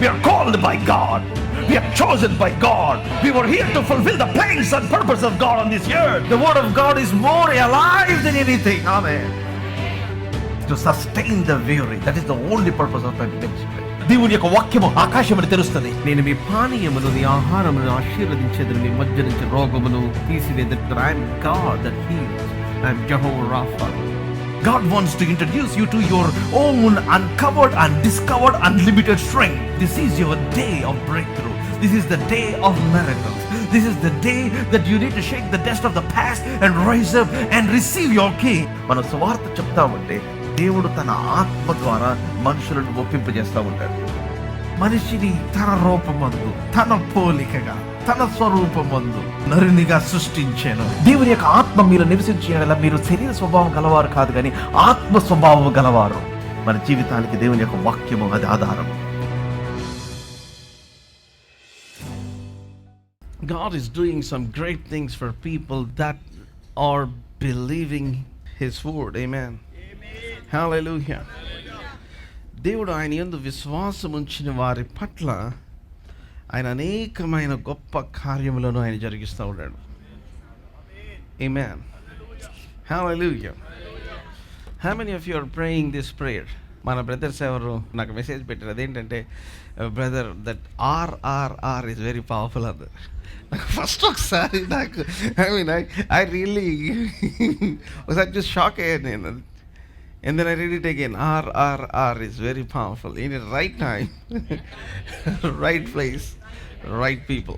We are called by God. We are chosen by God. We were here to fulfill the plans and purpose of God on this earth. The word of God is more alive than anything. Amen. To sustain the weary. That is the only purpose of my ministry. దేవుని యొక్క వాక్యము ఆకాశమును తెరుస్తుంది. నేను మీ పానీయమును మీ ఆహారమును ఆశీర్వదించేదని మీ మధ్య నుంచి రోగమును తీసివేదట. I am God that heals. I am Jehovah Rapha. God wants to introduce you to your own uncovered and discovered unlimited strength. This is your day of breakthrough. This is the day of miracles. This is the day that you need to shake the dust of the past and rise up and receive your king. మనం సువార్త చెప్తామంటే దేవుడు తన ఆత్మ ద్వారా మనుషులను ఒప్పింపజేస్తూ ఉంటాడు. మనిషిని తన రూపమందు, తన పోలికగా, తన స్వరూపమందు నరునిగా సృష్టించాను. దేవుని యొక్క ఆత్మ మీరు నివసించేలా మీరు శరీర స్వభావం గలవారు కాదు, కానీ ఆత్మ స్వభావం గలవారు. మన జీవితానికి దేవుని యొక్క వాక్యము అది ఆధారం. God is doing some great things for people that are believing His word. Amen. Hallelujah. దేవుడు ఆయన యందు విశ్వాసం ఉంచిన వారి పట్ల ఆయన అనేకమైన గొప్ప కార్యములను ఆయన జరిగిస్తూ ఉన్నాడు. Amen. Hallelujah. How many of you are praying this prayer? మన బ్రదర్స్ ఎవరు నాకు మెసేజ్ పెట్టారు. అదేంటంటే brother that RRR is very powerful అన్నారు. నాకు ఫస్ట్ ఒకసారి నాకు ఐ రియల్లీ ఒకసారి చూసి షాక్ అయ్యాను నేను. And then I read it again. RRR is very powerful. In the right time, right place, right people.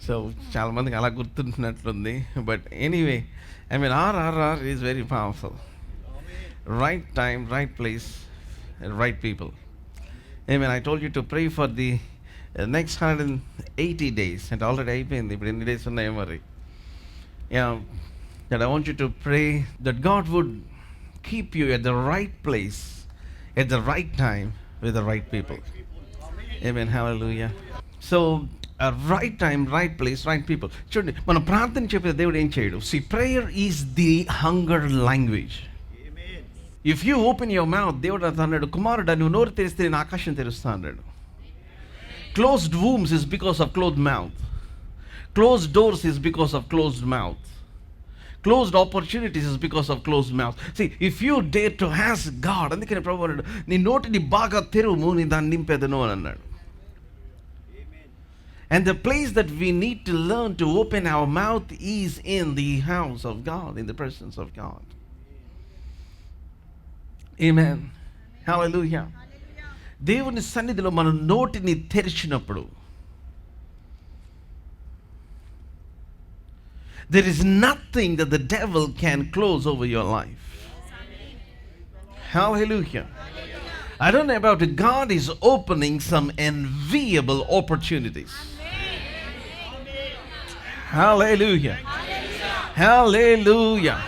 So, చాలా మందికి అలా గుర్తుంటున్నట్లుంది. But anyway, I mean RRR is very powerful. Right time, right place, and right people. Amen. I told you to pray for the next 180 days. And already అయిపోయింది. ఇప్పుడు ఎన్ని days ఉన్నాయో మరి. Yeah, that I want you to pray that God would keep you at the right place, at the right time, with the right people. Amen. Hallelujah. So, right time, right place, right people. చూడండి, మనం ప్రార్థన చెప్పే దేవుడు ఏం చేయడు. See, prayer is the hunger language. Amen. If you open your mouth, దేవుడు అన్నాడు, కుమారుడా నువ్వు నోరు తెరిస్తే నేను ఆకాశం తెరుస్తా అన్నాడు. Closed wombs is because of closed mouth. Closed doors is because of closed mouth. Closed opportunities is because of closed mouth. See, if you dare to ask God, అందుకని ప్రభువు అన్నాడు, నీ నోటిని బాగా తెరువు, నీ దాన్ని నింపేదను అని అన్నాడు. And the place that we need to learn to open our mouth is in the house of God, in the presence of God. Amen. Hallelujah. దేవుని సన్నిధిలో మన నోటిని తెరిచినప్పుడు there is nothing that the devil can close over your life. Hallelujah. I don't know about it. God is opening some enviable opportunities. Hallelujah. Hallelujah.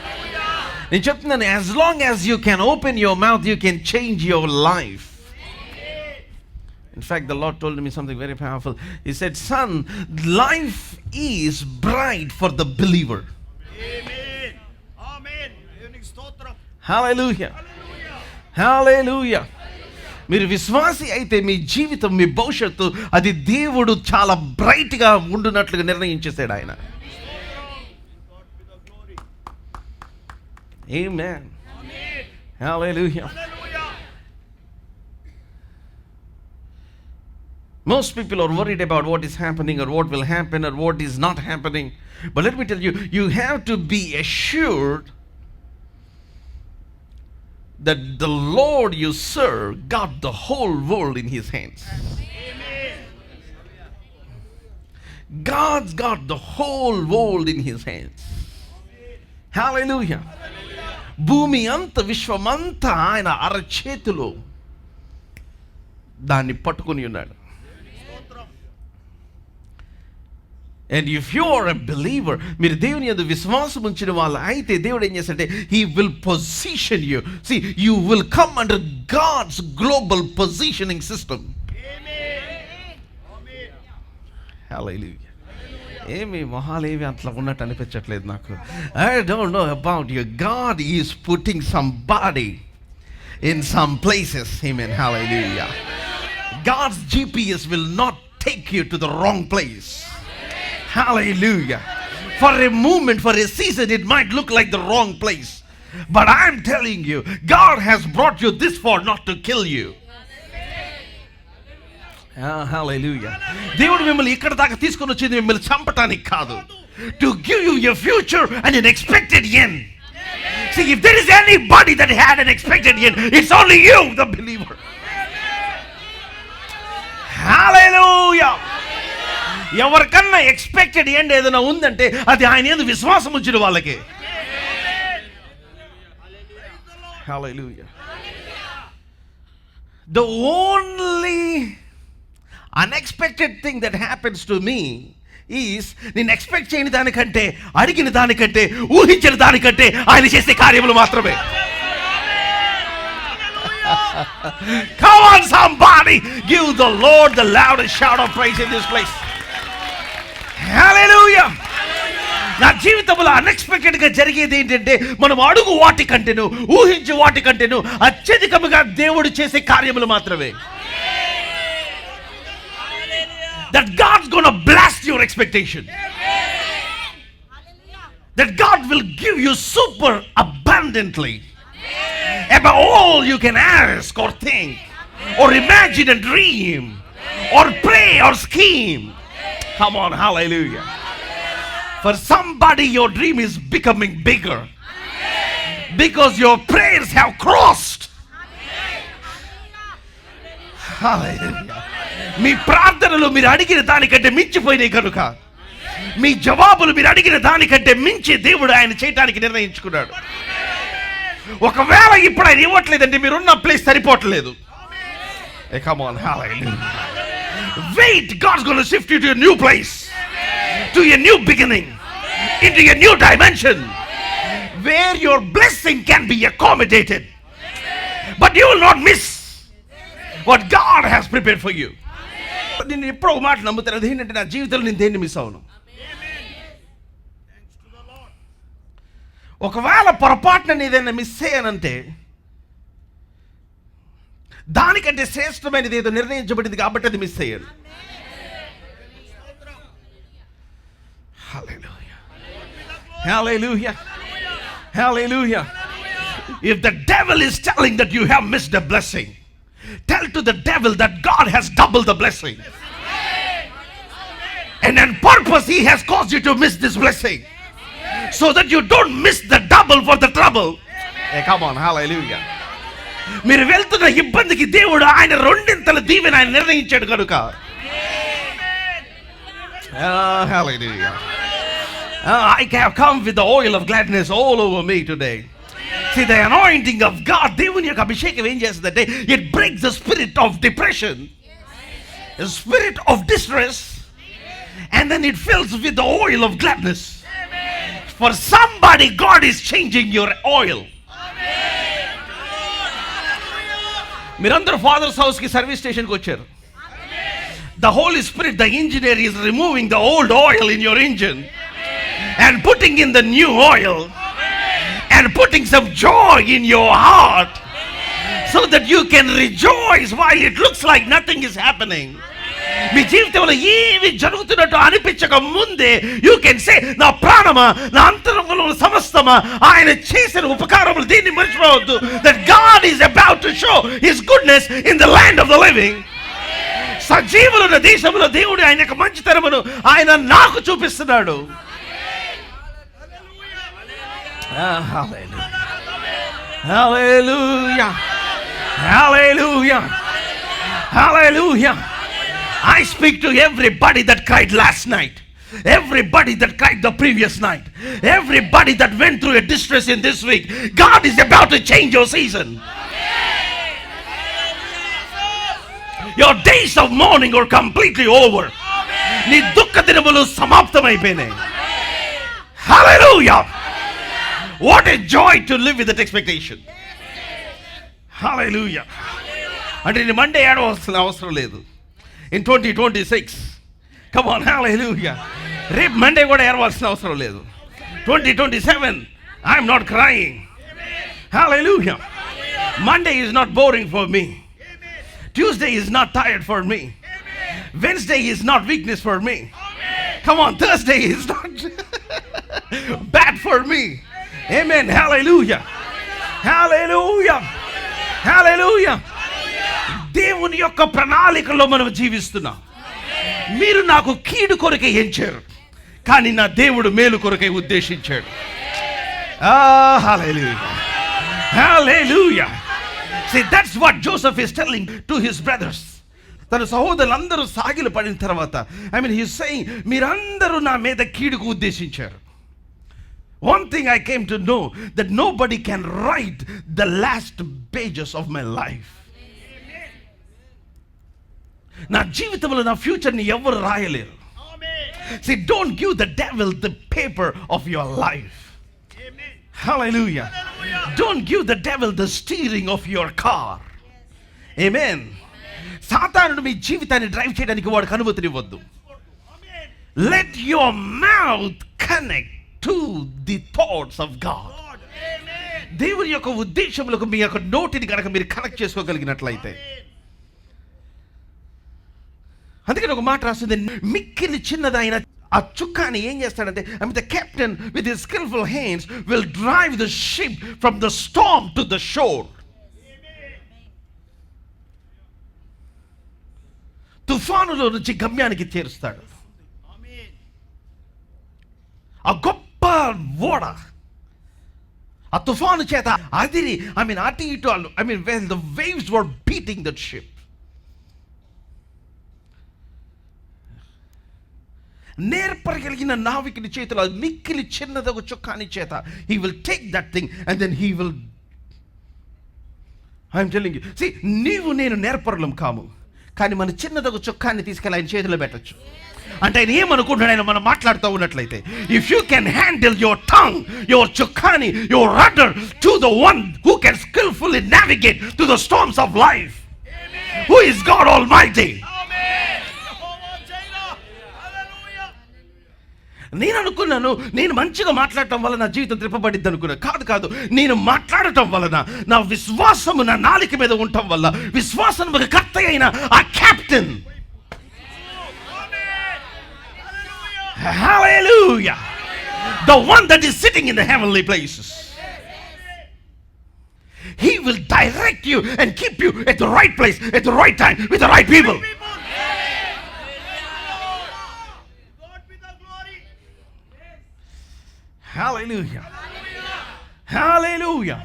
నేను చెప్తున్నాను, as long as you can open your mouth, you can change your life. In fact, the Lord told me something very powerful. He said, son, life is bright for the believer. Amen. Amen. Hallelujah. Hallelujah. మీరు విశ్వాసి అయితే మీ జీవితం, మీ భవిష్యత్తు అది దేవుడు చాలా బ్రైట్గా ఉండునట్లుగా నిర్ణయించేశాడు ఆయన. Amen. Hallelujah. Most people are worried about what is happening or what will happen or what is not happening. But let me tell you, you have to be assured that the Lord you serve got the whole world in His hands. Amen. God's got the whole world in His hands. Hallelujah. భూమి అంత విశ్వమంతా ఆయన అరచేతిలో దాన్ని పట్టుకొని ఉన్నాడు. And if you are a believer, మీరు దేవుని యందు విశ్వాసం ఉంచిన వాళ్ళు అయితే దేవుడు ఏం చేస్తాడంటే he will position you. See, you will come under God's global positioning system. Amen. Hallelujah. ఏమి మొహాలేవి అట్లా ఉన్నట్టు అనిపించట్లేదు నాకు. I don't know about you. God is putting somebody in some places. Amen. Hallelujah. God's GPS will not take you to the wrong place. Hallelujah. For a moment, for a season, it might look like the wrong place. But I'm telling you, God has brought you this far not to kill you. Hallelujah. దేవుడు మిమ్మల్ని ఇక్కడ దాకా తీసుకొని వచ్చింది మిమ్మల్ని చంపటానికి కాదు. To give you a future and an expected end. See, if there is anybody that had an expected end, it's only you, the believer. Hallelujah. ఎవరికన్నా ఎక్స్పెక్టెడ్ ఎండ్ ఏదైనా ఉందంటే అది ఆయన యందు విశ్వాసం ఉంచిన వాళ్ళకి. Hallelujah. The only unexpected thing that happens to me is నేను ఎక్స్పెక్ట్ చేయని దానికంటే, అడిగిన దానికంటే, ఊహించిన దానికంటే ఆయన చేసే కార్యములు మాత్రమే. Come on somebody, give the Lord the loudest shout of praise in this place. Hallelujah. నా జీవితంలో అన్ఎక్స్పెక్టెడ్ గా జరిగేది ఏంటంటే మనం అడుగు వాటి కంటేను, ఊహించు వాటి కంటేను అత్యధికముగా దేవుడు చేసే కార్యములు మాత్రమే. That God's going to blast your expectation. That God will give you super abundantly above all you can ask or think or imagine and dream or pray or scheme. Come on, hallelujah. For somebody your dream is becoming bigger because your prayers have crossed. Hallelujah. మీ ప్రార్థనలు మీరు అడిగిన దానికంటే మించిపోయినాయి కనుక మీ జవాబులు మీరు అడిగిన దానికంటే మించి దేవుడు ఆయన చేయడానికి నిర్ణయించుకున్నాడు. ఒకవేళ ఇప్పుడు ఆయన ఇవ్వట్లేదంటే మీరున్న ప్లేస్ సరిపోవట్లేదు. Come on, hallelujah. Wait, God's going to shift you to a new place, to a new beginning, into a new dimension where your blessing can be accommodated, but you will not miss what God has prepared for you. నేను ఎప్పుడో ఒక మాట నమ్ముతాను, అది ఏంటంటే నా జీవితంలో నేను దేన్ని మిస్ అవును. ఒకవేళ పొరపాటున నేను ఏదైనా మిస్ అయ్యానంటే దానికంటే శ్రేష్టమైనది ఏదో నిర్ణయించబడింది కాబట్టి అది మిస్ అయ్యాను. Hallelujah. Hallelujah. Hallelujah. If the devil is telling that you have missed a blessing, tell to the devil that God has doubled the blessing. And on purpose he has caused you to miss this blessing, so that you don't miss the double for the trouble. Hey, come on, hallelujah. మీరు వెళ్తున్న ఇబ్బందికి దేవుడు ఆయన రెండింతల దీవెన ఆయన నిర్ణయించాడు కనుక. Hallelujah. I have come with the oil of gladness all over me today. See, the anointing of God, దేవుని యొక్క అభిషేకం ఏం చేస్తుందంటే it breaks the spirit of depression, the spirit of distress, and then it fills with the oil of gladness. For somebody, God is changing your oil. మీరందరూ fathers house కి service station కి వచ్చారు. The Holy Spirit, the engineer, is removing the old oil in your engine and putting in the new oil and putting some joy in your heart so that you can rejoice while it looks like nothing is happening. మీ జీవితంలో ఏమి జరుగుతున్నట్టు అనిపించక ముందే you can say, నా ప్రాణమా, నా అంతరంగంలో సమస్తమా ఆయన చేసిన ఉపకారములు దీన్ని మర్చిపోవద్దు. That God is about to show his goodness in the land of the living. సజీవుల దేశంలో దేవుడు ఆయన యొక్క మంచితనమును ఆయన నాకు చూపిస్తున్నాడు. Hallelujah. Hallelujah. Hallelujah. I speak to everybody that cried last night, everybody that cried the previous night, everybody that went through a distress in this week. God is about to change your season. Your days of mourning are completely over. నీ దుఃఖ దినములు సమాప్తమైపోయినాయి. Hallelujah. What a joy to live with that expectation. Hallelujah. అంటే నేను Monday ఏడవలసిన అవసరం లేదు. In 2026, come on, hallelujah. రేపు Monday కూడా ఏడవలసిన అవసరం లేదు. 2027, I'm not crying. Hallelujah. Monday is not boring for me. Tuesday is not tired for me. Wednesday is not weakness for me. Come on, Thursday is not bad for me. Amen. Hallelujah. Hallelujah. Hallelujah. దేవుని యొక్క ప్రణాళికలో మనం జీవిస్తున్నాం. మీరు నాకు కీడు కొరకే ఎంచారు, కానీ నా దేవుడు మేలు కొరకే ఉద్దేశించాడు. Hallelujah. Hallelujah. See, that's what Joseph is telling to his brothers. తన సహోదరులందరూ సాగిలు పడిన తర్వాత, I mean, he's saying, మీరందరూ నా మీద కీడుకు ఉద్దేశించారు. One thing I came to know, that nobody can write the last pages of my life. నా జీవితంలో నా ఫ్యూచర్ని ఎవరు రాయలేరు. See, don't give the devil the paper of your life. Hallelujah. Don't give the devil the steering of your car. Amen. సాతానుడు మీ జీవితాన్ని drive చేయడానికి వాడికి అనుమతినివ్వద్దు. Let your mouth connect to the thoughts of God. దేవుని యొక్క ఉద్దేశములకు మీ యొక్క నోటిని కనుక మీరు కనెక్ట్ చేసుకోగలిగినట్లయితే, అందుకని ఒక మాట రాస్తుంది, మిక్కిలి చిన్నదైన ఆ చుక్కాని ఏం చేస్తాడంటే, I mean, the captain with his skillful hands will drive the ship from the storm to the shore. తుఫానులో నుంచి గమ్యానికి చేరుస్తాడు. ఆ గొప్ప ఓడ ఆ తుఫాను చేత అదిరి, I mean, అటు ఇటు, I mean, when the waves were beating that ship, నేర్పరగలిగిన నావికుని చేతిలో మిక్కిలి చిన్నదొక చుక్కాని చేత he will take that thing and then he will, I am telling you, see, నీవు నేను నేర్పరలం కాము, కానీ మన చిన్నదొక చుక్కాన్ని తీసుకెళ్ళి ఆయన చేతిలో పెట్టచ్చు. అంటే ఆయన ఏమనుకుంటున్నాడు, ఆయన మనం మాట్లాడుతూ ఉన్నట్లయితే, if you can handle your tongue, your చుక్కాని, your rudder to the one who can skillfully navigate to the storms of life, who is God almighty. నేను అనుకున్నాను, నేను మంచిగా మాట్లాడటం వల్ల నా జీవితం త్రిప్పబడిద్ది అనుకున్నా. కాదు, నేను మాట్లాడటం వలన, నా విశ్వాసము నా నాలిక మీద ఉండటం వల్ల, విశ్వాసము కర్త అయిన ఆ captain, hallelujah, the one that is sitting in the heavenly places, he will direct you and keep you at the right place at the right time with the right people. Hallelujah. Hallelujah.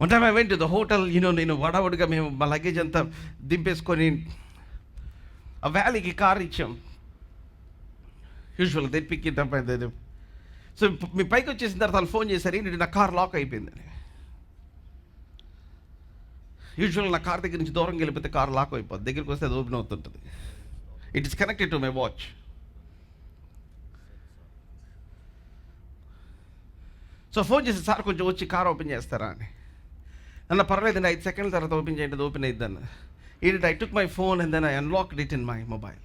One time I went to the hotel, నేను వడవడిగా మేము మా luggage అంతా దింపేసుకొని ఆ వ్యాలీకి car ఇచ్చాం. యూజువల్గా they pick it up and they, so మీ పైకి వచ్చేసిన తర్వాత వాళ్ళు ఫోన్ చేశారు, ఏంటంటే నా కార్ లాక్ అయిపోయిందని. యూజువల్గా నా కార్ దగ్గర నుంచి దూరంగా వెళ్ళిపోతే కార్ లాక్ అయిపోద్ది, దగ్గరికి వస్తే అది ఓపెన్ అవుతుంటుంది. It is connected to my watch. So phone చేసి, సార్ కొంచెం వచ్చి కార్ ఓపెన్ చేస్తారా అని. అన్న పర్లేదండి, 5 సెకండ్ల తర్వాత ఓపెన్ చేయండి, అది ఓపెన్ అయిద్ది అన్న. ఏంటంటే I took my phone and then I unlocked it in my mobile.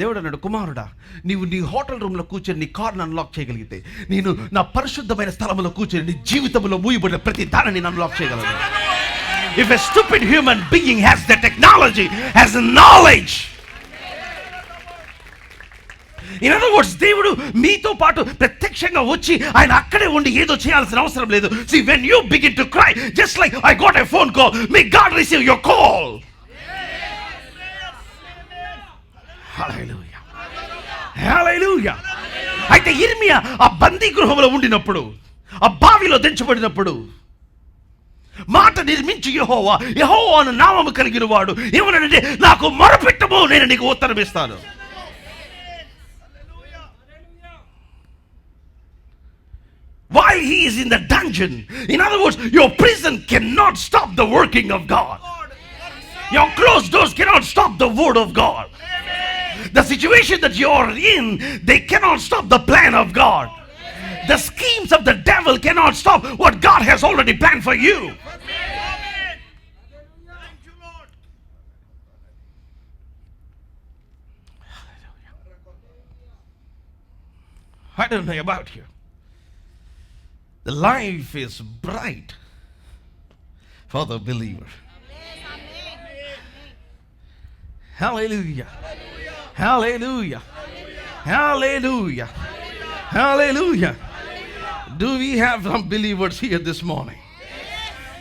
దేవుడు అన్నాడు, కుమారుడా, నీవు నీ హోటల్ రూమ్లో కూర్చొని నీ కార్ని అన్లాక్ చేయగలిగితే, నేను నా పరిశుద్ధమైన స్థలంలో కూర్చొని నీ జీవితంలో మూయబడిన ప్రతి దానిని నేను అన్లాక్ చేయగలను. If a stupid human being has the technology, has the knowledge, in other words, దేవుడు మీతో పాటు ప్రత్యక్షంగా వచ్చి ఆయన అక్కడే ఉండి ఏదో చేయాల్సిన అవసరం లేదు. See, when you begin to cry, just like I got a phone call, may God receive your call. Hallelujah. Hallelujah. అయితే ఇర్మియా ఆ బందీ గృహంలో ఉండినప్పుడు, ఆ బావిలో దించబడినప్పుడు, మాట నిర్మించి యెహోవా అను నామము కలిగిన వాడు ఏమన్నాడంటే, నాకు మొరపెట్టుము, నేను నీకు ఉత్తరం ఇస్తాను. While he is in the dungeon, in other words, your prison cannot stop the working of God. Your closed doors cannot stop the word of God. The situation that you are in, they cannot stop the plan of God. The schemes of the devil cannot stop what God has already planned for you. I don't know about you. The life is bright for the believer. Hallelujah. Hallelujah. Hallelujah. Hallelujah. Do we have some believers here this morning?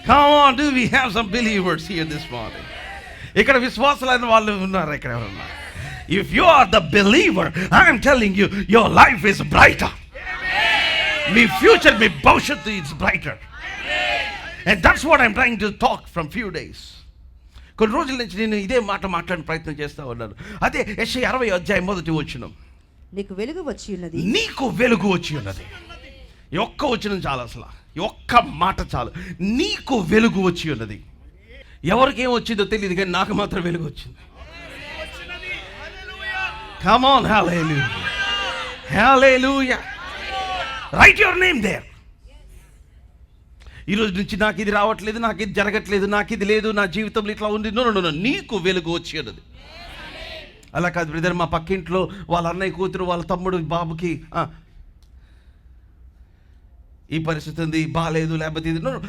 Come on, do we have some believers here this morning? ఇక్కడ విశ్వాసులైన వాళ్ళు ఉన్నారు ఇక్కడ ఎవరన్నా? If you are the believer, I am telling you, your life is brighter. మీ future, మీ భవిష్యత్తు is brighter. And that's what I'm trying to talk from few days. కొన్ని రోజుల నుంచి నేను ఇదే మాట మాట్లాడిన ప్రయత్నం చేస్తూ ఉన్నాను. అదే యెషయా 60:1 నీకు వెలుగు వచ్చి ఉన్నది. నీకు వెలుగు వచ్చి ఉన్నది. ఈ ఒక్క వచనం చాలు, అసలు ఈ ఒక్క మాట చాలు. నీకు వెలుగు వచ్చి ఉన్నది. ఎవరికి ఏం వచ్చిందో తెలియదు, కానీ నాకు మాత్రం వెలుగు వచ్చింది. Come on, hallelujah. Hallelujah. Write your name there. ఈరోజు నుంచి నాకు ఇది రావట్లేదు, నాకు ఇది జరగట్లేదు, నాకు ఇది లేదు, నా జీవితంలో ఇట్లా ఉంది. నో నో నో, నీకు వెలుగు వచ్చి ఉన్నది. అలా కాదు బ్రదర్, మా పక్కింట్లో వాళ్ళ అన్నయ్య కూతురు, వాళ్ళ తమ్ముడు బాబుకి ఈ పరిస్థితి ఉంది, బాగాలేదు, లేకపోతే ఇది. No no,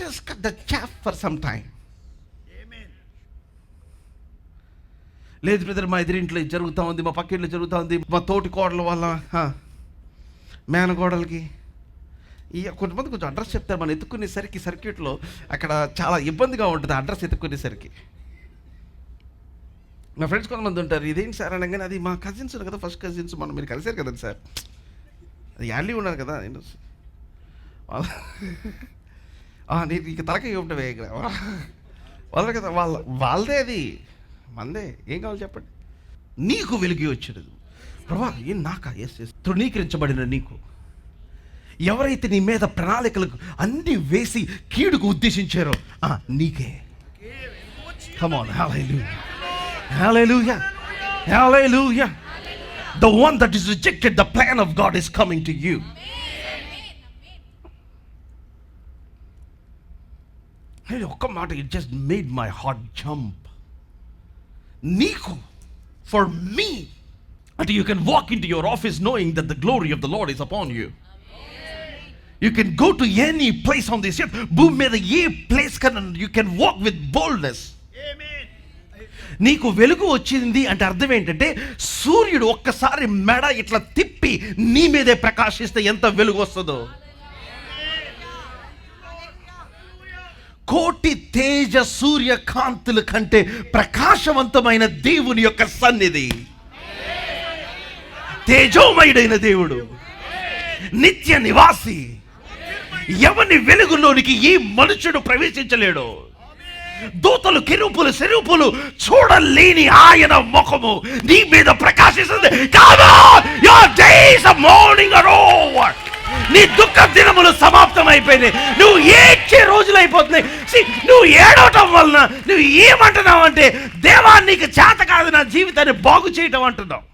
just cut the chaff for some time. లేదు బ్రదర్, మా ఎదురింట్లో ఇది జరుగుతూ ఉంది, మా పక్కింట్లో జరుగుతూ ఉంది, మా తోటి కోడల వాళ్ళ మేనగోడలకి. కొంతమంది కొంచెం అడ్రస్ చెప్తారు, మనం ఎత్తుకునేసరికి సర్క్యూట్లో అక్కడ చాలా ఇబ్బందిగా ఉంటుంది అడ్రస్ ఎత్తుకునేసరికి. నా ఫ్రెండ్స్ కొంతమంది ఉంటారు, ఇదేంటి సార్ అనగానే అది మా కజిన్స్ కదా, ఫస్ట్ కజిన్స్, మనం మీరు కలిసారు కదండి సార్, అది యాడ్లీ ఉన్నారు కదా నేను ఇక తలకాయ ఇవ్వటమే వాళ్ళ కదా, వాళ్ళదే అది, మందే. ఏం కావాలి చెప్పండి. నీకు వెలుగు వచ్చినది. ప్రభా ఏం నాకా? Yes yes. తృణీకరించబడిన నీకు, ఎవరైతే నీ మీద ప్రణాళికలకు అన్ని వేసి కీడుకు ఉద్దేశించారో నీకే. Come on, hallelujah. Hallelujah. Hallelujah. The one that is rejected the plan of God is coming to you. Hey, ఒక్క మాట, it just made my heart jump. నీకు, for me, and you can walk into your office knowing that the glory of the Lord is upon you. You can go to any place on this earth, భూమి మీద ఏ place కన్నా you can walk with boldness. నీకు వెలుగు వచ్చింది అంటే అర్థం ఏంటంటే, సూర్యుడు ఒక్కసారి మెడ ఇట్లా తిప్పి నీ మీదే ప్రకాశిస్తే ఎంత వెలుగు వస్తుందో. కోటి తేజ సూర్య కాంతుల కంటే ప్రకాశవంతమైన దేవుని యొక్క సన్నిధి. తేజోమయుడైన దేవుడు, నిత్య నివాసి, ఎవని వెలుగులోనికి ఈ మనుషుడు ప్రవేశించలేడు. దూతలు, కెరూపులు, సెరూపులు చూడలేని ఆయన ముఖము నీ మీద ప్రకాశిస్తుంది. Come on, your days of mourning are over. నీ దుఃఖ దినములు సమాప్తమైపోయినాయి. నువ్వు ఏడ్చే రోజులు అయిపోతున్నాయి. నువ్వు ఏడవటం వలన నువ్వు ఏమంటున్నావు అంటే, దేవా నీకు చేత కాదు నా జీవితాన్ని బాగు చేయటం అంటున్నావు.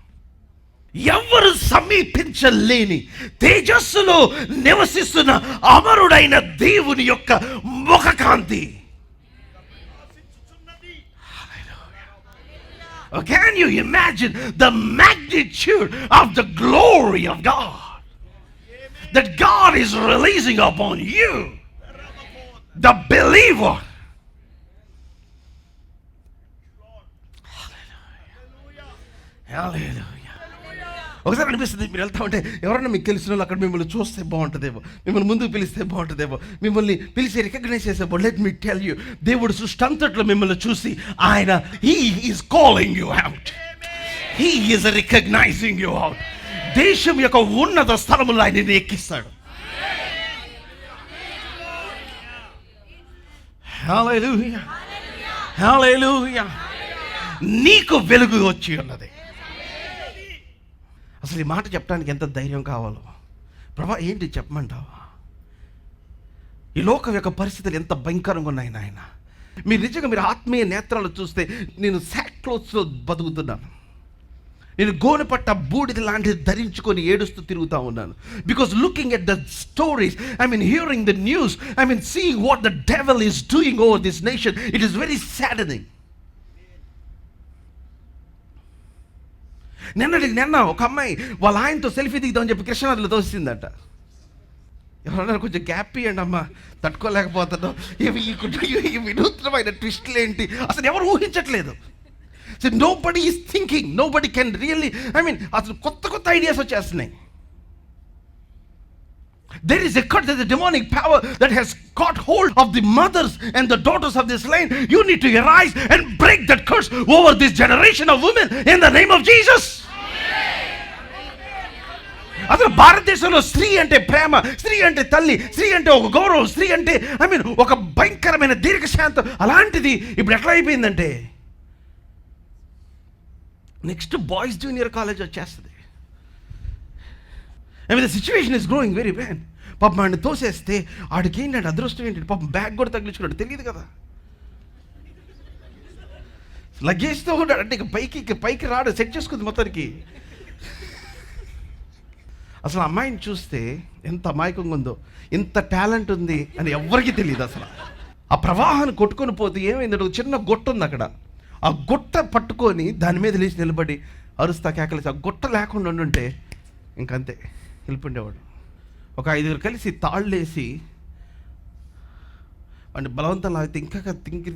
ఎవరు సమీపించలేని తేజస్సులో నివసిస్తున్న అమరుడైన దేవుని యొక్క ముఖకాంతి. Can you imagine the magnitude of the glory of God that God is releasing upon you, the believer? Hallelujah. Hallelujah. ఒకసారి అనిపిస్తుంది, మీరు వెళ్తా ఉంటే ఎవరన్నా మీకు తెలిసిన వాళ్ళు అక్కడ మిమ్మల్ని చూస్తే బాగుంటుందేమో, మిమ్మల్ని ముందుకు పిలిస్తే బాగుంటుందేమో, మిమ్మల్ని పిలిచి రికగ్నైజ్ చేసేమో. లెట్ మీ టెల్ యూ, దేవుడు సృష్టి అంతట్లో మిమ్మల్ని చూసి ఆయన he is calling you out, he is recognizing you out. దేశం యొక్క ఉన్నత స్థలములో ఆయన ఎక్కిస్తాడు. హల్లెలూయా, హల్లెలూయా. నీకు వెలుగు వచ్చి ఉన్నది. అసలు ఈ మాట చెప్పడానికి ఎంత ధైర్యం కావాలో. ప్రభా ఏంటి చెప్పమంటావా? ఈ లోకం యొక్క పరిస్థితులు ఎంత భయంకరంగా ఉన్నాయి నాయన. మీరు నిజంగా మీరు ఆత్మీయ నేత్రాలు చూస్తే, నేను సాక్ క్లోత్స్లో బతుకుతున్నాను, నేను గోనెపట్ట బూడిద లాంటిది ధరించుకొని ఏడుస్తూ తిరుగుతూ ఉన్నాను. Because looking at the stories, I mean hearing the news, I mean seeing what the devil is doing over this nation, it is very saddening. నిన్న ఒక అమ్మాయి వాళ్ళ ఆయనతో సెల్ఫీ దిగుదామని చెప్పి కృష్ణానదిలో తోసిందట. ఎవరన్నా కొంచెం గ్యాప్ ఇవ్వండి అమ్మా, తట్టుకోలేకపోతున్నాం. ఈ వినూత్నమైన ట్విస్ట్లు ఏంటి, అసలు ఎవరు ఊహించట్లేదు. So nobody is thinking, nobody can really, అసలు కొత్త కొత్త ఐడియాస్ వచ్చేస్తున్నాయి. There is a curse, there is a demonic power that has caught hold of the mothers and the daughters of this land. You need to arise and break that curse over this generation of women in the name of Jesus. అసలు భారతదేశంలో స్త్రీ అంటే ప్రేమ, స్త్రీ అంటే తల్లి, స్త్రీ అంటే ఒక గౌరవం, స్త్రీ అంటే ఒక భయంకరమైన దీర్ఘశాంతం. అలాంటిది ఇప్పుడు ఎట్లా అయిపోయిందంటే నెక్స్ట్ బాయ్స్ జూనియర్ కాలేజ్ వచ్చేస్తుంది. the situation is growing very bad. పాపం ఆడిని తోసేస్తే ఆడికి ఏంటంటే అదృష్టం ఏంటంటే పాపం బ్యాగ్ కూడా తగిలించుకున్నాడు, తెలియదు కదా. లగేజ్తో ఉన్నాడు అంటే పైకి రాడు, సెట్ చేసుకుంది మొత్తానికి. అసలు అమ్మాయిని చూస్తే ఎంత అమాయకంగా ఉందో, ఎంత టాలెంట్ ఉంది అని ఎవరికి తెలియదు. అసలు ఆ ప్రవాహాన్ని కొట్టుకొని పోతే ఏమైందంటే ఒక చిన్న గొట్ట ఉంది అక్కడ, ఆ గొట్ట పట్టుకొని దాని మీద లేచి నిలబడి అరుస్తా కేకలేసి, ఆ గొట్ట లేకుండా ఉండుంటే ఇంకంతే వెళ్ళిపోండేవాడు. ఒక 5 కలిసి తాళ్ళేసి అంటే బలవంతం లాగితే ఇంకా తింకి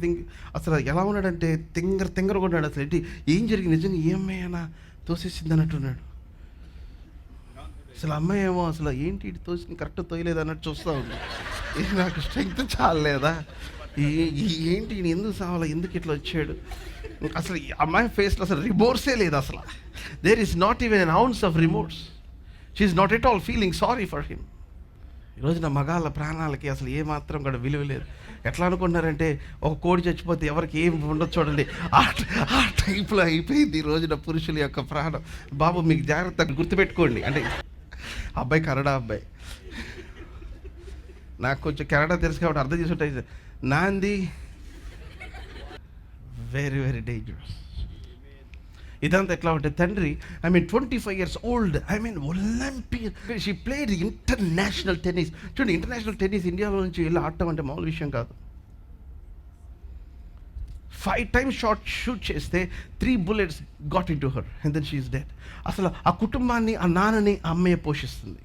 అసలు ఎలా ఉన్నాడంటే తింగరగా ఉన్నాడు. అసలు ఏంటి ఏం జరిగింది, నిజంగా ఏ అమ్మాయి అయినా తోసేసింది అన్నట్టున్నాడు. అసలు అమ్మాయి ఏమో అసలు ఏంటి ఇటు తోసి కరెక్ట్ తోయలేదు అన్నట్టు చూస్తూ ఉంది. నాకు స్ట్రెంగ్త్ చాలేదా, ఏంటి ఎందుకు సావాలా, ఎందుకు ఇట్లా వచ్చాడు. అసలు అమ్మాయి ఫేస్లో అసలు రిమోర్సే లేదు. అసలు there is not even an ounce of remorse. She is not at all feeling sorry for him. ఈరోజున మగాళ్ళ ప్రాణాలకి అసలు ఏమాత్రం కూడా విలువ లేదు. ఎట్లా అనుకుంటున్నారంటే ఒక కోడి చచ్చిపోతే ఎవరికి ఏం ఉండదు చూడండి, ఆ టైప్లో అయిపోయింది ఈ రోజున పురుషుల యొక్క ప్రాణం. బాబు మీకు జాగ్రత్తగా గుర్తుపెట్టుకోండి. అంటే అబ్బాయి కన్నడ అబ్బాయి, నాకు కొంచెం కన్నడ తెలుసు కాబట్టి అర్థం చేసుకుంటే, నాంది వెరీ వెరీ డేంజరస్. ఇదంతా ఎట్లా ఉంటే తండ్రి 25 years old, Olympian, she played international tennis. చూడండి, ఇంటర్నేషనల్ టెన్నిస్ ఇండియాలో నుంచి వెళ్ళి ఆడటం అంటే మామూలు విషయం కాదు. 5 times షూట్ చేస్తే 3 bullets got into her and then she is dead. అసలు ఆ కుటుంబాన్ని, ఆ నాన్నని అమ్మయ్య పోషిస్తుంది.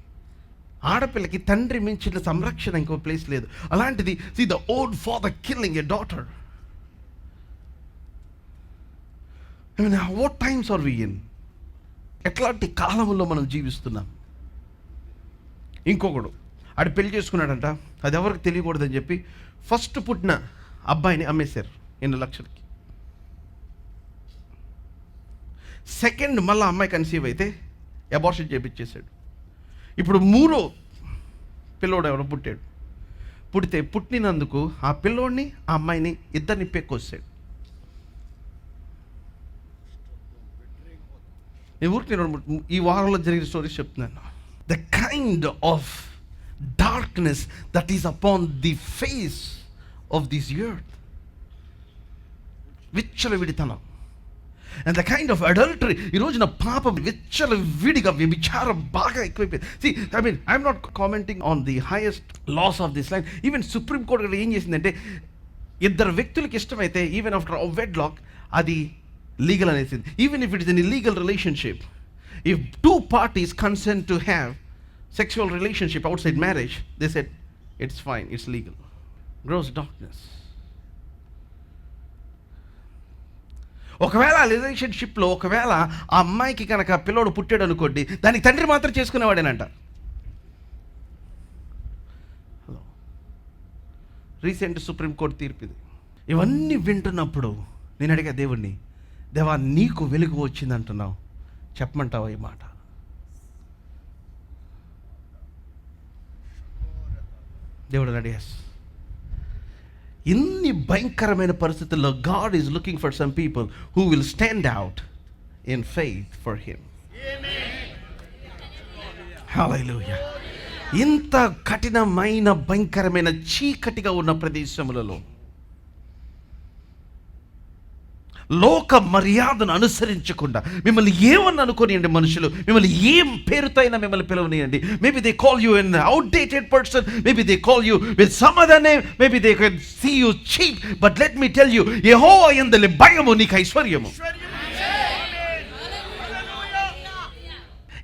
ఆడపిల్లకి తండ్రి మించిన సంరక్షణ ఇంకో ప్లేస్ లేదు. అలాంటిది see the old father killing a daughter. what times are we in? ఎట్లాంటి కాలంలో మనం జీవిస్తున్నాం. ఇంకొకడు ఆడు పెళ్లి చేసుకున్నాడంట, అది ఎవరికి తెలియకూడదని చెప్పి ఫస్ట్ పుట్టిన అబ్బాయిని అమ్మేశారు 8 లక్షలకి. సెకండ్ మళ్ళీ అమ్మాయి కన్సీవ్ అయితే అబార్షన్ చేపించేశాడు. ఇప్పుడు 3వ పిల్లోడు ఎవడో పుట్టాడు. పుట్టినందుకు ఆ పిల్లోడిని, ఆ అమ్మాయిని ఇద్దరిని పెక్కొస్తాడు. ఈ వారంలో జరిగిన స్టోరీస్ చెప్తున్నాను. The kind of darkness that is upon the face of this earth, విచ్చలవిడితనం. And the kind of adultery, ఈ రోజున పాపం విచ్చలవిడిగా వ్యభిచారం బాగా ఎక్కువైపోయింది. See, I'm not commenting on the highest laws of this land. Even supreme court ఏం చేసిందంటే, ఇద్దరు వ్యక్తులకి ఇష్టమైతే ఈవెన్ ఆఫ్టర్ వెడ్లాక్ అది లీగల్ అనేసింది. Even if it is an illegal relationship, if 2 parties consent to have sexual relationship outside marriage, they said it's fine, it's legal. Gross darkness. ఒకవేళ ఆ రిలేషన్షిప్లో ఒకవేళ ఆ అమ్మాయికి కనుక పిల్లోడు పుట్టాడు అనుకోండి, దానికి తండ్రి మాత్రం చేసుకునేవాడేనంట. హలో, రీసెంట్ సుప్రీంకోర్టు తీర్పు ఇది. ఇవన్నీ వింటున్నప్పుడు నేను అడిగా దేవుణ్ణి, దేవా నీకు వెలుగు వచ్చిందంటున్నావు, చెప్పమంటావా ఈ మాట? దేవుడు అన్నాడు, ఎస్. ఇన్ని భయంకరమైన పరిస్థితుల్లో God is looking for some people who will stand out in faith for him. Hallelujah. ఇంత కఠినమైన భయంకరమైన చీకటిగా ఉన్న ప్రదేశములలో లోక మర్యాదను అనుసరించకుండా మిమ్మల్ని ఏమని అనుకోనియండి, మనుషులు మిమ్మల్ని ఏం పేరుతో అయినా మిమ్మల్ని పిలవనియండి. Maybe they call you an outdated person, maybe they call you with some other name, maybe they can see you cheap, but let me tell you, యెహోవా యందు భయము నీకు ఐశ్వర్యము.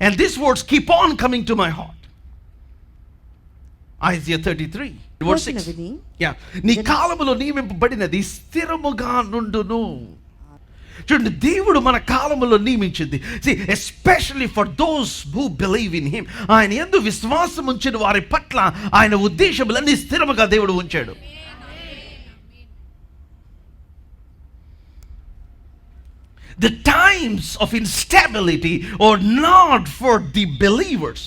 And these words keep on coming to my heart. Isaiah 33 verse 6. విని Yeah. నీ కాలములో నియమింపబడినది స్థిరముగా నుండును. చూడండి, దేవుడు మన కాలములో నియమించింది. See, especially for those who believe in him. ఆయన యందు విశ్వాసం ఉంచిన వారి పట్ల ఆయన ఉద్దేశములన్నీ స్థిరముగా దేవుడు ఉంచాడు. The times of instability are not for the believers.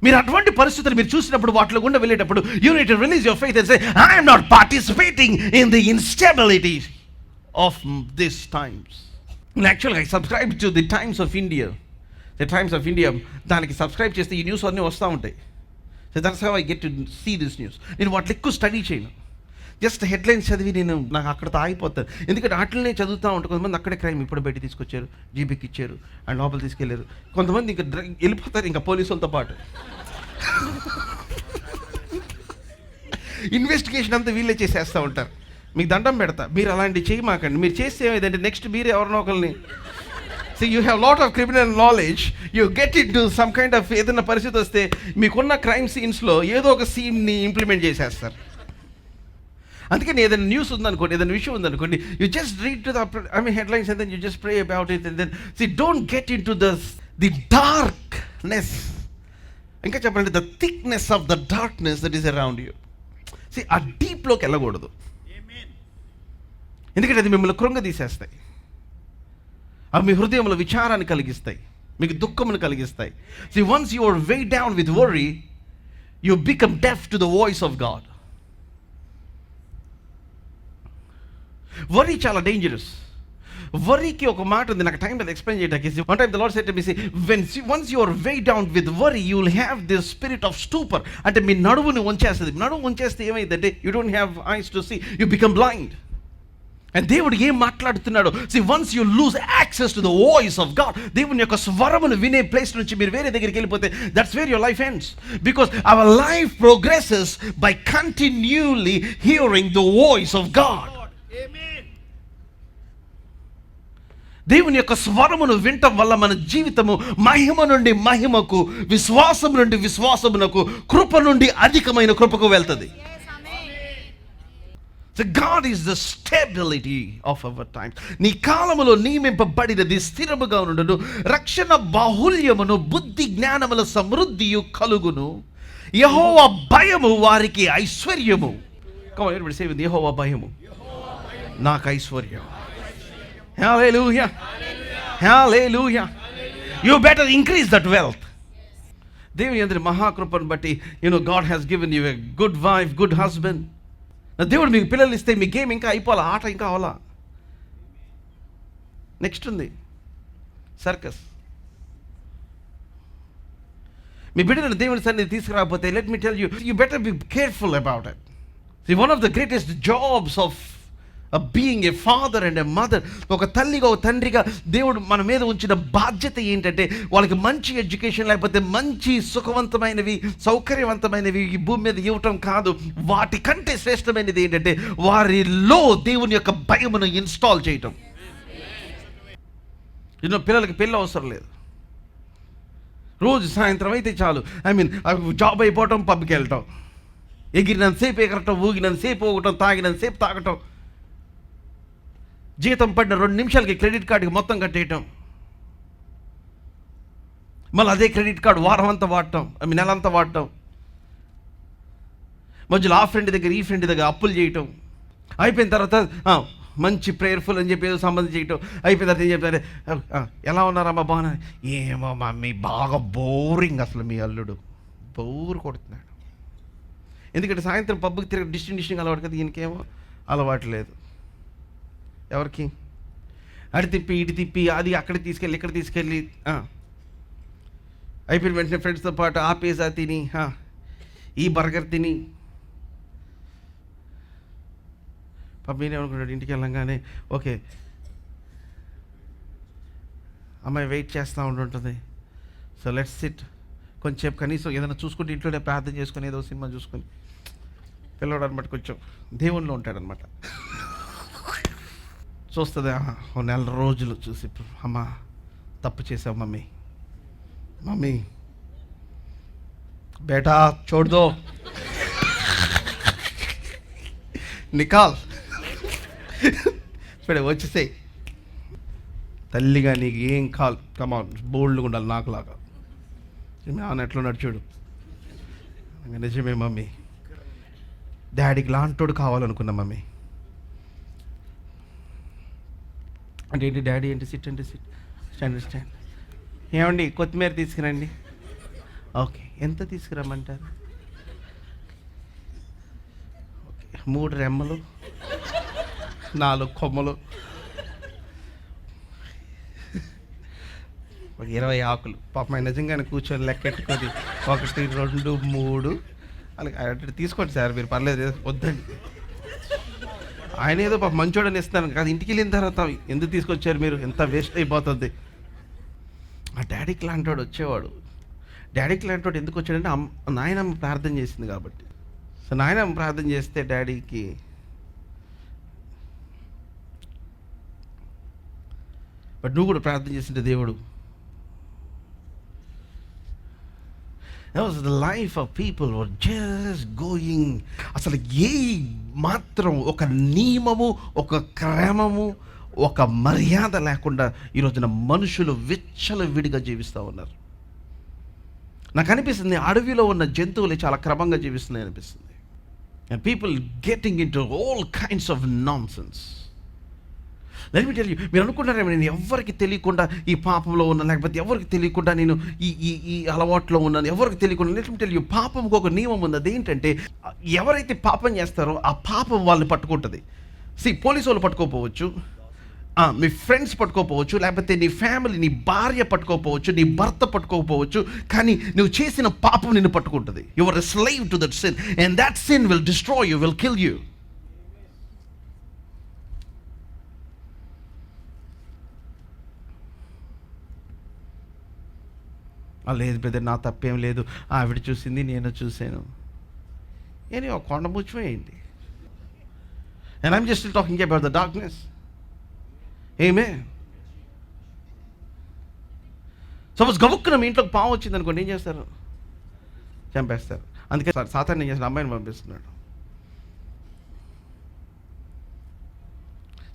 మీరు అటువంటి పరిస్థితులు మీరు చూసినప్పుడు వాటిలో గుండా వెళ్ళేటప్పుడు you need to release your faith and say I am not participating in the instability of this times. యాక్చువల్గా I subscribe to the Times of India. The Times of India దానికి సబ్స్క్రైబ్ చేస్తే ఈ న్యూస్ అన్నీ వస్తూ ఉంటాయి. So that's how I get to see this news. నేను వాటిలో ఎక్కువ స్టడీ చేయను, జస్ట్ హెడ్లైన్స్ చదివి నాకు అక్కడతో ఆగిపోతాను. ఎందుకంటే వాటినే చదువుతూ ఉంటాను. కొంతమంది అక్కడే క్రైమ్ ఇప్పుడు బయట తీసుకొచ్చారు, జీబీకి ఇచ్చారు అండ్ లోపల తీసుకెళ్ళారు. కొంతమంది ఇంకా వెళ్ళిపోతారు ఇంకా పోలీసులతో పాటు. ఇన్వెస్టిగేషన్ అంతా వీళ్ళే చేసేస్తూ ఉంటారు. మీకు దండం పెడతా, మీరు అలాంటివి చేయమాకండి. మీరు చేస్తే ఏమైందంటే నెక్స్ట్ మీరే ఎవరినో ఒకరిని See, you have a lot of criminal knowledge. You get into some kind of ఏదైనా పరిస్థితి వస్తే మీకున్న క్రైమ్ సీన్స్లో ఏదో ఒక సీన్ని ఇంప్లిమెంట్ చేసేస్తారు. అందుకని ఏదైనా న్యూస్ ఉందనుకోండి, ఏదైనా విషయం ఉందనుకోండి, you just read to the headlines and then you just pray about it and then don't get in to the darkness. ఇంకా చెప్పాలంటే the thickness of the darkness that is around you. ఆ డీప్లోకి వెళ్ళకూడదు, ఎందుకంటే అది మిమ్మల్ని కృంగదీసేస్తాయి. అవి మీ హృదయంలో విచారాన్ని కలిగిస్తాయి, మీకు దుఃఖమును కలిగిస్తాయి. Once you are weighed down with worry, you become deaf to the voice of God. worry చాలా డేంజరస్. worryకి ఒక మాట ఉంది, నాకు టైం లేదు ఎక్స్ప్లెయిన్ చేయడానికి. one time the Lord said to me, once you are weighed down with worry, you will have this spirit of stupor. అంటే మీ నడువుని వంచేస్తుంది. నడువు వంచేస్తే ఏమైందంటే you don't have eyes to see, you become blind. And దేవుడు ఏం మాట్లాడుతున్నాడు? Once you lose access to the voice of God, దేవుని యొక్క స్వరమును వినే ప్లేస్ నుంచి మీరు వేరే దగ్గరికి వెళ్ళిపోతే that's where your life ends. Because our life progresses by continually hearing the voice of God. దేవుని యొక్క స్వరమును వినటం వల్ల మన జీవితము మహిమ నుండి మహిమకు, విశ్వాసం నుండి విశ్వాసమునకు, కృప నుండి అధికమైన కృపకు వెళ్తుంది. So God is the stability of our times. నీ కాలములో నియమింపబడినది స్థిరముగా ఉండును. రక్షణ బాహుల్యమును, బుద్ధి జ్ఞానముల సమృద్ధియు కలుగును. యెహోవా భయము వారికి ఐశ్వర్యము. Come on, everybody say with me, యెహోవా భయము నాకు ఐశ్వర్యం. Hallelujah. Hallelujah. You better increase that wealth. దేవుని అందరి మహాకృపను బట్టి God has given you a good wife, good husband. దేవుడు మీకు పిల్లలు ఇస్తే మీ గేమ్ ఇంకా అయిపోవాలా, ఆట ఇంకా అవ్వాలా. నెక్స్ట్ ఉంది సర్కస్. మీ బిడ్డలను దేవుని సన్నిధి తీసుకురాకపోతే let me tell you better be careful about it. One of the greatest jobs of being a father and a mother, ఒక తల్లిగా ఒక తండ్రిగా దేవుడు మన మీద ఉంచిన బాధ్యత ఏంటంటే వాళ్ళకి మంచి ఎడ్యుకేషన్, లేకపోతే మంచి సుఖవంతమైనవి, సౌకర్యవంతమైనవి ఈ భూమి మీద ఇవ్వటం కాదు. వాటికంటే శ్రేష్టమైనది ఏంటంటే వారిలో దేవుని యొక్క భయమును ఇన్స్టాల్ చేయటం. పిల్లలకి పెళ్ళి అవసరం లేదు, రోజు సాయంత్రం అయితే చాలు, జాబ్ అయిపోవటం, పబ్కి వెళ్ళటం, ఎగిరినంతసేపు ఎగరటం, ఊగినంతసేపు ఊగటం, తాగినంతసేపు తాగటం, జీతం పడిన 2 నిమిషాలకి క్రెడిట్ కార్డుకి మొత్తం కట్టేయటం, మళ్ళీ అదే క్రెడిట్ కార్డు వారం అంతా వాడటం, నెలంతా వాడటం, మధ్యలో ఆ ఫ్రెండ్ దగ్గర ఈ ఫ్రెండ్ దగ్గర అప్పులు చేయటం, అయిపోయిన తర్వాత మంచి ప్రేయర్ఫుల్ అని చెప్పి ఏదో సంబంధం చేయటం, అయిపోయిన తర్వాత ఏం చెప్తారు, ఎలా ఉన్నారమ్మా, బాగున్నా, ఏమో మమ్మీ బాగా బోరింగ్, అసలు మీ అల్లుడు బోర్ కొడుతున్నాడు. ఎందుకంటే సాయంత్రం పబ్కి తిరిగి డిస్టింగ్ అలవాటు కదా, ఈయనకేమో అలవాటు లేదు. ఎవరికి అడి తిప్పి ఇటు తిప్పి, అది అక్కడ తీసుకెళ్ళి ఇక్కడ తీసుకెళ్ళి, అయిపోయిన వెంటనే ఫ్రెండ్స్తో పాటు ఆ పిజ్జా తిని, ఈ బర్గర్ తిని, పబ్బీనే అనుకుంటాడు. ఇంటికి వెళ్ళంగానే ఓకే అమ్మాయి వెయిట్ చేస్తూ ఉంటుంటుంది. సో లెట్స్ సిట్, కొంచెం కనీసం ఏదైనా చూసుకుంటే ఇంట్లోనే ప్రార్థన చేసుకొని ఏదో సినిమా చూసుకొని, పిల్లవాడు అనమాట కొంచెం దేవుళ్ళు ఉంటాడనమాట. చూస్తుంది, 1 నెల రోజులు చూసి, అమ్మా తప్పు చేసావు మమ్మీ, బేటా చూడదో నికాల్ ఇప్పుడే వచ్చేసాయి. తల్లిగా నీకు ఏం కాల్ కమాన్ బోల్డ్గా ఉండాలి నాకులాగా. ఆమె ఎట్లున్నాడు చూడు. నిజమే మమ్మీ, డాడీకి లాంటోడు కావాలనుకున్నా మమ్మీ. అంటే ఏంటి డాడీ ఏంటి? సిట్ అంటే సిట్, స్టాండ్ స్టాండ్. ఏమండి కొత్తిమీర తీసుకురండి. ఓకే, ఎంత తీసుకురమ్మంటారు? ఓకే, 3 రెమ్మలు, 4 కొమ్మలు, 20 ఆకులు. పాపం నిజంగానే కూర్చొని లెక్కెట్టుకొని 1 2 3 అలాగే తీసుకోండి సార్ మీరు, పర్లేదు వద్దండి. ఆయన ఏదో పాప మంచోడని ఇస్తాను కాదు, ఇంటికి వెళ్ళిన తర్వాత ఎందుకు తీసుకొచ్చారు మీరు, ఎంత వేస్ట్ అయిపోతుంది. ఆ డాడీకి లాంటివాడు వచ్చేవాడు. డాడీకి లాంటివాడు ఎందుకు వచ్చాడంటే నాయనమ్మ ప్రార్థన చేసింది కాబట్టి. సో నాయనమ్మ ప్రార్థన చేస్తే డాడీకి బట్ నువ్వు కూడా ప్రార్థన చేసింటే దేవుడు. The life of people were just going, అసలు ఏ మాత్రం ఒక నియమము, ఒక క్రమము, ఒక మర్యాద లేకుండా ఈ రోజున మనుషులు విచ్చలవిడిగా జీవిస్తూ ఉన్నారు. నాకు అనిపిస్తుంది అడవిలో ఉన్న జంతువులు చాలా క్రమంగా జీవిస్తున్నాయి అనిపిస్తుంది. And people getting in to all kinds of non sense. Let me tell you, మీరు అనుకుంటారేమో నేను ఎవరికి తెలియకుండా ఈ పాపంలో ఉన్నాను, లేకపోతే ఎవరికి తెలియకుండా నేను ఈ అలవాట్లో ఉన్నాను, ఎవరికి తెలియకుండా. లెట్ మీ టెల్ యూ, పాపంకి ఒక నియమం ఉంది. అదేంటంటే ఎవరైతే పాపం చేస్తారో ఆ పాపం వాళ్ళని పట్టుకుంటుంది. పోలీసు వాళ్ళు పట్టుకోపోవచ్చు, మీ ఫ్రెండ్స్ పట్టుకోపోవచ్చు, లేకపోతే నీ ఫ్యామిలీ, నీ భార్య పట్టుకోపోవచ్చు, నీ భర్త పట్టుకోకపోవచ్చు, కానీ నువ్వు చేసిన పాపం నిన్ను పట్టుకుంటుంది. You are a slave to that sin and that sin will destroy you, will kill you. లేదు బ్రదర్, నా తప్పేం లేదు, ఆవిడ చూసింది నేను చూశాను. ఏని ఒక కొండ ముచ్చిపోయింది. And I'm just talking about the darkness. Amen. Suppose గబుక్కున మీ ఇంట్లోకి పాము వచ్చింది అనుకోండి, ఏం చేస్తారు? చంపేస్తారు. అందుకే సాతాను ఏం చేసిన అమ్మాయిని పంపిస్తున్నాడు.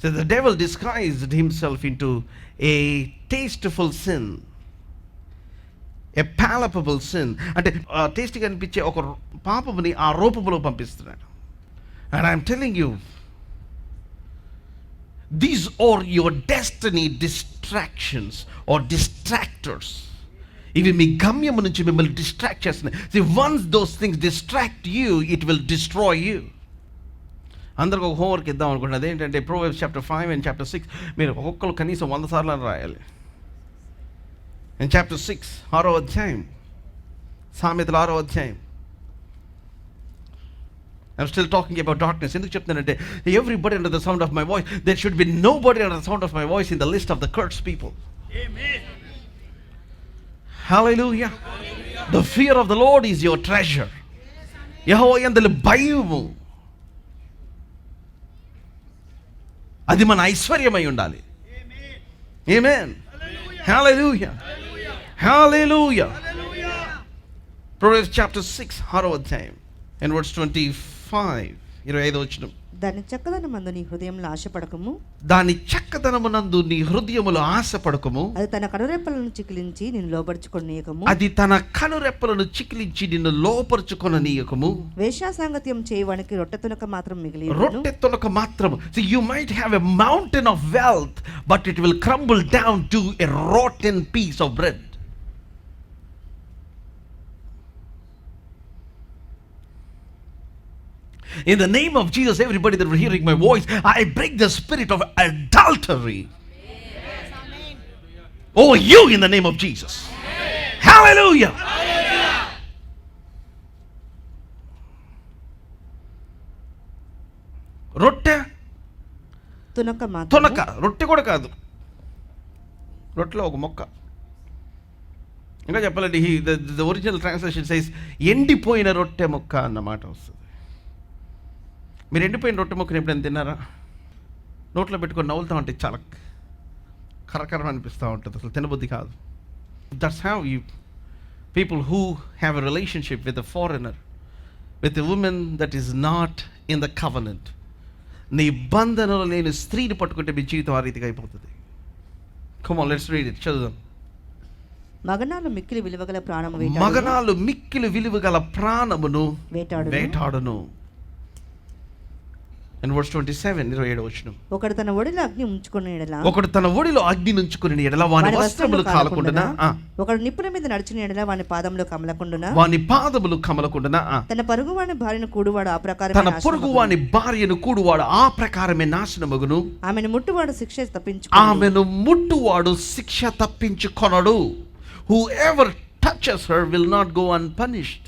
So the devil disguised himself into a tasteful sin, a palpable sin. అంటే టేస్ట్గా అనిపించే ఒక పాపముని ఆ రూపంలో పంపిస్తున్నాడు. And I'm telling you, these are your destiny distractions or distractors. ఇవి మీ గమ్యము నుంచి మిమ్మల్ని డిస్ట్రాక్ట్ చేస్తున్నాయి. See, once those things distract you, it will destroy you. అందరికి ఒక హోంవర్క్ ఇద్దాం అనుకుంటున్నాను. అదేంటంటే Proverbs chapter 5 and chapter 6 మీరు ఒక్కొక్కరు కనీసం 100 సార్లు రాయాలి. In chapter 6, 6వ అధ్యాయం, సామెతలు 6వ అధ్యాయం. I'm still talking about darkness. ఎందుకు చెప్తున్నానంటే everybody under the sound of my voice, there should be nobody under the sound of my voice in the list of the cursed people. Amen. Hallelujah. The fear of the Lord is your treasure. యెహోవా యందు భయము అది మన ఐశ్వర్యమై ఉండాలి. Amen. Hallelujah. Hallelujah. Proverbs chapter 6, 6వ అధ్యాయం and verse 25, 25వ వచనం. దాని చక్కదనమందు నీ హృదయంలో ఆశపడకము, దాని చక్కదనమునందు నీ హృదయములో ఆశపడకము. అది తన కనురెప్పలను చికిలించి నిన్ను లోపరుచుకొననీయకము, అది తన కనురెప్పలను చికిలించి నిన్ను లోపరుచుకొననీయకము. వేశ్యాసాంగత్యం చేయవానికి రొట్టె తునక మాత్రం మిగిలి రొట్టె తునక మాత్రం. See, you might have a mountain of wealth, but it will crumble down to a rotten piece of bread. In the name of Jesus, everybody that were hearing my voice, I break the spirit of adultery over you in the name of Jesus. Hallelujah. రొట్టె తునక మాత్రం. తునక రొట్టె కూడా కాదు, రొట్టెలో ఒక మొక్క. ఇంకా చెప్పాలంటే the original translation says ఎండిపోయిన రొట్టె మొక్క అన్నమాట వస్తుంది. మీరు ఎండిపోయిన రొట్టె మొక్కని ఎప్పుడైనా తిన్నారా? నోట్లో పెట్టుకొని నవ్వులుతూ ఉంటే చాలా కరకరం అనిపిస్తూ ఉంటుంది, అసలు తినబుద్ధి కాదు. That's how you people who have a relationship with a foreigner, with a woman that is not in the covenant. నిబంధనలు లేని స్త్రీని పట్టుకుంటే మీ జీవితం ఆ రీతిగా అయిపోతుంది. Come on, let's read it. చదువుదాం. మగనాలు మిక్కిలి విలువగల ప్రాణము మగనాలు మిక్కిలి విలువగల ప్రాణమును వేటాడును. In verse 27, 27వ వచనం. ఒకడు తన ఒడిలో అగ్ని ఉంచుకుని ఎడల, ఒకడు తన ఒడిలో అగ్ని ఉంచుకుని ఎడల వాని వస్త్రములు కాలకుండునా, ఒకడు నిప్పుల మీద నడిచిన ఎడల వాని పాదములు కమలకుండునా, వాని పాదములు కమలకుండునా, తన పొరుగువాని భార్యను కూడువాడు ఆ ప్రకారమే, తన పొరుగువాని భార్యను కూడువాడు ఆ ప్రకారమే నాశనమగును. ఆమెను ముట్టువాడు శిక్ష తప్పించుకొనడు, ఆమెను ముట్టువాడు శిక్ష తప్పించుకొనడు. Whoever touches her will not go unpunished.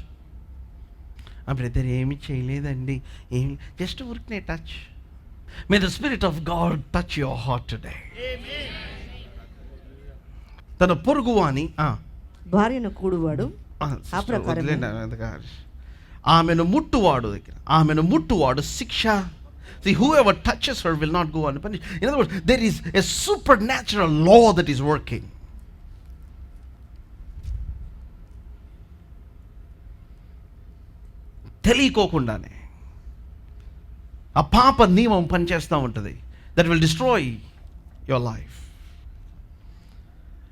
ఆ బ్రదర్ ఏమి చేయలేదండి, ఏమి జస్ట్ ఊరికనే touch. May the Spirit of God touch your heart today. తన పొరుగువాని భార్యను కూడువాడు ఆ ప్రకారమే, ఆమెను ముట్టువాడు ఆమెను ముట్టువాడు శిక్ష. See, whoever touches her will not go unpunished. In other words, there is a supernatural law that is working. తెలియకోకుండానే ఆ పాప నియమం పనిచేస్తూ ఉంటుంది. That will destroy your life.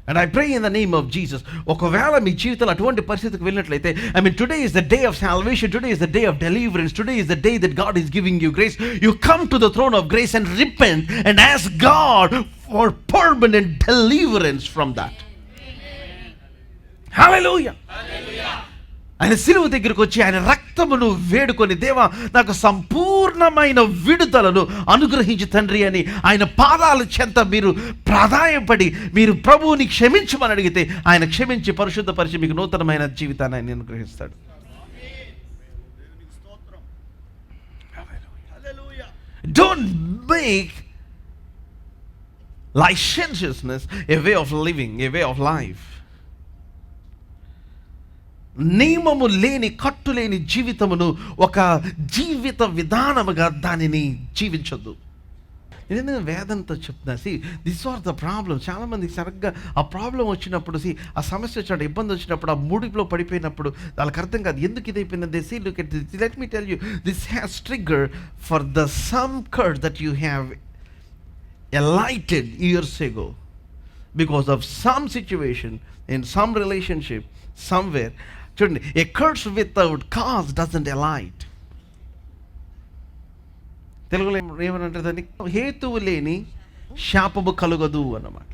And I pray in the name of Jesus, ఒకవేళ మీ జీవితంలో అటువంటి పరిస్థితికి వెళ్ళినట్లయితే, I mean today is the day of salvation, today is the day of deliverance, today is the day that God is giving you grace. You come to the throne of grace and repent and ask God for permanent deliverance from that. Hallelujah. ఆయన సిలువ దగ్గరికి వచ్చి ఆయన రక్తమును వేడుకొని, దేవా నాకు సంపూర్ణమైన విడుదలను అనుగ్రహించి తండ్రి అని ఆయన పాదాల చెంత మీరు ప్రాధాయపడి మీరు ప్రభువుని క్షమించమని అడిగితే ఆయన క్షమించి పరిశుద్ధపరిచి మీకు నూతనమైన జీవితాన్ని ఆయన అనుగ్రహిస్తాడు. Don't make licentiousness a way of living, a way of life. నియమము లేని కట్టు లేని జీవితమును ఒక జీవిత విధానముగా దానిని జీవించొద్దు. నేను వేదంతో చెప్తున్నా. See this are the problem. చాలామందికి సరిగ్గా ఆ ప్రాబ్లం వచ్చినప్పుడు, ఆ సమస్య వచ్చినప్పుడు, ఇబ్బంది వచ్చినప్పుడు, ఆ మూడిలో పడిపోయినప్పుడు వాళ్ళకి అర్థం కాదు ఎందుకు ఇది అయిపోయింది. They see look at this, let me tell you, this has trigger for the some curd that you have alighted years ago because of some situation in some relationship somewhere. చూడండి, a curse without cause doesn't alight. తెలుగులో ఏమనంటారు దాన్ని? హేతువు లేని శాపము కలుగదు అన్నమాట.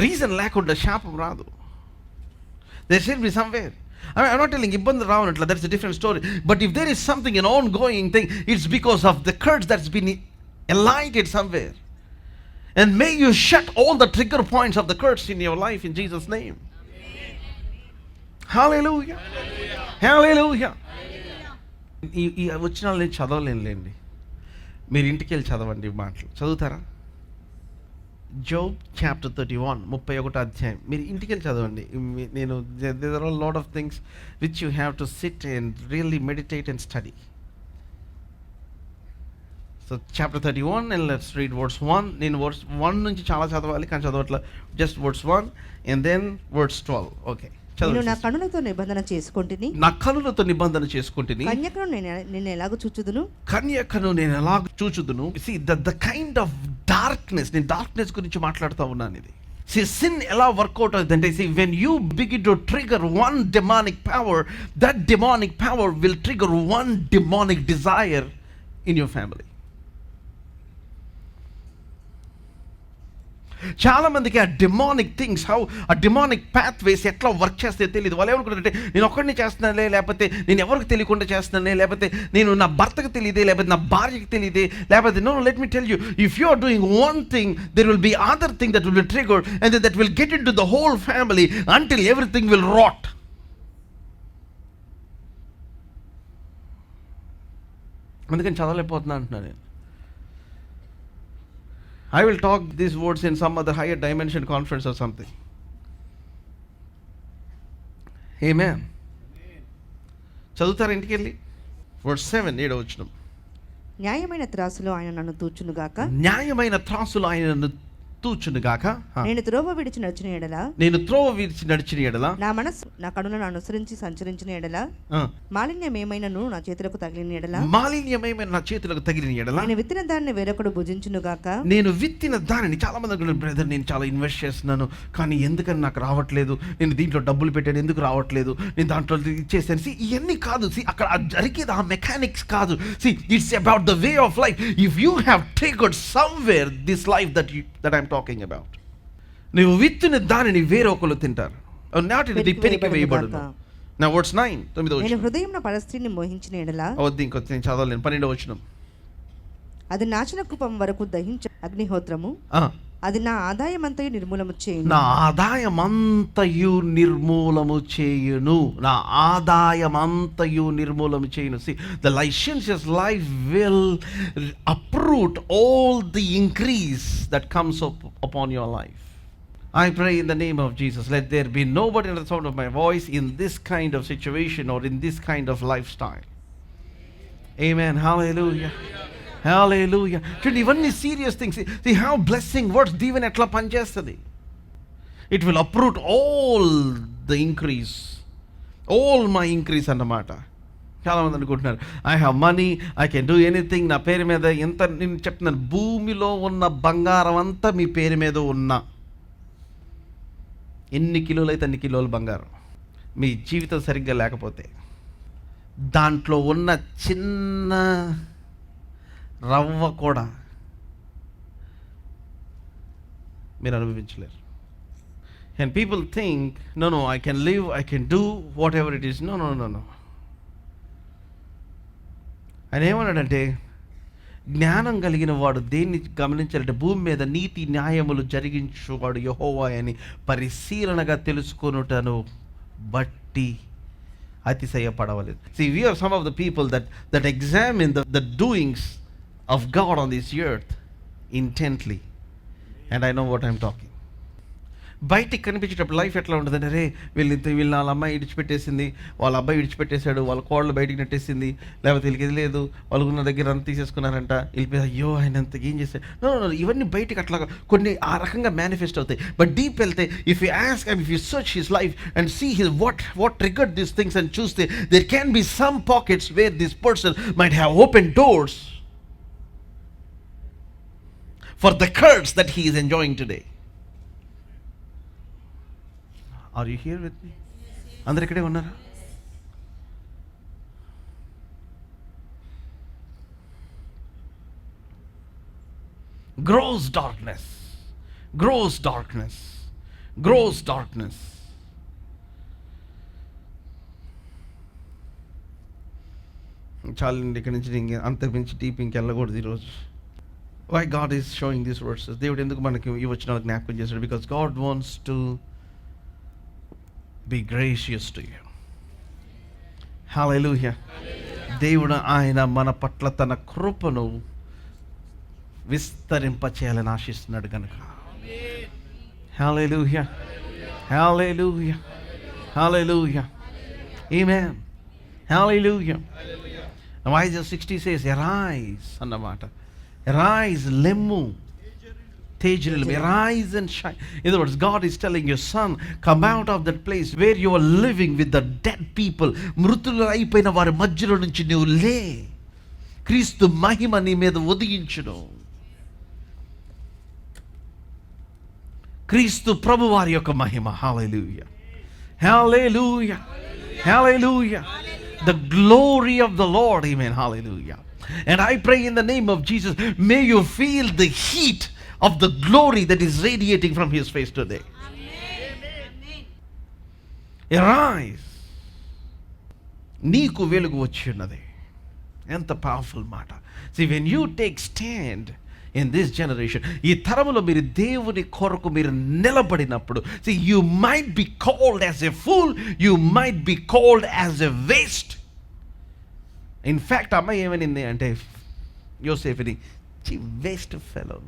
Reason లేకుండా శాపం రాదు. There should be somewhere. I'm not telling ఇబ్బంది రావనట్ల, that's a different story. But if there is something, an ongoing thing, it's because of the curse that's been alighted somewhere. And may you shut all the trigger points of the curse in your life in Jesus' name. Hallelujah. Hallelujah. ఈ వచనాలు నేను చదవలేనులేండి, మీరు ఇంటికి వెళ్ళి చదవండి. మాటలు చదువుతారా? Job chapter 31, 31వ అధ్యాయం మీరు ఇంటికి వెళ్ళి చదవండి. నేను there are a lot of things which you have to sit and really meditate and study. So chapter 31 and let's read verse 1. నేను verse 1 నుంచి చాలా చదవాలి కానీ చదవట్ల. Just verse 1 and then verse 12. Okay. నేను నా కన్నులతో నిబంధన చేసుకొంటిని, నా కన్నులతో నిబంధన చేసుకొంటిని, కన్యకను నేను ఎలాగ చూచుదును, కన్యకను నేను ఎలాగ చూచుదును. See the kind of darkness, నేను డార్క్నెస్ గురించి మాట్లాడుతూ ఉన్నాను. ఇది see sin ఎలా వర్కౌట్ అవుతుందంటే, see when you begin to trigger one demonic power, that demonic power will trigger one demonic desire in your family. చాలా మందికి ఆ డిమానిక్ థింగ్స్, హౌ ఆ డిమానిక్ పాత్వేస్ ఎట్లా వర్క్ చేస్తే తెలియదు. వాళ్ళు ఏమనుకుంటారంటే నేను ఒక్కడిని చేస్తున్నానే, లేకపోతే నేను ఎవరికి తెలియకుండా చేస్తున్నానే, లేకపోతే నేను నా భర్తకు తెలియదే, లేకపోతే నా భార్యకి తెలియదే, లేకపోతే no, let me tell you, if you are doing one thing there will be other thing that will be triggered and that will get in to the whole family until everything will rot. అందుకని చదవలేకపోతున్నా అంటున్నాను నేను. I will talk these words in some other higher dimension conference or something. Amen. చదువుతారా ఇంటికి వెళ్ళి? verse 7, 7వ వచనం. న్యాయమైన త్రాసులో ఆయన నన్ను తూచునుగాక, న్యాయమైన త్రాసులో ఆయన నన్ను తూచునుగాక. నేను త్రోవ విడిచి నడిచిన ఎడల, నేను త్రోవ విడిచి నడిచిన ఎడల, నా మనస్సు నా కనులను అనుసరించి సంచరించిన ఎడల, మాలిన్యం ఏమైనను నా చేతులకు తగిలిన ఎడల, మాలిన్యమైన నా చేతులకు తగిలిన ఎడల, నేను విత్తిన దానిని వేరొకడు భుజించునుగాక. నేను విత్తిన దానిని, చాలా మంది అనుకుంటారు, బ్రదర్ నేను చాలా ఇన్వెస్ట్ చేస్తున్నాను కానీ ఎందుకని నాకు రావట్లేదు, నేను దీంట్లో డబ్బులు పెట్టాను ఎందుకు రావట్లేదు, నేను దాంట్లో ఇచ్చేసాను. ఇవన్నీ కాదు, అక్కడ జరిగేది ఆ మెకానిక్స్ కాదు. It's about the way of life. If you have taked somewhere this life that I'm talking about, నువ్వు విత్తిన దానిని వేరొకరు తింటారు, నాటిది పెరికి వేయబడును. నా వర్డ్స్ 9, 9వ వచనం. నేను హృదయంలో పరస్త్రీని మోహించిన ఎడల, వద్దు ఇంకొంచెం నేను చదవలేను, 12వ వచనం. అది నాశన కూపం వరకు దహించ అగ్నిహోత్రము, అది నా ఆదాయమంతయు నిర్మూలము చేయును. నా ఆదాయమంతయు నిర్మూలము చేయును. నా ఆదాయమంతయు నిర్మూలము చేయును. See, the licentious life will uproot all the increase that comes upon your life. I pray in the name of Jesus, let there be nobody in the sound of my voice in this kind of situation or in this kind of lifestyle. Amen. Hallelujah. Hallelujah. Children, ఇవన్నీ serious things. See how blessing works. దీవెన ఎట్లా పనిచేస్తుంది. It will uproot all the increase, all my increase అన్నమాట. చాలామంది అనుకుంటున్నారు I have money, I can do anything. నా పేరు మీద ఎంత, నేను చెప్తున్నాను, భూమిలో ఉన్న బంగారం అంతా మీ పేరు మీద ఉన్న, ఎన్ని కిలోలు అయితే అన్ని కిలోలు బంగారం, మీ జీవితం సరిగ్గా లేకపోతే దాంట్లో ఉన్న చిన్న రవ్వ కూడా మీరు అనుభవించలేరు. And people think no I can live, I can do whatever it is. No. ఆయన ఏమన్నాడంటే, జ్ఞానం కలిగిన వాడు దేన్ని గమనించాలంటే, భూమి మీద నీతి న్యాయములు జరిగించువాడు యెహోవా అని పరిశీలనగా తెలుసుకొనుటను బట్టి అతిశయపడవలేదు. See, we are some of the people that examine the doings of God on this earth intently, and I know what I'm talking. బయటికి కనిపించేటప్పుడు లైఫ్ ఎట్లా ఉంటుందంటే, రే వీళ్ళు వాళ్ళ అమ్మాయి విడిచిపెట్టేసింది, వాళ్ళ అబ్బాయి విడిచిపెట్టేశాడు, వాళ్ళ కోడలు బయటికి నెట్టేసింది, లేకపోతే వీళ్ళకి ఇది లేదు, వాళ్ళు ఉన్న దగ్గర అంత తీసేసుకున్నారంట, వెళ్ళిపోయి అయ్యో ఆయన అంత ఏం చేశారు. నో, ఇవన్నీ బయటికి అట్లా కొన్ని ఆ రకంగా మేనిఫెస్ట్ అవుతాయి. బట్ డీప్ వెళ్తే, if you ask and if you search his life and see his what triggered these things and చూస్తే, there can be some pockets where this person might have open doors for the curse that he is enjoying today. Are you here with me? అందరు ఇక్కడే ఉన్నారా? Gross darkness. చాలండి, ఇక్కడి నుంచి అంత మించి deep ఇంకెళ్ళకూడదు ఈరోజు. Why God is showing these verses? దేవుడు ఎందుకు మనకి ఈ వచనాలు జ్ఞాపకం చేశాడు? Because God wants to be gracious to you. Hallelujah. దేవుడు ఆయన మన పట్ల తన కృపను విస్తరింపచేయాలని ఆశిస్తున్నాడు కనుక. Hallelujah. Hallelujah. Hallelujah. Amen. Hallelujah. Now Isaiah 60 says, arise అన్నమాట. Arise, lemmu. Arise and shine. In other words, God is telling your son, come out of that place where you are living with the dead people. మృతులు అయిపోయిన వారి మధ్యలో నుంచి నువ్వు లే, క్రీస్తు మహిమ నీ మీద ఉదయించును. క్రీస్తు ప్రభు వారి యొక్క మహిమ. Hallelujah. Hallelujah. Hallelujah. The glory of the Lord. Amen. Hallelujah. And I pray in the name of Jesus, may you feel the heat of the glory that is radiating from his face today. Amen. Arise. నీకు వెలుగు వచ్చి ఉన్నది. ఎంత powerful మాట. See, when you take stand in this generation, ఈ తరములో మీరు దేవుని కొరకు మీరు నిలబడినప్పుడు, see, you might be called as a fool, you might be called as a waste. In fact, అమ్మాయి ఏమనింది అంటే యోసేఫుని, వేస్ట్ ఫెలో,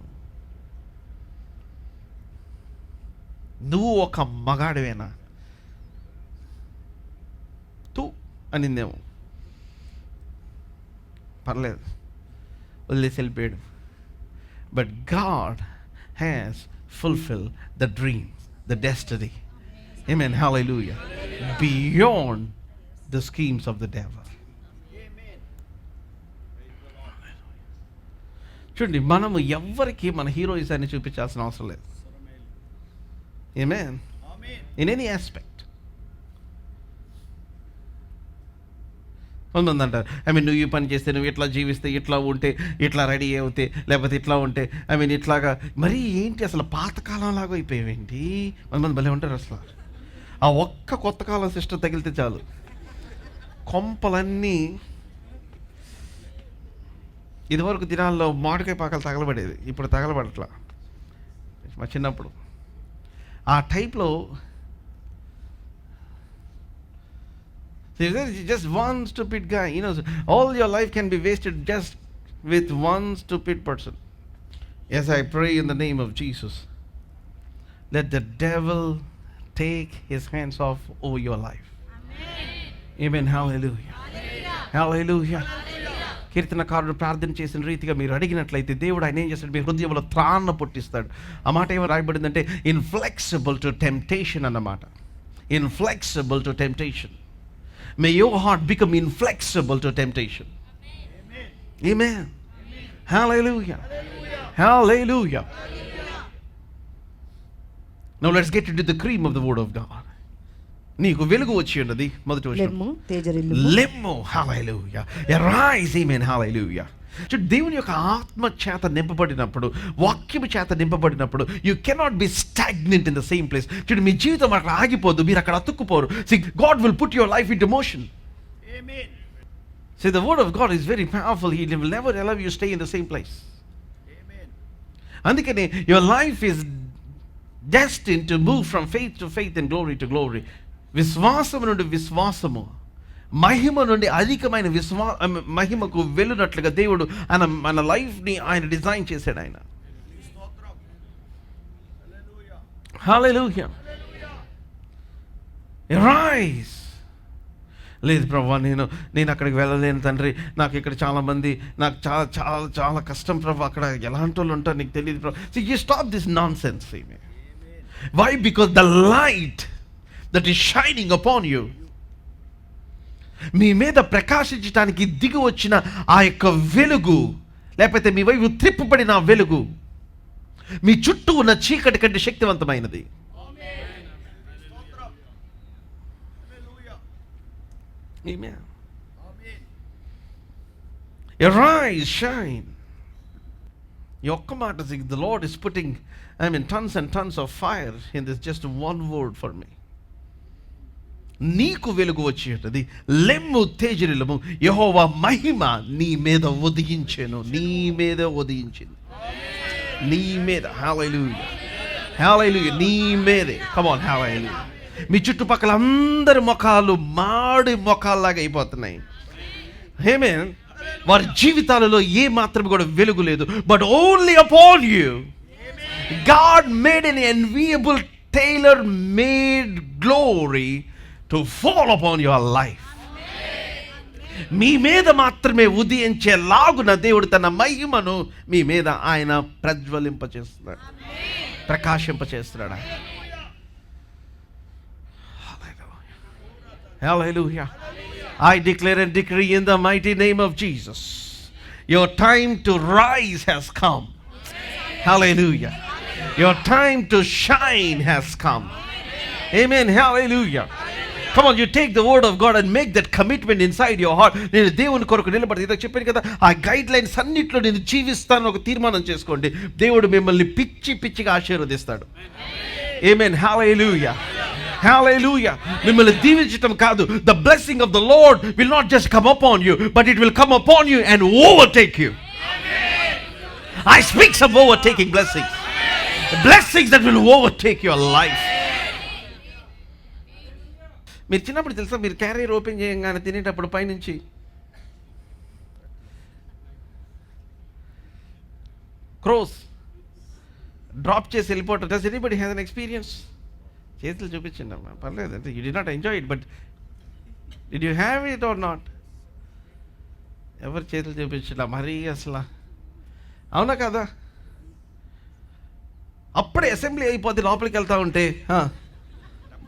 నువ్వు ఒక మగాడివేనా తూ అనిందేమో. పర్లేదు, వదిలేసి వెళ్ళిపోయాడు. But God has fulfill the dream, the destiny. Amen. Hallelujah. Beyond the schemes of the devil. చూడండి, మనము ఎవ్వరికి మన హీరోయిజాన్ని చూపించాల్సిన అవసరం లేదు. Amen. In any aspect. కొంతమంది అంటారు, నువ్వు ఈ పని చేస్తే, నువ్వు ఇట్లా జీవిస్తే, ఇట్లా ఉంటే, ఇట్లా రెడీ అవుతే, లేకపోతే ఇట్లా ఉంటే, ఇట్లాగా. మరి ఏంటి అసలు పాతకాలంలాగా అయిపోయావేంటి? కొంతమంది భలే ఉంటారు. అసలు ఆ ఒక్క కొత్త కాలం సిస్టమ్ తగిలితే చాలు, కొంపలన్నీ. ఇదివరకు దినాల్లో మామిడికాయ పాకలు తగలబడేది, ఇప్పుడు తగలబడట్లా. మా చిన్నప్పుడు ఆ టైప్లో just one stupid guy, all your life can be wasted just with one stupid person. Yes, I pray in the name of Jesus, let the devil take his hands off over your life. Amen. Hallelujah. Hallelujah. కీర్తనకారుడు ప్రార్థన చేసిన రీతిగా మీరు అడిగినట్లయితే దేవుడు ఆయన ఏం చేస్తాడు? మీ హృదయంలో త్రాణ పుట్టిస్తాడు. ఆ మాట ఏమో రాయబడిందంటే ఇన్ఫ్లెక్సిబుల్ టు టెంప్టేషన్ అన్నమాట. ఇన్ఫ్లెక్సిబుల్ to temptation. May your heart become inflexible to temptation. Amen. Amen. Hallelujah. Hallelujah. Now let's get into the cream of the word of God. నీకు వెలుగు వచ్చి ఉన్నది. మొదటి వచనం లెమ్ము. హల్లెలూయా. అరైజ్. ఆమేన్. హల్లెలూయా. దేవుని యొక్క ఆత్మ చేత నింపబడినప్పుడు, వాక్యము చేత నింపబడినప్పుడు, you cannot be stagnant in the same place. చూడండి, మీ జీవితం అక్కడ ఆగిపోదు, మీరు అక్కడ అతుక్కుపోరు. See, God will put your life into motion. Amen. See, the word of God is very powerful. He will never allow you stay in the same place. Amen. అందుకనే your life is destined to move from faith to faith and glory to glory. విశ్వాసము నుండి విశ్వాసము, మహిమ నుండి అధికమైన మహిమకు వెళ్ళినట్లుగా దేవుడు మన లైఫ్ని ఆయన డిజైన్ చేశాడు. ఆయన హల్లెలూయా. రైజ్. లేదు ప్రభా, నేను అక్కడికి వెళ్ళలేను తండ్రి, నాకు ఇక్కడ చాలామంది, నాకు చాలా చాలా చాలా కష్టం ప్రభా, అక్కడ ఎలాంటి వాళ్ళు ఉంటారు నీకు తెలియదు ప్రభా. So you stop this nonsense. Why? Because the light that is shining upon you, మీ మీద ప్రకాశించడానికి దిగి వచ్చిన ఆ యొక్క వెలుగు, లేకపోతే మీ వైపు త్రిప్పబడిన వెలుగు మీ చుట్టూ ఉన్న చీకటి కంటే శక్తివంతమైనది. Amen. Arise, shine. ఈ ఒక్క మాట, the Lord is putting tons and tons of fire in this just one word for me. నీకు వెలుగు వచ్చేటది. లెమ్ము తేజరిల్లము, యెహోవా మహిమ నీ మీద ఉదయించెను. నీ మీద ఉదయించింది. నీ మీద. హల్లెలూయా. హల్లెలూయా. నీ మీదే. Come on. హల్లెలూయా. మీ చుట్టుపక్కల అందరి ముఖాలు మాడి ముఖాల్లాగా అయిపోతున్నాయి. ఆమేన్. వారి జీవితాలలో ఏ మాత్రం కూడా వెలుగు లేదు. But only upon you God made an enviable tailor made glory to fall upon your life. మీ మీద మాత్రమే ఉదయించేలాగున దేవుడు తన మహిమను మీ మీద ఆయన ప్రజ్వలింపచేస్తున్నాడు, ప్రకాశింపచేస్తున్నాడు. Hallelujah. I declare and decree in the mighty name of Jesus, your time to rise has come. Hallelujah. Your time to shine has come. Amen. Hallelujah. Come on, you take the word of God and make that commitment inside your heart. నేను దేవుని కొరకు నిలబడి ఇదో చెప్పాను కదా, ఆ guide lines అన్నిట్లో నేను జీవిస్తాను ఒక తీర్మానం చేసుకోండి. దేవుడు మిమ్మల్ని పిచ్చిగా ఆశీర్వదిస్తాడు. Amen. Hallelujah. Hallelujah. మిమ్మల్ని దీవించటం కాదు, the blessing of the Lord will not just come upon you, but it will come upon you and overtake you. I speak some overtaking blessings. Blessings that will overtake your life. మీరు చిన్నప్పుడు తెలుసా, మీరు carrier open చేయగానే తినేటప్పుడు పైనుంచి crores drop చేసి వెళ్ళిపోవటం. Does anybody has an experience? చేతులు చూపించండి అమ్మా, పర్లేదు. అంటే you did not enjoy it, but did you have it or not? ఎవరు చేతులు చూపించలా మరీ అసలు? అవునా కదా? అప్పుడే అసెంబ్లీ అయిపోద్ది, లోపలికి వెళ్తా ఉంటే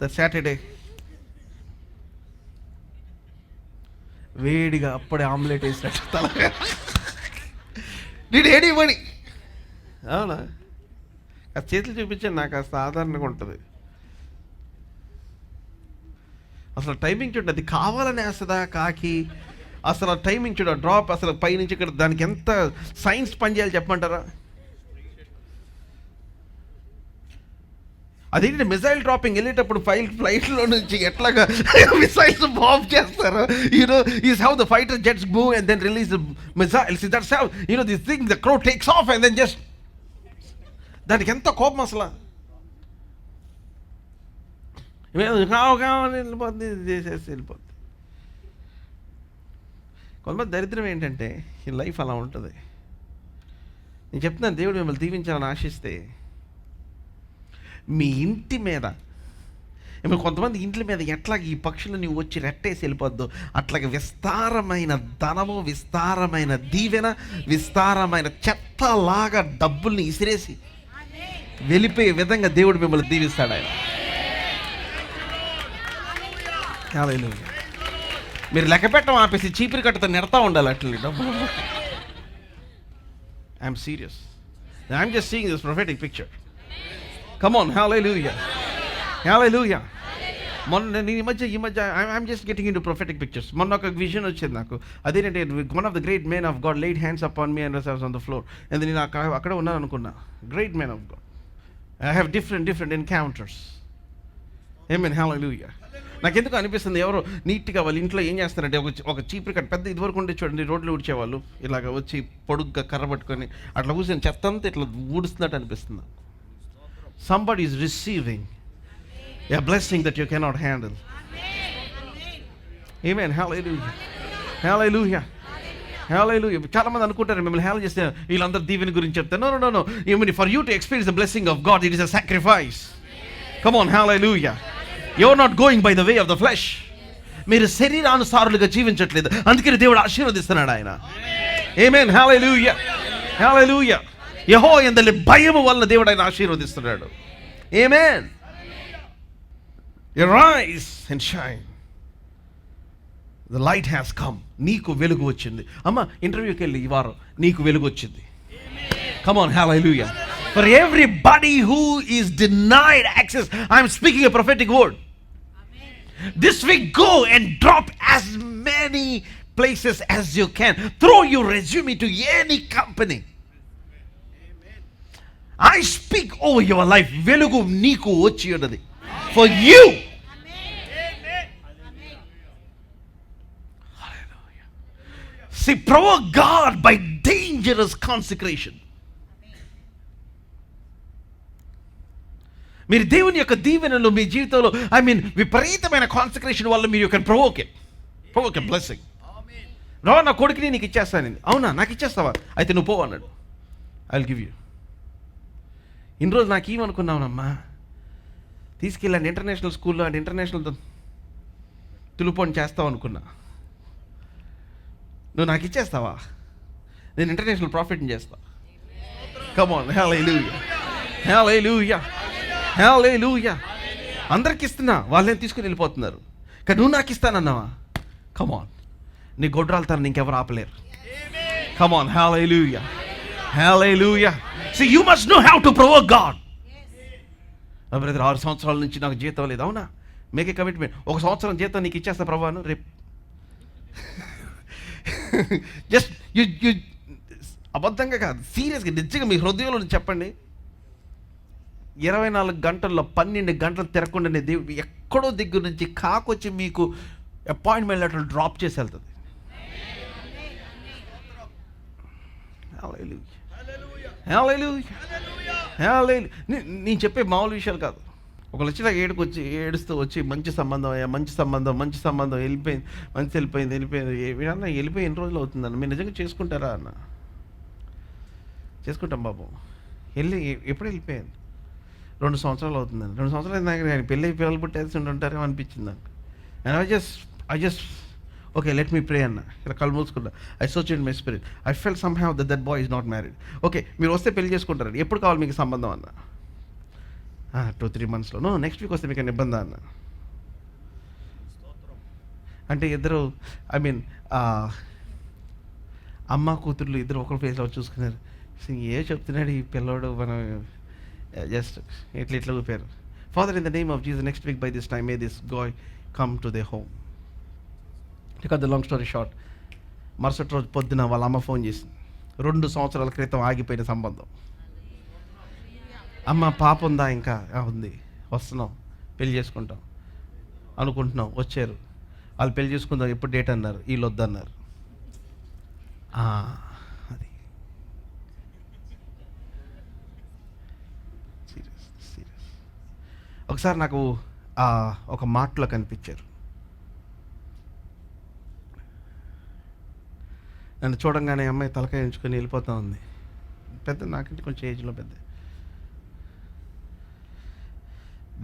ద సాటర్డే వేడిగా అప్పుడే ఆమ్లెట్ వేసినట్టు తల నేను ఏడివ్వని. అవునా? ఆ చేతులు చూపించాను, నాకు ఆ సాధారణంగా ఉంటుంది. అసలు టైమింగ్ చూడండి, అది కావాలని వేస్తుందా కాకి? అసలు ఆ టైమింగ్ చూడ, డ్రాప్ అసలు పైనుంచి ఇక్కడ దానికి ఎంత సైన్స్ పనిచేయాలి చెప్పమంటారా? అదేంటి మిసైల్ డ్రాపింగ్ వెళ్ళేటప్పుడు ఫ్లైట్లో నుంచి ఎట్లాగా మిసైల్స్ బాంబ్ చేస్తారు, you know is how the fighter jets move and then release missiles, that's how you know this thing the crow takes off and then just, దానికి ఎంత కోపం అసలు. వెళ్ళిపోద్ది, చేసేసి వెళ్ళిపోద్ది. కొంతమంది దరిద్రం ఏంటంటే ఈ లైఫ్ అలా ఉంటుంది. నేను చెప్తున్నాను, దేవుడు మిమ్మల్ని దీవించాలని ఆశిస్తే మీ ఇంటి మీద, ఇప్పుడు కొంతమంది ఇంట్ల మీద ఎట్లాగ ఈ పక్షులు నీవు వచ్చి రెట్టేసి వెళ్ళిపోద్దు, అట్లాగే విస్తారమైన ధనము, విస్తారమైన దీవెన, విస్తారమైన చెత్తలాగా డబ్బుల్ని ఇసిరేసి వెళ్ళిపోయే విధంగా దేవుడు మిమ్మల్ని దీవిస్తాడు ఆయన. హల్లెలూయా. మీరు లెక్క పెట్టడం ఆపేసి చీపిరి కట్టుతో నెడతా ఉండాలి అట్లా డబ్బులు. I'm serious, I'm just seeing this prophetic picture. Come on, hallelujah, hallelujah. మొన్న నేను ఈ మధ్య I'm just getting into prophetic pictures. మొన్న ఒక విజన్ వచ్చింది నాకు, అదేంటంటే one of the great men of God laid hands up on me and I was on the floor. And నేను అక్కడ ఉన్నాను అనుకున్నా. Great men of God, I have different encounters. Amen, hallelujah. నాకెందుకు అనిపిస్తుంది, ఎవరో నీట్గా వాళ్ళ ఇంట్లో ఏం చేస్తారంటే ఒక చీపురు కట్ట పెద్ద ఇదివరకు ఉండే చూడండి, రోడ్లు ఊడ్చేవాళ్ళు ఇలాగ వచ్చి పొడుగ్గా కర్ర పట్టుకొని అట్లా కూర్చొని చెత్త అంతా ఇట్లా ఊడుస్తున్నట్టు అనిపిస్తుంది. Somebody is receiving a blessing that you cannot handle. Amen, hallelujah, hallelujah, hallelujah. చాలా మంది అనుకుంటారు మిమ్మల్ని హ్యాండిల్ చేస్తే వీళ్ళందరూ దీవెన గురించి చెప్తారు. No. Even for you to experience the blessing of God, it is a sacrifice. Come on, hallelujah. You're not going by the way of the flesh. మీరు శరీరానుసారులుగా జీవించట్లేదు, అందుకని దేవుడు ఆశీర్వదిస్తున్నాడు ఆయన. Amen, hallelujah, hallelujah. యెహోవా యందలి భయము వల్ల దేవుడు ఆయన ఆశీర్వదిస్తున్నాడు. Amen. Arise and shine. The light has come. నీకు వెలుగు వచ్చింది. అమ్మ ఇంటర్వ్యూకి వెళ్ళి ఈ వారం నీకు వెలుగు వచ్చింది. Come on, hallelujah. For everybody who is denied access, I am speaking a prophetic word. This week go and drop as many places as you can. Throw your resume to any company. I speak over your life. వెలుగు నీకు వచ్చి ఉన్నది. For you. See, provoke God by dangerous consecration. మీరు దేవుని యొక్క దీవెనలు మీ జీవితంలో విపరీతమైన కాన్సక్రేషన్ వల్ల మీరు కెన్ ప్రొవోక్ ఎ బ్లెస్సింగ్. నా కొడుకుని నీకు ఇచ్చేస్తాను. అవునా, నాకు ఇచ్చేస్తావా? అయితే నువ్వు పో అన్నాడు. I will give you. ఇన్ని రోజులు నాకు ఏమనుకున్నావునమ్మా, తీసుకెళ్ళండి ఇంటర్నేషనల్ స్కూల్లో అంటే ఇంటర్నేషనల్ తులుపోని చేస్తావు అనుకున్నా. నువ్వు నాకు ఇచ్చేస్తావా? నేను ఇంటర్నేషనల్ ప్రాఫిట్ని చేస్తా. కమ్ ఆన్, హల్లెలూయా, హల్లెలూయా, హల్లెలూయా. అందరికి ఇస్తున్నా, వాళ్ళని తీసుకుని వెళ్ళిపోతున్నారు. కానీ నువ్వు నాకు ఇస్తానన్నావా? కమ్ ఆన్, నీ గొడ్రాలతనం ఇంకెవరు ఆపలేరు. Come on, hallelujah, hallelujah. See, you must know how to provoke God. Brother 6 సంవత్సరాల నుంచి నాకు జీతం లేదు. అవునా, మేక్ ఏ కమిట్మెంట్. 1 సంవత్సరం జీతం నీకు ఇచ్చేస్తా ప్రభువాను రేపు. జస్ట్ యు అబద్ధంగా కాదు, సీరియస్గా నిజంగా మీ హృదయంలో చెప్పండి. 24 గంటల్లో 12 గంటలు తిరగకుండానే దేవుడు ఎక్కడో దగ్గర నుంచి కాకొచ్చి మీకు అపాయింట్మెంట్ లెటర్ డ్రాప్ చేసి వెళ్తుంది. నేను చెప్పే మామూలు విషయాలు కాదు. ఒక లక్షలా ఏడుస్తూ వచ్చి మంచి సంబంధం వెళ్ళిపోయింది. వెళ్ళిపోయి ఎన్ని రోజులు అవుతుందన్న, మీరు నిజంగా చేసుకుంటారా అన్న? చేసుకుంటాం బాబు. ఎప్పుడు వెళ్ళిపోయాను? 2 సంవత్సరాలు అవుతుందండి. 2 సంవత్సరాలు నాకు ఆయన పిల్లలు పుట్టేసి ఉంటారేమో అనిపించింది నాకు. And I just okay, let me pray అన్న. ఇలా కళ్ళు మూసుకుంటా. I search in my spirit. I felt somehow that boy is not married. Okay, మీరు వస్తే పెళ్లి చేసుకుంటారు. ఎప్పుడు కావాలి మీకు సంబంధం అన్న? 2-3 monthsలో నెక్స్ట్ వీక్ వస్తే మీకు ఏమైనా ఇబ్బందా అన్న. అంటే ఇద్దరు అమ్మ కూతుర్లు ఇద్దరు ఒకరి ఫేస్లో చూసుకున్నారు. ఏ చెప్తున్నాడు ఈ పిల్లోడు, మనం జస్ట్ ఇట్లా ఊపారు. Father, in the name of Jesus, next week by this time may this guy come to they home. To cut the long story short, మరుసటి రోజు పొద్దున వాళ్ళ అమ్మ ఫోన్ చేసింది. 2 సంవత్సరాల క్రితం ఆగిపోయిన సంబంధం. అమ్మ, పాప ఉందా? ఇంకా ఉంది, వస్తున్నాం, పెళ్లి చేసుకుంటాం అనుకుంటున్నాం. వచ్చారు, వాళ్ళు పెళ్లి చేసుకుందాం, ఎప్పుడు డేట్ అన్నారు, వీళ్ళు వద్దన్నారు. అది సీరియస్. ఒకసారి నాకు ఒక మాటలో కనిపించారు. నన్ను చూడంగానే అమ్మాయి తలకాయ ఉంచుకొని వెళ్ళిపోతూ ఉంది. పెద్ద, నాకంటే కొంచెం ఏజ్లో పెద్ద.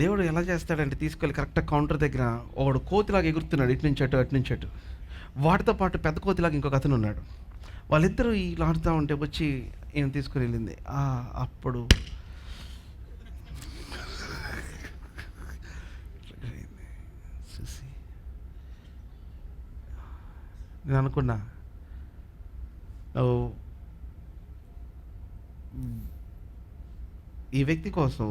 దేవుడు ఎలా చేస్తాడంటే, తీసుకెళ్ళి కరెక్ట్గా కౌంటర్ దగ్గర ఒకడు కోతిలాగా ఎగురుతున్నాడు, ఇటు నుంచి అటు, అటు నుంచి అటు. వాటితో పాటు పెద్ద కోతిలాగా ఇంకొక అతను ఉన్నాడు. వాళ్ళిద్దరూ ఇలా ఆడుతూ ఉంటే వచ్చి ఈయన తీసుకుని వెళ్ళింది. అప్పుడు నేను అనుకున్నా, ఈ వ్యక్తి కోసం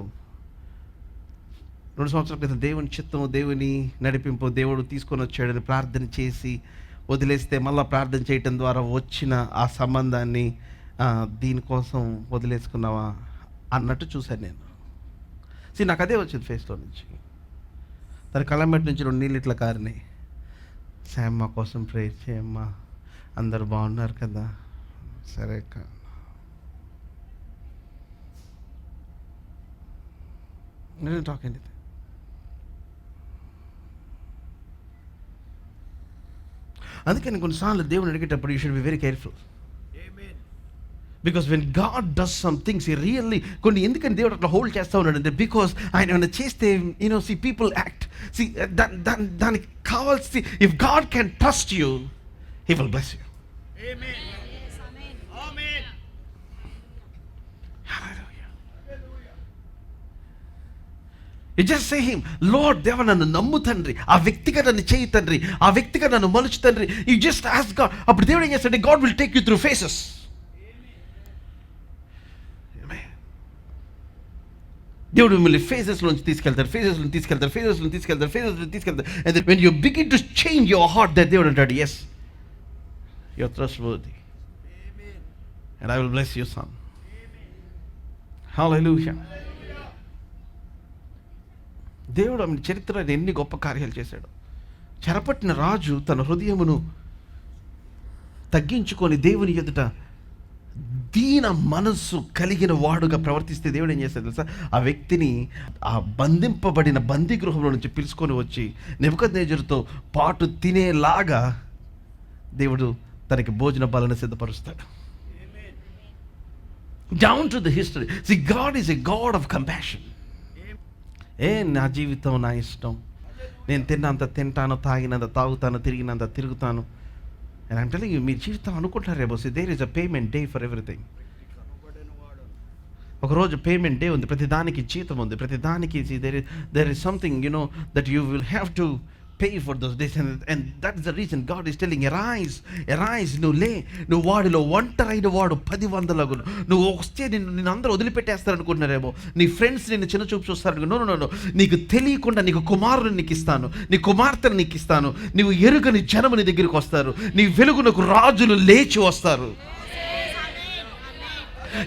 2 సంవత్సరాల క్రితం దేవుని చిత్తము, దేవుని నడిపింపు, దేవుడు తీసుకొని వచ్చాడని ప్రార్థన చేసి వదిలేస్తే మళ్ళీ ప్రార్థన చేయటం ద్వారా వచ్చిన ఆ సంబంధాన్ని దీనికోసం వదిలేసుకున్నావా అన్నట్టు చూశాను నేను. నాకు అదే వచ్చింది ఫేస్లో నుంచి. తన కళ్ళమెట్ నుంచి 2 నీళ్ళు ఇట్లా కారినాయి. శామ్, మా కోసం ప్రేయర్ చేయమ్మా, అందరు బాగున్నారు కదా? సరే అక్క. నేను టాక్ ఎనీథింగ్. అందుకని కొన్నిసార్లు దేవుని అడిగేటప్పుడు you should be very careful. Because when God does some things he really, కొన్ని ఎందుకని దేవుడు అట్లా హోల్డ్ చేస్తూ ఉన్నాడు అంటే, బికాస్ ఆయన ఏమైనా చేస్తే సి పీపుల్ యాక్ట్, దానికి కావాల్సి, if God can trust you, he will bless you. You just say him, Lord, దేవా నన్ను నమ్ము తండ్రి, ఆ వ్యక్తిగా నన్ను చేయి తండ్రి, ఆ వ్యక్తిగా నన్ను మలుచు తండ్రి. You just ask God. అప్పుడు దేవుడు ఏం చేస్తాడు? God will take you through phases. దేవుడు మిమ్మల్ని ఫేజెస్లోంచి తీసుకెళ్తారు. And then when you begin to change your heart, that దేవుడు అంటాడు, yes, you're trustworthy, and I will bless you, son. Hallelujah. దేవుడు ఆమె చరిత్రలో ఎన్ని గొప్ప కార్యాలు చేశాడు. చెరపట్టిన రాజు తన హృదయమును తగ్గించుకొని దేవుని ఎదుట దీన మనస్సు కలిగిన వాడుగా ప్రవర్తిస్తే దేవుడు ఏం చేస్తాడు తెలుసా? ఆ వ్యక్తిని ఆ బంధింపబడిన బందీ గృహంలో నుంచి పిలుచుకొని వచ్చి నెబుకద్నెజరుతో పాటు తినేలాగా దేవుడు తనకి భోజన బలను సిద్ధపరుస్తాడు. Down to the history. See, God is a God of compassion. నా జీవితం నా ఇష్టం, నేను తిన్నంత తింటాను, తాగినంత తాగుతాను, తిరిగినంత తిరుగుతాను. అండ్ ఐమ్ టెల్లింగ్ యూ, మీ జీవితం అనుకుంటారేమో, there is a payment day for everything. ఒకరోజు పేమెంట్ డే ఉంది, ప్రతి దానికి జీతం ఉంది, ప్రతి దానికి there is something that you will have to pay for those days, and that is the reason God is telling, arise, నువ్వు వాడిలో ఒంటరైన వాడు 10 వందలగును. నువ్వు వస్తే నిన్ను అందరూ వదిలిపెట్టేస్తారు అనుకుంటున్నారేమో, నీ ఫ్రెండ్స్ నిన్ను చిన్న చూపు చూస్తారు. నో, నీకు తెలియకుండా నీకు కుమారుని నీకు ఇస్తాను, నీ కుమార్తెను నీకు ఇస్తాను, నీవు ఎరుగని జనము నీ దగ్గరికి వస్తారు, నీ వెలుగునకు రాజులు లేచి వస్తారు.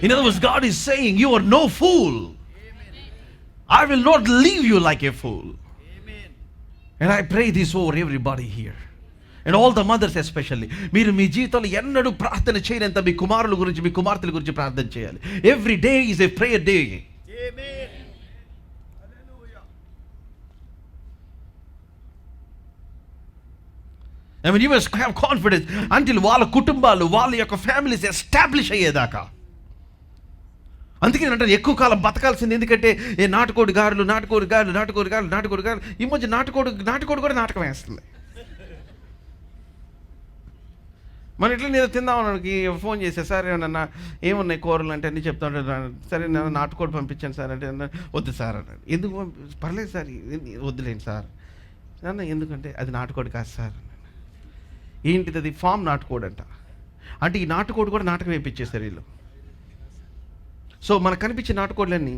In other words, God is saying, you are no fool. I will not leave you like a fool. And I pray this over everybody here, and all the mothers especially. మీరు మీ జీవితంలో ఎన్నడూ ప్రార్థన చేయనంత మీ కుమారుల గురించి, మీ కుమార్తెల గురించి ప్రార్థన చేయాలి. Every day is a prayer day. Amen. Hallelujah. I mean, you must have confidence until వాళ్ళ కుటుంబాలు, వాళ్ళ యొక్క ఫ్యామిలీస్ ఎస్టాబ్లిష్ అయ్యేదాకా. అందుకే అంటే ఎక్కువ కాలం బతకాల్సింది. ఎందుకంటే నాటుకోడి గారులు ఈ మధ్య నాటుకోడి కూడా నాటకం వేస్తుంది. మన ఇట్లా నేను తిందామన్నాడికి ఫోన్ చేసే, సార్ ఏమన్నా ఏమున్నాయి కూరలు అంటే అన్నీ చెప్తా ఉంటాడు. సరే నేను నాటుకోడి పంపించాను సార్ అంటే వద్దు సార్ అన్నాడు. ఎందుకు పర్లేదు సార్, వద్దులేండి సార్ అన్న. ఎందుకంటే అది నాటుకోడి కాదు సార్. ఏంటిది అది? ఫామ్ నాటుకోడి అంట. అంటే ఈ నాటుకోడి కూడా నాటకం వేయించేస్తారు వీళ్ళు. సో మనకు కనిపించే నాటుకోడులన్నీ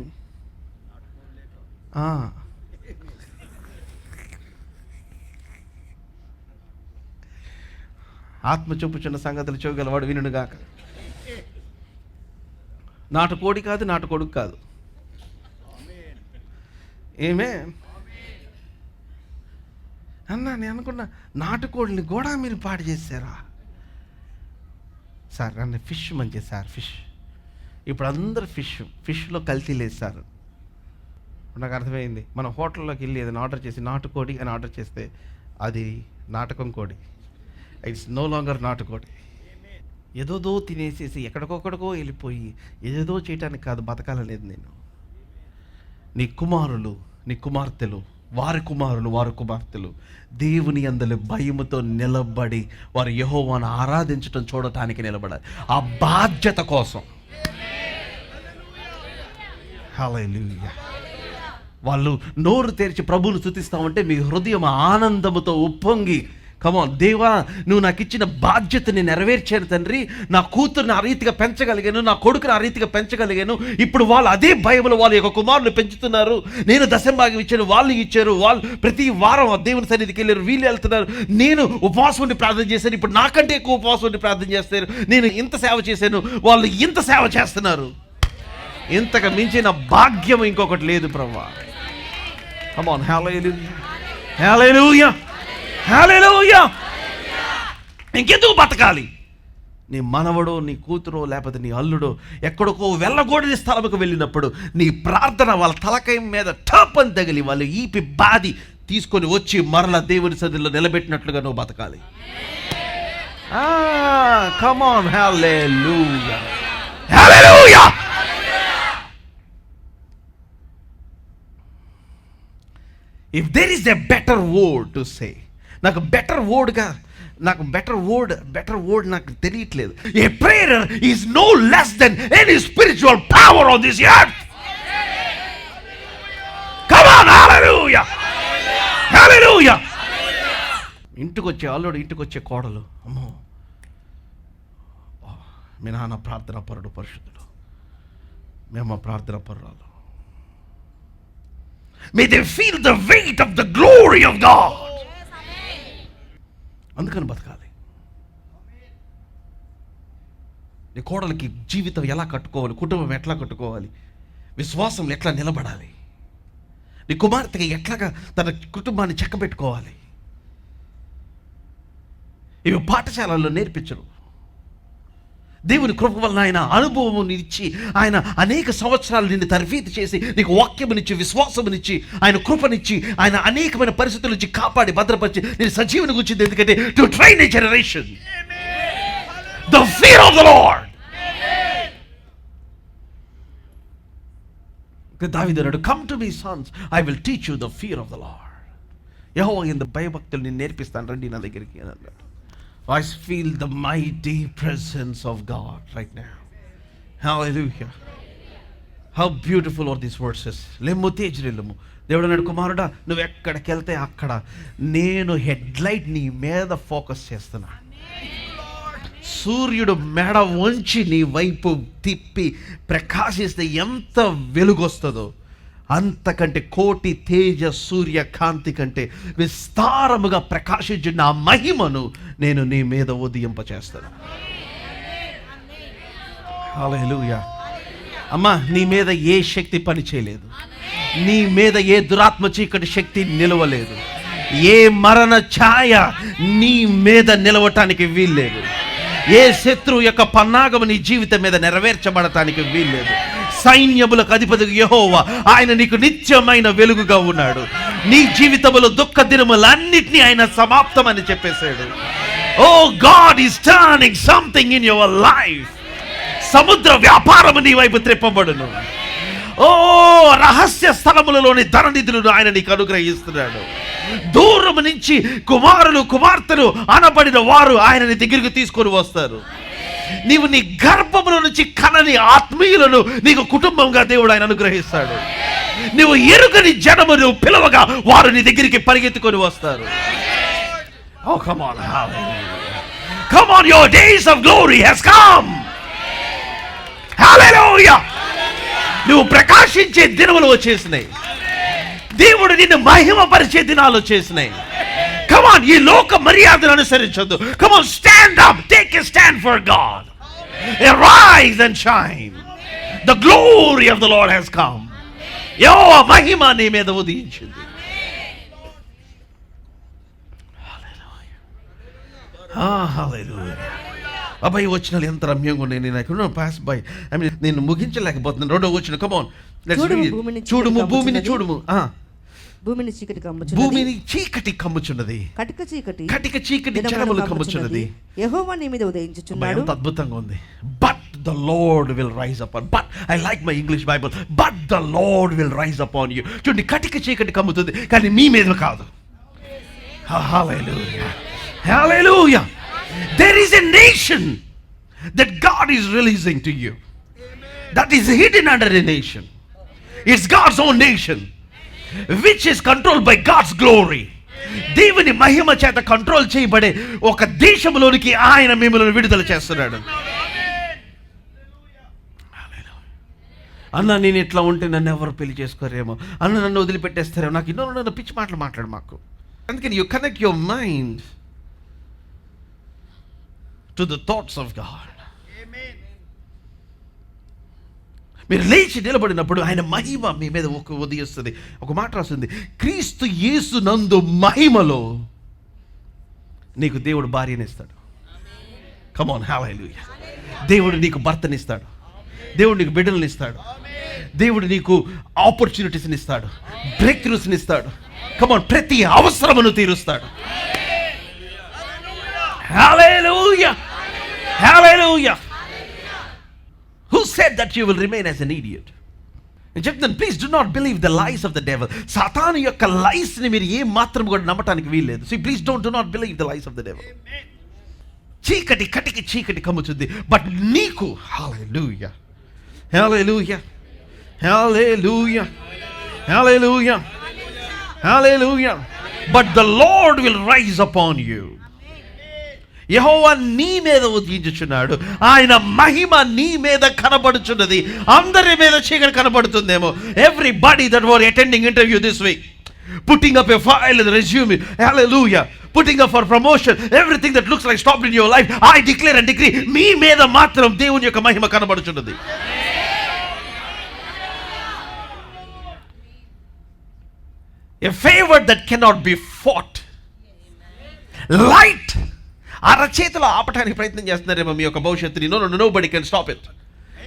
ఆత్మ చూపుచున్న సంగతులు చూగలవాడు వినుగాక. నాటుకోడి కాదు, నాటుకొడుకు కాదు. ఏమే అన్నా, నేను అనుకున్నా నాటుకోడిని కూడా మీరు పాడు చేశారా సార్? నన్ను ఫిష్ మంచి సార్, ఫిష్. ఇప్పుడు అందరు ఫిష్లో కల్తీ లేదు సార్. నాకు అర్థమైంది. మనం హోటల్లోకి వెళ్ళి ఏదైనా ఆర్డర్ చేసి నాటుకోడి అని ఆర్డర్ చేస్తే అది నాటకం కోడి. ఇట్స్ నో లాంగర్ నాటుకోడి. ఏదోదో తినేసేసి ఎక్కడికొక్కడికో వెళ్ళిపోయి ఏదేదో చేయటానికి కాదు బతకాలనేది నేను. నీ కుమారులు, నీ కుమార్తెలు, వారి కుమారులు, వారి కుమార్తెలు దేవుని యందలి భయముతో నిలబడి వారు యెహోవాను ఆరాధించటం చూడటానికి నిలబడాలి. ఆ బాధ్యత కోసం. హల్లెలూయా. వాళ్ళు నోరు తెరిచి ప్రభువును స్తుతిస్తామంటే మీ హృదయం ఆనందముతో ఉప్పొంగి, కమాన్ దేవా, నువ్వు నాకు ఇచ్చిన బాధ్యతని నెరవేర్చాను తండ్రి. నా కూతురుని ఆ రీతిగా పెంచగలిగాను, నా కొడుకుని ఆ రీతిగా పెంచగలిగాను. ఇప్పుడు వాళ్ళు అదే భయములు వాళ్ళ యొక్క కుమారుని పెంచుతున్నారు. నేను దశంభాగం ఇచ్చాను, వాళ్ళు ఇచ్చారు. వాళ్ళు ప్రతి వారం దేవుని సన్నిధికి వెళ్ళారు, వీళ్ళు వెళ్తున్నారు. నేను ఉపవాసం ఉండి ప్రార్థన చేశాను, ఇప్పుడు నాకంటే ఎక్కువ ఉపవాసం ఉండి ప్రార్థన చేస్తారు. నేను ఇంత సేవ చేశాను, వాళ్ళు ఇంత సేవ చేస్తున్నారు. ఇంతకు మించిన భాగ్యం ఇంకొకటి లేదు ప్రభువా. కమాన్, హల్లెలూయా, హల్లెలూయా, హల్లెలూయా. ఇంకెందుకు బతకాలి? నీ మనవడో, నీ కూతురో, లేకపోతే నీ అల్లుడో ఎక్కడికో వెళ్ళగూడని స్థలంకు వెళ్ళినప్పుడు నీ ప్రార్థన వాళ్ళ తలకాయ మీద టాపని తగిలి వాళ్ళు ఈపి బాది తీసుకొని వచ్చి మరలా దేవుని సన్నిధిలో నిలబెట్టినట్లుగా నువ్వు బతకాలి. కమాన్, హల్లెలూయా, హల్లెలూయా. If there is a better word to say, నాకు బెటర్ వర్డ్ నాకు తెలియట్లేదు. A prayer is no less than any spiritual power on this earth. Come on, hallelujah, hallelujah. ఇంటికి వచ్చే అల్లుడు, ఇంటికి వచ్చే కోడలు, అమ్మో మీ నాన్న ప్రార్థన పరుడు, పరిశుద్ధుడు, మేము ప్రార్థన పరురాలు. May they feel the weight of the glory of God. అందుకని బతకాలి. నీ కోడలికి జీవితం ఎలా కట్టుకోవాలి, కుటుంబం ఎట్లా కట్టుకోవాలి, విశ్వాసం ఎట్లా నిలబడాలి, నీ కుమార్తెకి ఎట్లాగా తన కుటుంబాన్ని చక్కబెట్టుకోవాలి, ఇవి పాఠశాలల్లో నేర్పించరు. దేవుని కృప వలన ఆయన అనుభవం ఇచ్చి, ఆయన అనేక సంవత్సరాలు నిన్ను తర్ఫీదు చేసి, నీకు వాక్యమునిచ్చి, విశ్వాసమునిచ్చి, ఆయన కృపనిచ్చి, ఆయన అనేకమైన పరిస్థితుల నుంచి కాపాడి భద్రపరిచి నేను సజీవుని గురించింది. ఎందుకంటే to train a generation the fear of the Lord. దావీదు అన్నాడు, come to me sons, I will teach you the fear of the Lord. యెహోవా యందు భయభక్తులు నేను నేర్పిస్తాను, రండి నా దగ్గరికి అని అన్నాడు. I feel the mighty presence of God right now. Hallelujah. How beautiful are these verses. లెమ్ము తేజరిల్లుము. దేవుడు అన్నాడు, కుమారుడా నువ్వు ఎక్కడికి వెళ్తే అక్కడ నేను హెడ్లైట్ నీ మీద ఫోకస్ చేస్తున్నా. సూర్యుడు మెడ వంచి నీ వైపు తిప్పి ప్రకాశిస్తే ఎంత వెలుగొస్తుందో అంతకంటే కోటి తేజ సూర్య కాంతి కంటే విస్తారముగా ప్రకాశించు నా మహిమను నేను నీ మీద ఉదయింపచేస్తాను. హల్లెలూయా. అమ్మా, నీ మీద ఏ శక్తి పని చేయలేదు, నీ మీద ఏ దురాత్మ చీకటి శక్తి నిలవలేదు, ఏ మరణ ఛాయ నీ మీద నిలవటానికి వీల్లేదు, ఏ శత్రువు యొక్క పన్నాగము నీ జీవితం మీద నెరవేర్చబడటానికి వీల్లేదు. సైన్యములకు అధిపతి యెహోవా, ఆయన నీకు నిత్యమైన వెలుగుగా ఉన్నాడు. నీ జీవితంలో దుఃఖ దినములన్నిటినీ ఆయన సమాప్తమని చెప్పేశాడు. Oh God is turning something in your life. సముద్ర వ్యాపారము నీ వైపు త్రిప్పబడును. ఓ రహస్య స్థలములలోని ధననిధులను ఆయన నీకు అనుగ్రహిస్తున్నాడు. దూరం నుంచి కుమారులు కుమార్తెలు అనబడిన వారు ఆయనని దగ్గరికి తీసుకొని వస్తారు. నీవు నీ గర్భముల నుంచి కనని ఆత్మీయులను నీకు కుటుంబంగా దేవుడు ఆయన అనుగ్రహిస్తాడు. నువ్వు ఎరుగని జనమును పిలవగా వారు నీ దగ్గరికి పరిగెత్తుకొని వస్తారు. Oh, come on, hallelujah. Come on, your days of glory has come. Hallelujah. నువ్వు ప్రకాశించే దినములు వచ్చేసినాయి. దేవుడు నిన్ను మహిమపరిచే దినాలు వచ్చేసినాయి. Come on, ఈ లోక మర్యాదను అనుసరించొద్దు. Come on, stand up, take a stand for God. Arise and shine. The glory of the Lord has come. యెహోవా మహిమ నీ మీద ఉదయించింది. అబ్బాయి వచ్చినాలు ఎంత రమ్యంగా ఉన్నాయి. నేను ఎక్కడ పాస్ బై ఐ మీన్ నేను ముగించలేకపోతున్నాను. రెండో వచ్చిన కమాన్ చూడుము భూమిని చూడుము. భూమిని చీకటి కమ్ముచున్నది. భూమిని చీకటి కమ్ముచున్నది. కటిక చీకటి జనములు కమ్ముచున్నది. యెహోవా నీ మీద ఉదయించుచున్నాడు. ఎంత అద్భుతంగా ఉంది. But the Lord will rise upon. But I like my English Bible. But the Lord will rise upon you. చూడండి, కటిక చీకటి కమ్ముతుంది కానీ మీ మీద కాదు. Hallelujah. Hallelujah. There is a nation that God is releasing to you. That is hidden under a nation. It's God's own nation, which is controlled by God's glory. దేవుని మహిమ చేత control చేయబడే ఒక దేశంలోనికి ఆయన మిమ్మల్ని విడుదల చేస్తున్నాడు. అన్న నేను ఇట్లా ఉంటే నన్ను ఎవరు పెళ్లి చేసుకోరేమో, అన్న నన్ను వదిలిపెట్టేస్తారేమో, నాకు నన్ను పిచ్చి మాటలు మాట్లాడు మాకు. అందుకని you connect your mind to the thoughts of God. మీరు లేచి నిలబడినప్పుడు ఆయన మహిమ మీ మీద ఉదయిస్తుంది. ఒక మాట రాస్తుంది, క్రీస్తు యేసు నందు మహిమలో నీకు దేవుడు భార్యనిస్తాడు. కమ్ ఆన్, హల్లెలూయా. దేవుడు నీకు భర్తనిస్తాడు. దేవుడు నీకు బిడ్డలను ఇస్తాడు. దేవుడు నీకు ఆపర్చునిటీస్ని ఇస్తాడు, బ్రేక్ త్రూస్ని ఇస్తాడు. కమ్ ఆన్, ప్రతి అవసరమును తీరుస్తాడు. హల్లెలూయా, హల్లెలూయా. Who said that you will remain as an idiot? నేను చెప్తాను, please do not believe the lies of the devil. సాతాను యొక్క లైస్ని మీరు ఏ మాత్రం కూడా నమ్మటానికి వీల్లేదు. So please do not believe the lies of the devil. చీకటి కటికి చీకటి కమ్ముతుంది, బట్ నీకు hallelujah, hallelujah, hallelujah, hallelujah, hallelujah. But the Lord will rise upon you. యెహోవా నీ మీద ఉదయించుచున్నాడు. ఆయన మహిమ నీ మీద కనబడుచున్నది. అందరి మీద చీకటి కనబడుతుందేమో. Everybody that were attending interview this week, putting up a file and resume, hallelujah, putting up for promotion, everything that looks like stopped in your life, I declare and decree, మీ మీద మాత్రం దేవుని యొక్క మహిమ కనబడుచున్నది. A favor that cannot be fought. Light అరచేతిలో ఆపటానికి ప్రయత్నం చేస్తున్నారేమో మీ యొక్క భవిష్యత్తుని. Nobody can stop it.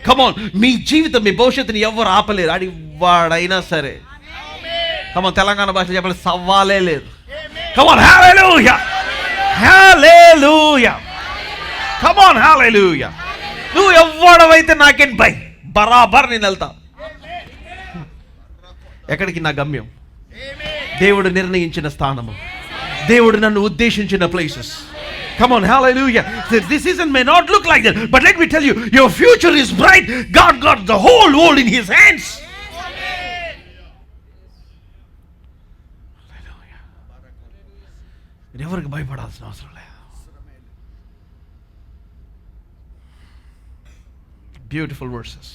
Come on, మీ జీవితం మీ భవిష్యత్తుని ఎవరు ఆపలేరు. అది వాడైనా సరే. కమ్ ఆన్, తెలంగాణ భాషలో చెప్పాలి, సవాలే లేదు. Come on, hallelujah, hallelujah. Come on, hallelujah. నువ్వు ఎవడవైతే నాకేం భయ్, బరాబర్ నేను వెళ్తా. ఎక్కడికి? నా గమ్యం, దేవుడు నిర్ణయించిన స్థానము, దేవుడు నన్ను ఉద్దేశించిన places. Come on, hallelujah. This season may not look like that, but let me tell you, your future is bright. God got the whole world in his hands. Hallelujah. ఎవరికి భయపడాల్సిన అవసరం లేదు. Beautiful verses.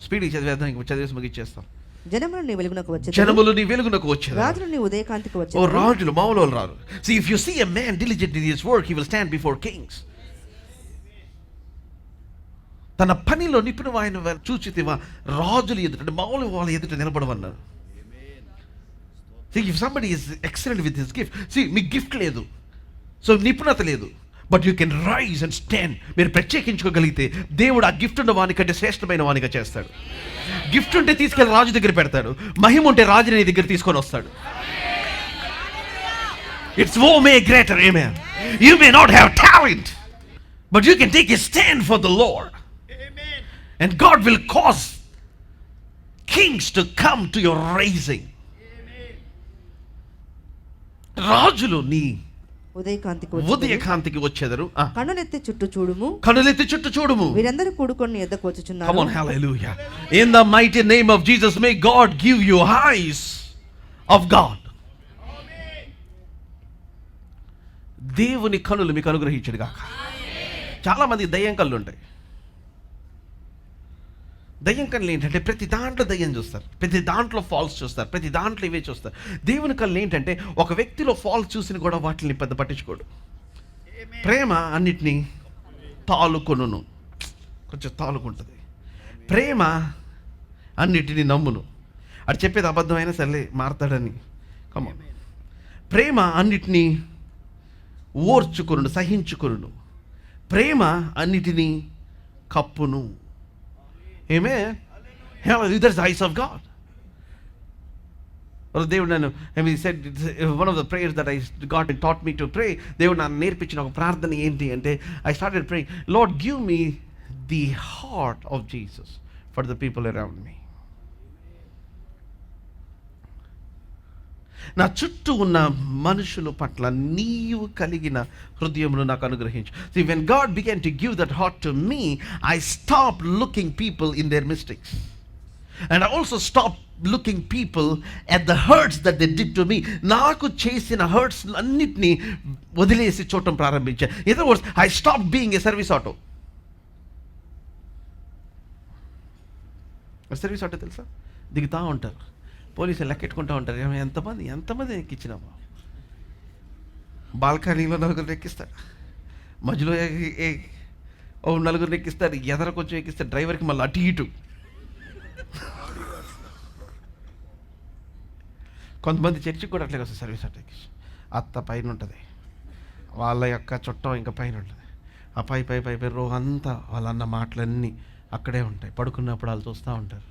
స్పీడ్ చదివేసి ముగిచ్చేస్తాం. జనములు నీ వెలుగునకు వచ్చెదరు. రాజులు నీ ఉదయకాంతికి వచ్చెదరు. ఓ రాజులు మామూలు రారు. See, if you see a man diligent in his work, he will stand before kings. తన పనిలో నిపుణమైన చూచితివా రాజులు ఎదుట, అంటే మామూలు వాళ్ళ ఎదుట నిలబడవన్నారు. See, if somebody is excellent with his gift, see, మీ గిఫ్ట్ లేదు, సో నిపుణత లేదు, but you can rise and stand. మీరు ప్రత్యేకించుకోగలిగితే దేవుడు ఆ గిఫ్ట్ ఉన్న వానికంటే శ్రేష్టమైన వానిగా చేస్తాడు. గిఫ్ట్ ఉంటే తీసుకెళ్ళి రాజు దగ్గర పెడతాడు, మహిమ ఉంటే రాజుని నీ దగ్గర తీసుకొని వస్తాడు. It's woe may greater, amen. You may not have talent, but you can take a stand for the Lord. Amen. And God will cause kings to come to your raising. Amen. రాజులు నీ ఉదయకాంతికి వచ్చెదరు. కన్నులెత్తి చుట్టూ చూడుము, వీరందరూ కూడుకొని నీ యొద్దకు వచ్చుచున్నారు. Come on, hallelujah. In the mighty name of Jesus, may God give you eyes of God. దేవుని కనులు మీకు అనుగ్రహించడు గాక. చాలా మంది దయ్యం కళ్ళు ఉంటాయి. దయ్యం కళ్ళు ఏంటంటే ప్రతి దాంట్లో దయ్యం చూస్తారు, ప్రతి దాంట్లో ఫాల్స్ చూస్తారు, ప్రతి దాంట్లో ఇవే చూస్తారు. దేవుని కళ్ళు ఏంటంటే ఒక వ్యక్తిలో ఫాల్స్ చూసిన కూడా వాటిని పెద్ద పట్టించుకోడు. ప్రేమ అన్నిటినీ తాలుకొనును, కొంచెం తాలుకుంటుంది. ప్రేమ అన్నిటినీ నమ్మును. అది చెప్పేది అబద్ధమైనా సర్లే మారతాడని. కమ ప్రేమ అన్నిటినీ ఓర్చుకొనును, సహించుకొనును. ప్రేమ అన్నిటినీ కప్పును. Amen. Hallelujah. That's the eyes of God. దేవుడు నన్ను, he said, one of the prayers that God taught me to pray, దేవుడు నన్ను నేర్పించిన ఒక ప్రార్థన ఏంటి అంటే, I started praying, Lord, give me the heart of Jesus for the people around me. నా చుట్టూ ఉన్న మనుషుల పట్ల నీవు కలిగిన హృదయమును నాకు అనుగ్రహించు. See, when God began to give that heart to me, I stopped looking people in their mistakes. And I also stopped looking people at the hurts that they did to me. నాకు చేసిన hurts అన్నిటినీ వదిలేసి చూడటం ప్రారంభించాను. In other words, I stopped being a service auto. Service auto తెలుసా? దిగుతూ ఉంటారు, పోలీసులు లెక్కెట్టుకుంటూ ఉంటారు. ఎంతమంది ఎక్కించినామా? బాల్కనీలో నలుగురు ఎక్కిస్తారు, మధ్యలో నలుగురు ఎక్కిస్తారు, ఎదర కొంచెం ఎక్కిస్తారు, డ్రైవర్కి మళ్ళీ అటు ఇటు. కొంతమంది చర్చికి కూడా అట్లే వస్తారు సర్వీస్ ఆటో ఎక్కించి. అత్త పైన ఉంటుంది, వాళ్ళ యొక్క చుట్టం ఇంకా పైన ఉంటుంది. ఆ పై రో అంతా వాళ్ళన్న మాటలన్నీ అక్కడే ఉంటాయి. పడుకున్నప్పుడు వాళ్ళు చూస్తూ ఉంటారు.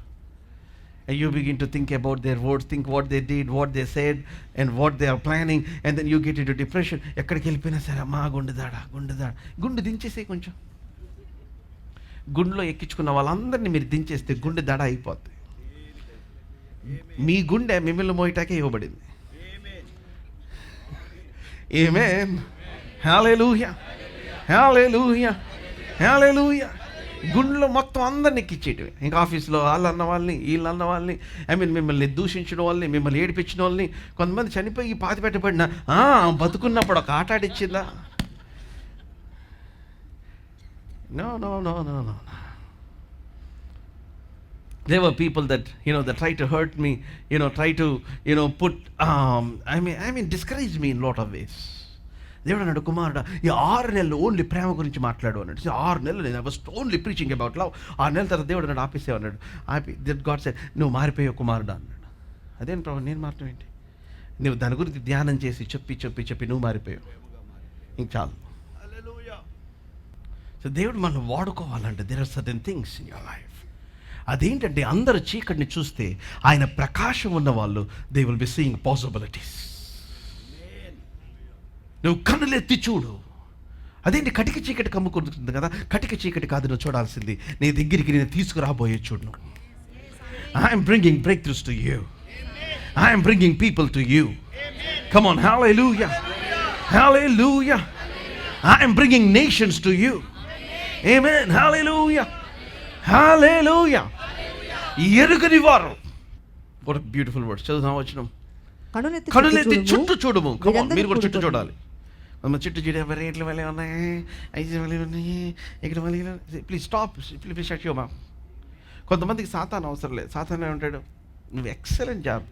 And you begin to think about their words, think what they did, what they said, and what they are planning, and then you get into depression. ఎక్కడికి వెళ్ళిపోయినా సరే అమ్మా గుండె దించేసే. కొంచెం గుండెలో ఎక్కించుకున్న వాళ్ళందరినీ మీరు దించేస్తే గుండె దడ అయిపోద్ది. మీ గుండె మిమ్మల్ని మోయటాకే ఇవ్వబడింది. ఆమేన్. హల్లెలూయా, హల్లెలూయా, హల్లెలూయా. గుండెలో మొత్తం అందరిని ఎక్కిచ్చేటివి. ఇంకా ఆఫీస్లో వాళ్ళు అన్న వాళ్ళని, వీళ్ళు అన్న వాళ్ళని, మిమ్మల్ని దూషించిన వాళ్ళని, మిమ్మల్ని ఏడిపించిన వాళ్ళని. కొంతమంది చనిపోయి పాతి పెట్టబడిన బతుకున్నప్పుడు ఒక ఆట ఆడిచ్చిందా? No. There were people that that try to hurt me, try to put discourage me in lot of ways. దేవుడు అన్నాడు, కుమారుడా, ఈ 6 నెలలు ఓన్లీ ప్రేమ గురించి మాట్లాడు అన్నాడు. 6 నెలలు నేను was only preaching about love. 6 నెలల తర్వాత దేవుడు అన్నాడు ఆపేసే అన్నాడు. గాడ్ సెడ్, నువ్వు మారిపోయావు కుమారుడా అన్నాడు. అదేం ప్రభు, నేను మారటం ఏంటి? నువ్వు దాని గురించి ధ్యానం చేసి చెప్పి నువ్వు మారిపోయావు. ఇంక చాలు. సో దేవుడు మనం వాడుకోవాలంటే there are certain things in your life. అదేంటంటే అందరూ చీకటిని చూస్తే ఆయన ప్రకాశం ఉన్న వాళ్ళు they will be seeing possibilities. నువ్వు కన్నులెత్తి చూడు. అదేంటి కటిక చీకటి కమ్ముకుంటుంది కదా? కటిక చీకటి కాదు నువ్వు చూడాల్సింది, నీ దగ్గరికి నేను తీసుకురాబోయే చూడు. I'm bringing breakthroughs to you. I'm bringing people to you. Come on, hallelujah, hallelujah. I'm bringing nations to you. Amen, hallelujah, hallelujah. ఎరుగని వారు. What beautiful words. చదువుదాం వచనం. కనులెత్తి చుట్టూ చూడము. మీరు కూడా చుట్టూ చూడాలి. చుట్టూ చూడే రేట్లు వల్లే ఉన్నాయి, 5 వల్లే ఉన్నాయి, ఇక్కడ వల్లే. Please stop, please shut your mouth. కొంతమందికి సాతాను అవసరం లేదు. సాతాను ఏమంటాడు, నువ్వు ఎక్సలెంట్ జాబ్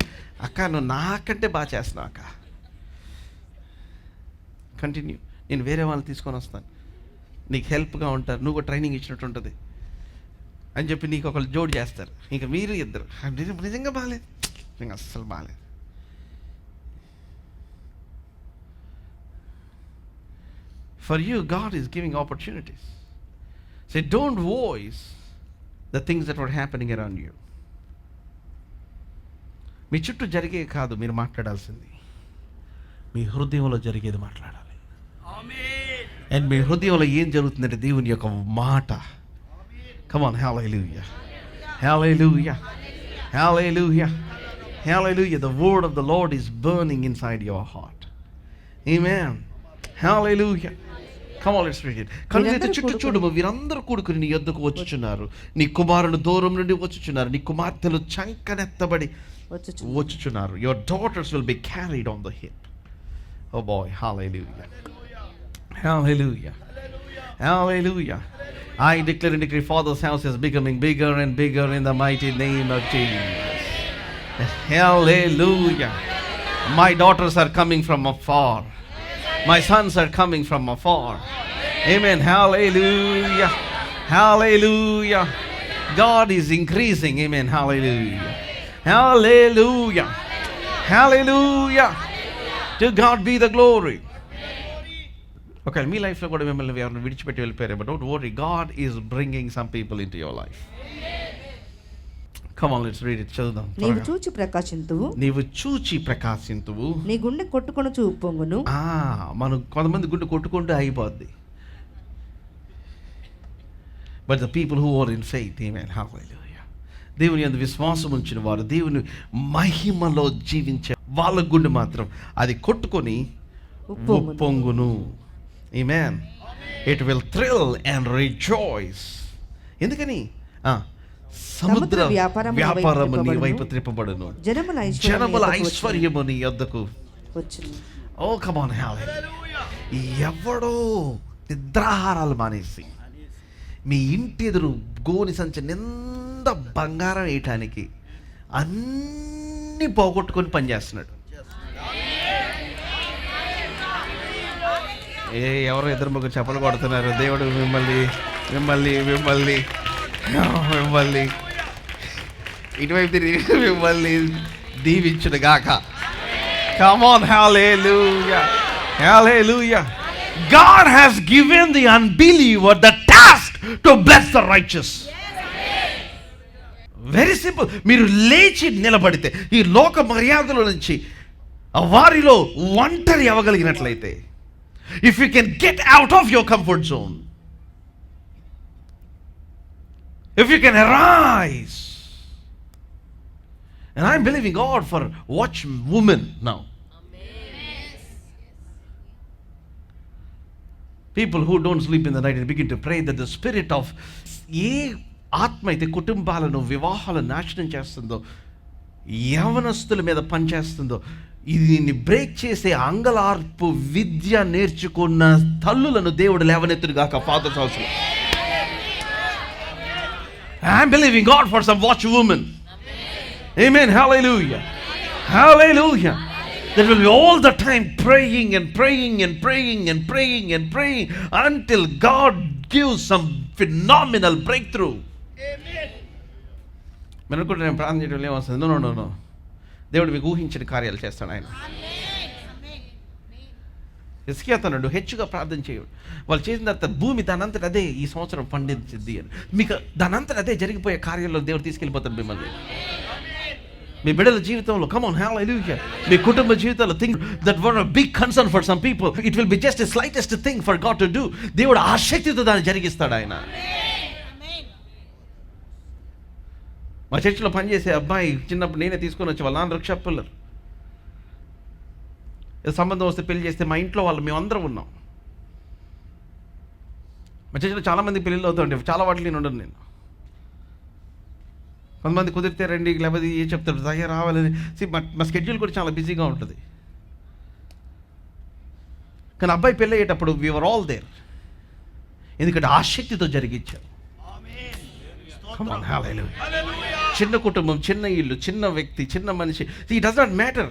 అక్క, నువ్వు నాకంటే బాగా చేస్తున్నావు అక్క, కంటిన్యూ, నేను వేరే వాళ్ళని తీసుకొని వస్తాను, నీకు హెల్ప్గా ఉంటారు, నువ్వు ట్రైనింగ్ ఇచ్చినట్టు ఉంటుంది అని చెప్పి నీకు ఒకళ్ళు జోడు చేస్తారు. ఇంకా మీరు ఇద్దరు నిజంగా బాగాలేదు, నిజంగా అస్సలు బాగాలేదు. For you, God is giving opportunities. Say, don't voice the things that were happening around you. మీ చుట్టూ జరిగే కాదు మీరు మాట్లాడాల్సింది, మీ హృదయంలో జరిగేది మాట్లాడాలి. అండ్ మీ హృదయంలో ఏం జరుగుతుందంటే దేవుని యొక్క మాట. Come on, hallelujah, hallelujah, hallelujah, hallelujah. The word of the Lord is burning inside your heart. Amen. Hallelujah. Come on, let's read it. కనులెత్తి చుట్టూ చూడుము, వీరందరూ కూడుకుని నీ యొద్దకు వచ్చుచున్నారు. నీ కుమారులు దూరం నుండి వచ్చుచున్నారు. నీ కుమార్తెలు చంకనెత్తబడి వచ్చుచున్నారు. Your daughters will be carried on the hip. Oh boy, hallelujah. Hallelujah. Hallelujah. I declare and decree, Father's house is becoming bigger and bigger in the mighty name of Jesus. Hallelujah. My daughters are coming from afar. My sons are coming from afar. Amen. Hallelujah. Hallelujah. God is increasing. Amen. Hallelujah. Hallelujah. Hallelujah. To God be the glory. Okay, మీ లైఫ్లో కూడా మిమ్మల్ని ఎవరిని విడిచిపెట్టి వెళ్ళిపోయారు. But don't worry, God is bringing some people into your life. Come on, let's read it. చదువుదాం. నీవు చూచి ప్రకాశింతువు, నీవు చూచి ప్రకాశింతువు, నీ గుండె కొట్టుకొనుచు ఉప్పొంగును. మనం కొంతమంది గుండె కొట్టుకుంటూ అయిపోద్ది. But the people who are in faith, amen, hallelujah. దేవుని యందు విశ్వాసం ఉంచిన వారు, దేవుని మహిమలో జీవించే వాళ్ళ గుండె మాత్రం అది కొట్టుకొని ఉప్పొంగును. Amen. It will thrill and rejoice. ఎందుకని సముద్ర వ్యాపారము నీ వైపు త్రిప్పబడును, జనముల ఐశ్వర్యము నీ యొద్దకు వచ్చును. ఓ కమ్ ఆన్, హల్లెలూయా. ఎవడో నిద్రాహారాలు మానేసి మీ ఇంటి ఎదురు గోని సంచి నిండా బంగారం వేయటానికి అన్ని పోగొట్టుకొని పనిచేస్తున్నాడు. ఎవరో ఇద్దరు ముగ్గురు చెప్పలు కొడుతున్నారు. దేవుడు మిమ్మల్ని మిమ్మల్ని మిమ్మల్ని మిమ్మల్ని ఇటువైపు తిరిగి మిమ్మల్ని దీవించును గాక. Come on, hallelujah. Hallelujah. God has given the unbeliever the task to bless the righteous. Very simple. మీరు లేచి నిలబడితే ఈ లోక మర్యాదల నుంచి వారిలో ఒంటరి అవ్వగలిగినట్లయితే, if you can get out of your comfort zone, if you can arise, and I'm believing God for watch women now. People who don't sleep in the night and begin to pray that the spirit of ఏ ఆత్మ అయితే కుటుంబాలను వివాహాలను నాశనం చేస్తుందో, యవనస్తుల మీద పనిచేస్తుందో, దీన్ని break చేసే అంగలార్పు విద్య నేర్చుకున్న తల్లులను దేవుడు లేవనెత్తును గాక. ఫాదర్స్ హౌస్ లో I'm believing God for some watch women. Amen. Hallelujah. Hallelujah. That will be all the time praying and praying and praying and praying and praying until God gives some phenomenal breakthrough. Amen. మనం కూడా నేను ప్రార్థన చేయడం ఏమొస్తుంది? No no no. దేవుడు మీకు ఊహించిన కార్యాలు చేస్తాడు ఆయన. హిజ్కియా అతనుడు హెచ్చుగా ప్రార్థన చేయడు. వాళ్ళు చేసిన తర్వాత భూమి దానంతట అదే ఈ సంవత్సరం పండించింది అని, మీకు దానంతట అదే జరిగిపోయే కార్యాల్లో దేవుడు తీసుకెళ్ళిపోతాడు మిమ్మల్ని. మీ బిడ్డల జీవితంలో, కమ్ ఆన్, హల్లెలూయా, మీ కుటుంబ జీవితాల్లో thing that were a big concern for some people, it will be just a slightest thing for God to do. దేవుడు ఆసక్తితో దాన్ని జరిగిస్తాడు ఆయన. మా చర్చిలో పనిచేసే అబ్బాయి చిన్నప్పుడు నేనే తీసుకొని వచ్చి, వాళ్ళ నాన్న రిక్షా పుల్లర్, సంబంధం వస్తే పెళ్లి చేస్తే మా ఇంట్లో వాళ్ళు మేమందరం ఉన్నాం. మా చర్చిలో చాలామంది పెళ్ళిళ్ళు అవుతుంటే చాలా వాటిలో నేను ఉండను. నేను కొంతమంది కుదిరితే రండి, లేకపోతే ఏ చెప్తాడు తయారు రావాలని. మా స్కెడ్యూల్ కూడా చాలా బిజీగా ఉంటుంది. కానీ అబ్బాయి పెళ్ళి అయ్యేటప్పుడు వి వర్ ఆల్ దేర్, ఎందుకంటే ఆసక్తితో జరిగించారు. చిన్న కుటుంబం, చిన్న ఇల్లు, చిన్న వ్యక్తి, చిన్న మనిషి. It does not matter.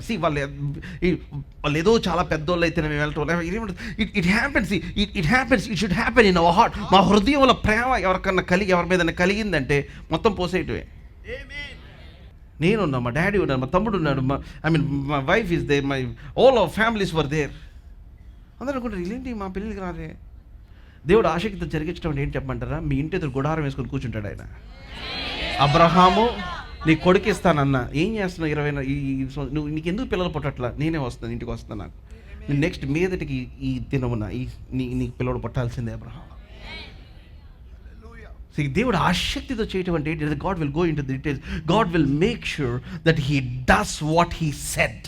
వాళ్ళు ఏదో చాలా పెద్దోళ్ళు అయితే మేము వెళ్తాం. It happens, it happens, it should happen in our heart. మా హృదయంలో ప్రేమ ఎవరికన్నా ఎవరి మీద కలిగిందంటే మొత్తం పోసేయటమే. నేనున్నా, మా డాడీ ఉన్నాడు, మా తమ్ముడు ఉన్నాడు, my wife is there, my all our families were there. అందరూ అనుకుంటారు ఇలాంటి మా పిల్లలకి రారే. దేవుడు ఆసక్తితో జరిగించడం అంటే ఏంటి చెప్పమంటారా? మీ ఇంటి ఎదురు గుడారం వేసుకొని కూర్చుంటాడు ఆయన. అబ్రహాము, నీ కొడుకు ఇస్తానన్నా, ఏం చేస్తున్నావు 20 నువ్వు నీకు ఎందుకు పిల్లలు పుట్టట్లా? నేనే వస్తాను, ఇంటికి వస్తాను. నాకు నేను నెక్స్ట్ మీదటికి ఈ దినమున నీకు పిల్లలు పుట్టాల్సిందే అబ్రహాం. దేవుడు ఆసక్తితో చేయటం అంటే ఏంటి? God will go in to the details. God will make sure that he does what he said.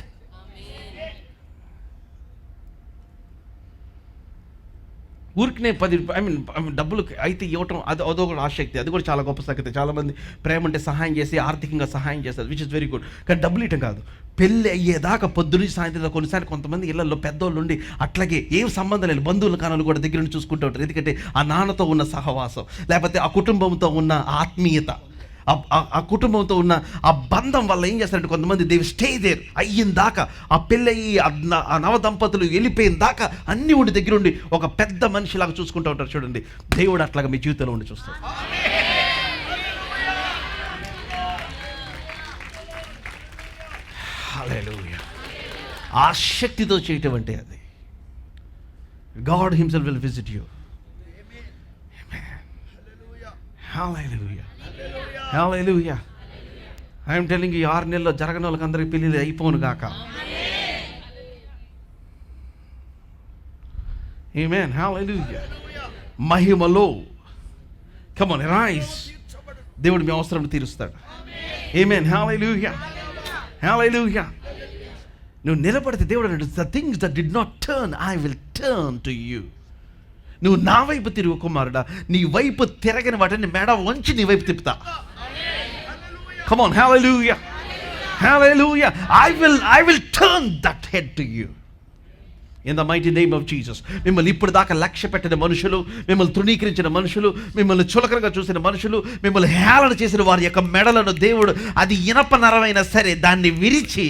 ఊరికినే 10 డబ్బులు అయితే ఇవ్వటం అదొక ఆసక్తి, అది కూడా చాలా గొప్ప సంగతి. చాలామంది ప్రేమ అంటే సహాయం చేసి ఆర్థికంగా సహాయం చేస్తారు, విచ్ ఇస్ వెరీ గుడ్. కానీ డబ్బులు ఇవ్వటం కాదు, పెళ్ళి అయ్యేదాకా పొద్దునుంచి సాయంత్రం కొన్నిసార్లు కొంతమంది ఇళ్లలో పెద్దోళ్ళు ఉండి అట్లాగే ఏం సంబంధం లేదు బంధువుల కానాలు కూడా దగ్గర నుండి చూసుకుంటూ ఉంటారు. ఎందుకంటే ఆ నాన్నతో ఉన్న సహవాసం, లేకపోతే ఆ కుటుంబంతో ఉన్న ఆత్మీయత, ఆ కుటుంబంతో ఉన్న ఆ బంధం వల్ల ఏం చేస్తారంటే కొంతమంది దే స్టే దేర్ అయ్యిన దాకా, ఆ పెళ్ళయి ఆ నవ దంపతులు వెళ్ళిపోయిన దాకా అన్నీ ఉండి దగ్గర ఉండి ఒక పెద్ద మనిషిలాగా చూసుకుంటూ ఉంటారు. చూడండి, దేవుడు అట్లాగా మీ జీవితంలో ఉండి చూస్తాడు. హల్లెలూయా. ఆ శక్తితో చేయటం అంటే అది. God himself will visit you. Hallelujah. Hallelujah. I'm telling you, 6 నెలల్లో జరగని వాళ్ళకి అందరికి పెళ్ళిళ్ళు అయిపోను గాక. ఆమేన్. హల్లెలూయా. మహిమలో కమ్ ఆన్ రైజ్. దేవుడు మీ అవసరం తీరుస్తాడు. ఆమేన్. హల్లెలూయా. హల్లెలూయా. నువ్వు నిలబడితే దేవుడు అన్నాడు, the things that did not turn I will turn to you. నువ్వు నా వైపు తిరుగు కుమారుడా, నీ వైపు తిరగని వాటిని మెడ వంచి నీ వైపు తిప్పుతా. Come on, hallelujah. Hallelujah. I will turn that head to you. In the mighty name of Jesus. మిమ్మల్ని ఇప్పుడు దాకా లక్ష్య పెట్టిన మనుషులు, మిమ్మల్ని తృణీకరించిన మనుషులు, మిమ్మల్ని చులకనగా చూసిన మనుషులు, మిమ్మల్ని హేళన చేసిన వారి యొక్క మెడలను దేవుడు, అది ఇనప నరమైనా సరే, దాన్ని విరిచి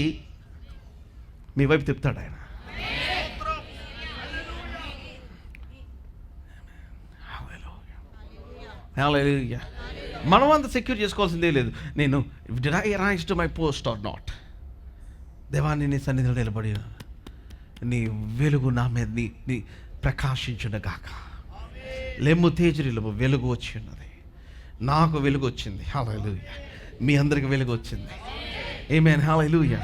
మీ వైపు తిప్పుతాడు ఆయన. హల్లెలూయా. మనం అంత సెక్యూర్ చేసుకోవాల్సిందే లేదు. నేను did I rise to my post or not. దేవాన్ని నీ సన్నిధిలో నిలబడి నీ వెలుగు నా మీద నీ ప్రకాశించును గాక. లెమ్ము తేజరిలము, వెలుగు వచ్చి ఉన్నది, నాకు వెలుగు వచ్చింది. హల్లెలూయా. మీ అందరికి వెలుగు వచ్చింది. ఆమేన్. హల్లెలూయా.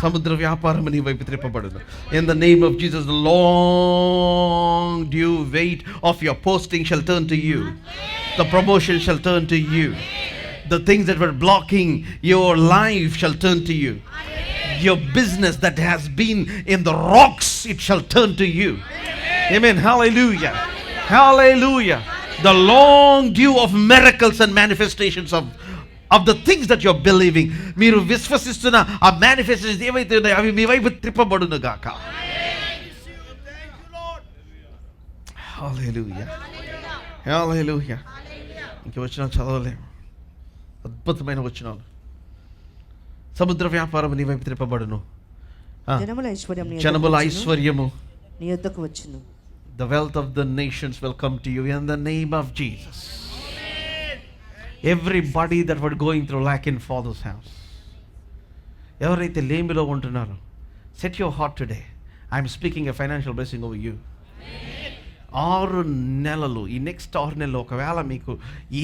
సముద్ర వ్యాపారం నీ వైపు త్రిప్పబడును. In the name of Jesus, the long due weight of your posting shall turn to you. The promotion shall turn to you. The things that were blocking your life shall turn to you. Your business that has been in the rocks, it shall turn to you. Amen. Hallelujah. Hallelujah. The long due of miracles and manifestations of the things that you're believing. మీరు విశ్వసిస్తున్న ఆ manifestations ఏవైతే ఉన్నాయో అవి మీ వైపు త్రిప్పబడును గాక. హల్లెలూయా. హల్లెలూయా. ఇంక వచనాలు చదవలేము, అద్భుతమైన వచనాలు. సముద్ర వ్యాపారం నీ వైపు త్రిప్పబడును, జనముల ఐశ్వర్యము నీ యొద్దకు వచ్చును. The wealth of the nations will come to you in the name of Jesus. Everybody that were going through lack in Father's house, ఎవరైతే లేమిలో ఉంటున్నారో, set your heart today. I am speaking a financial blessing over you. 6 నెలలు, ఈ next 6 నెలలు ఒకవేళ మీకు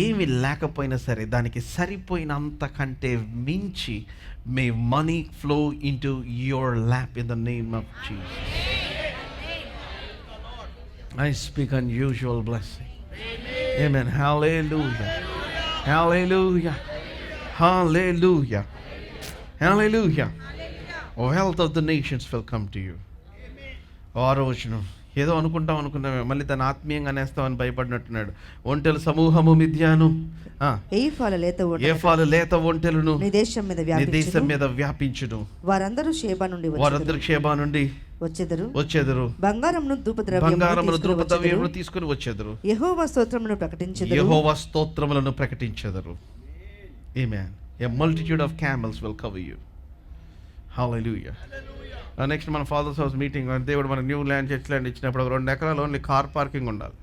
ఏమి లేకపోయినా సరే, దానికి సరిపోయినంత కంటే మించి may money flow into your lap in the name of Jesus. I speak unusual blessing. Amen. Hallelujah. Hallelujah. Hallelujah. Hallelujah. Wealth of the nations will come to you. ఆరోచన ఏదో అనుకుంటామే, మళ్ళీ తన ఆత్మీయంగా అనేస్తామని భయపడినట్టున్నాడు. ఒంటెల సమూహము మిద్యాను ఏఫాలు లేత ఒంటెలను నీ దేశం మీద వ్యాపించును. వారందరూ షేబా నుండి వచ్చేదరు. బంగారమును ధూపద్రవ్యమును తీసుకుని వచ్చేదరు. యెహోవా స్తోత్రములను ప్రకటించెదరు. ఆమేన్. A multitude of camels will cover you. Hallelujah. Next మన ఫాదర్స్ హౌస్ మీటింగ్, దేవుడు మన న్యూ ల్యాండ్, చర్చ్ ల్యాండ్ ఇచ్చినప్పుడు 2 ఎకరాలు ఓన్లీ కార్ పార్కింగ్ ఉండాలి.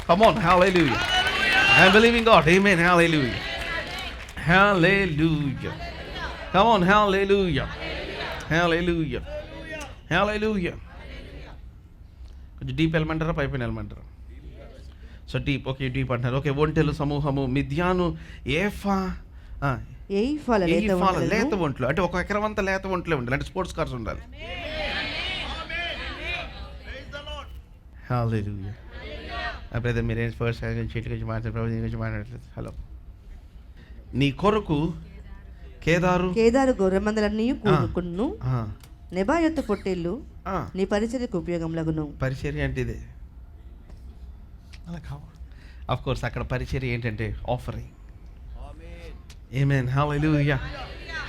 Come on, hallelujah. I am believing God. Amen. Hallelujah. Hallelujah. Come on, hallelujah. Hallelujah. Hallelujah. కొంచెం deep ఎలిమెంటరా పైపైన ఎలిమెంటరా? So deep. ఓకే, డీప్ అంటారు. ఓకే, ఒంటెలు సమూహము మిద్యాను ఏఫాల లేత ఒంట్లు, అంటే 1 ఎకరం అంతా లేత ఒంట్లే ఉండాలి, అంటే స్పోర్ట్స్ కార్స్ ఉండాలి. హల్లెలూయా. బ్రదర్ మీరేం ఫస్ట్ చీటి గురించి మాట్లాడలేదు. హలో, నీ కొరకు కేదారు గొర్రెమందలన్నీ కూడుకును, నెబాయోతు పొట్టేళ్ళు నీ పరిచర్యకు ఉపయోగములగును. పరిచర్య అంటే ఇదే. ఆఫ్ కోర్స్ అక్కడ పరిచర్య ఏంటంటే ఆఫరింగ్. ఆమేన్. హల్లెలూయా,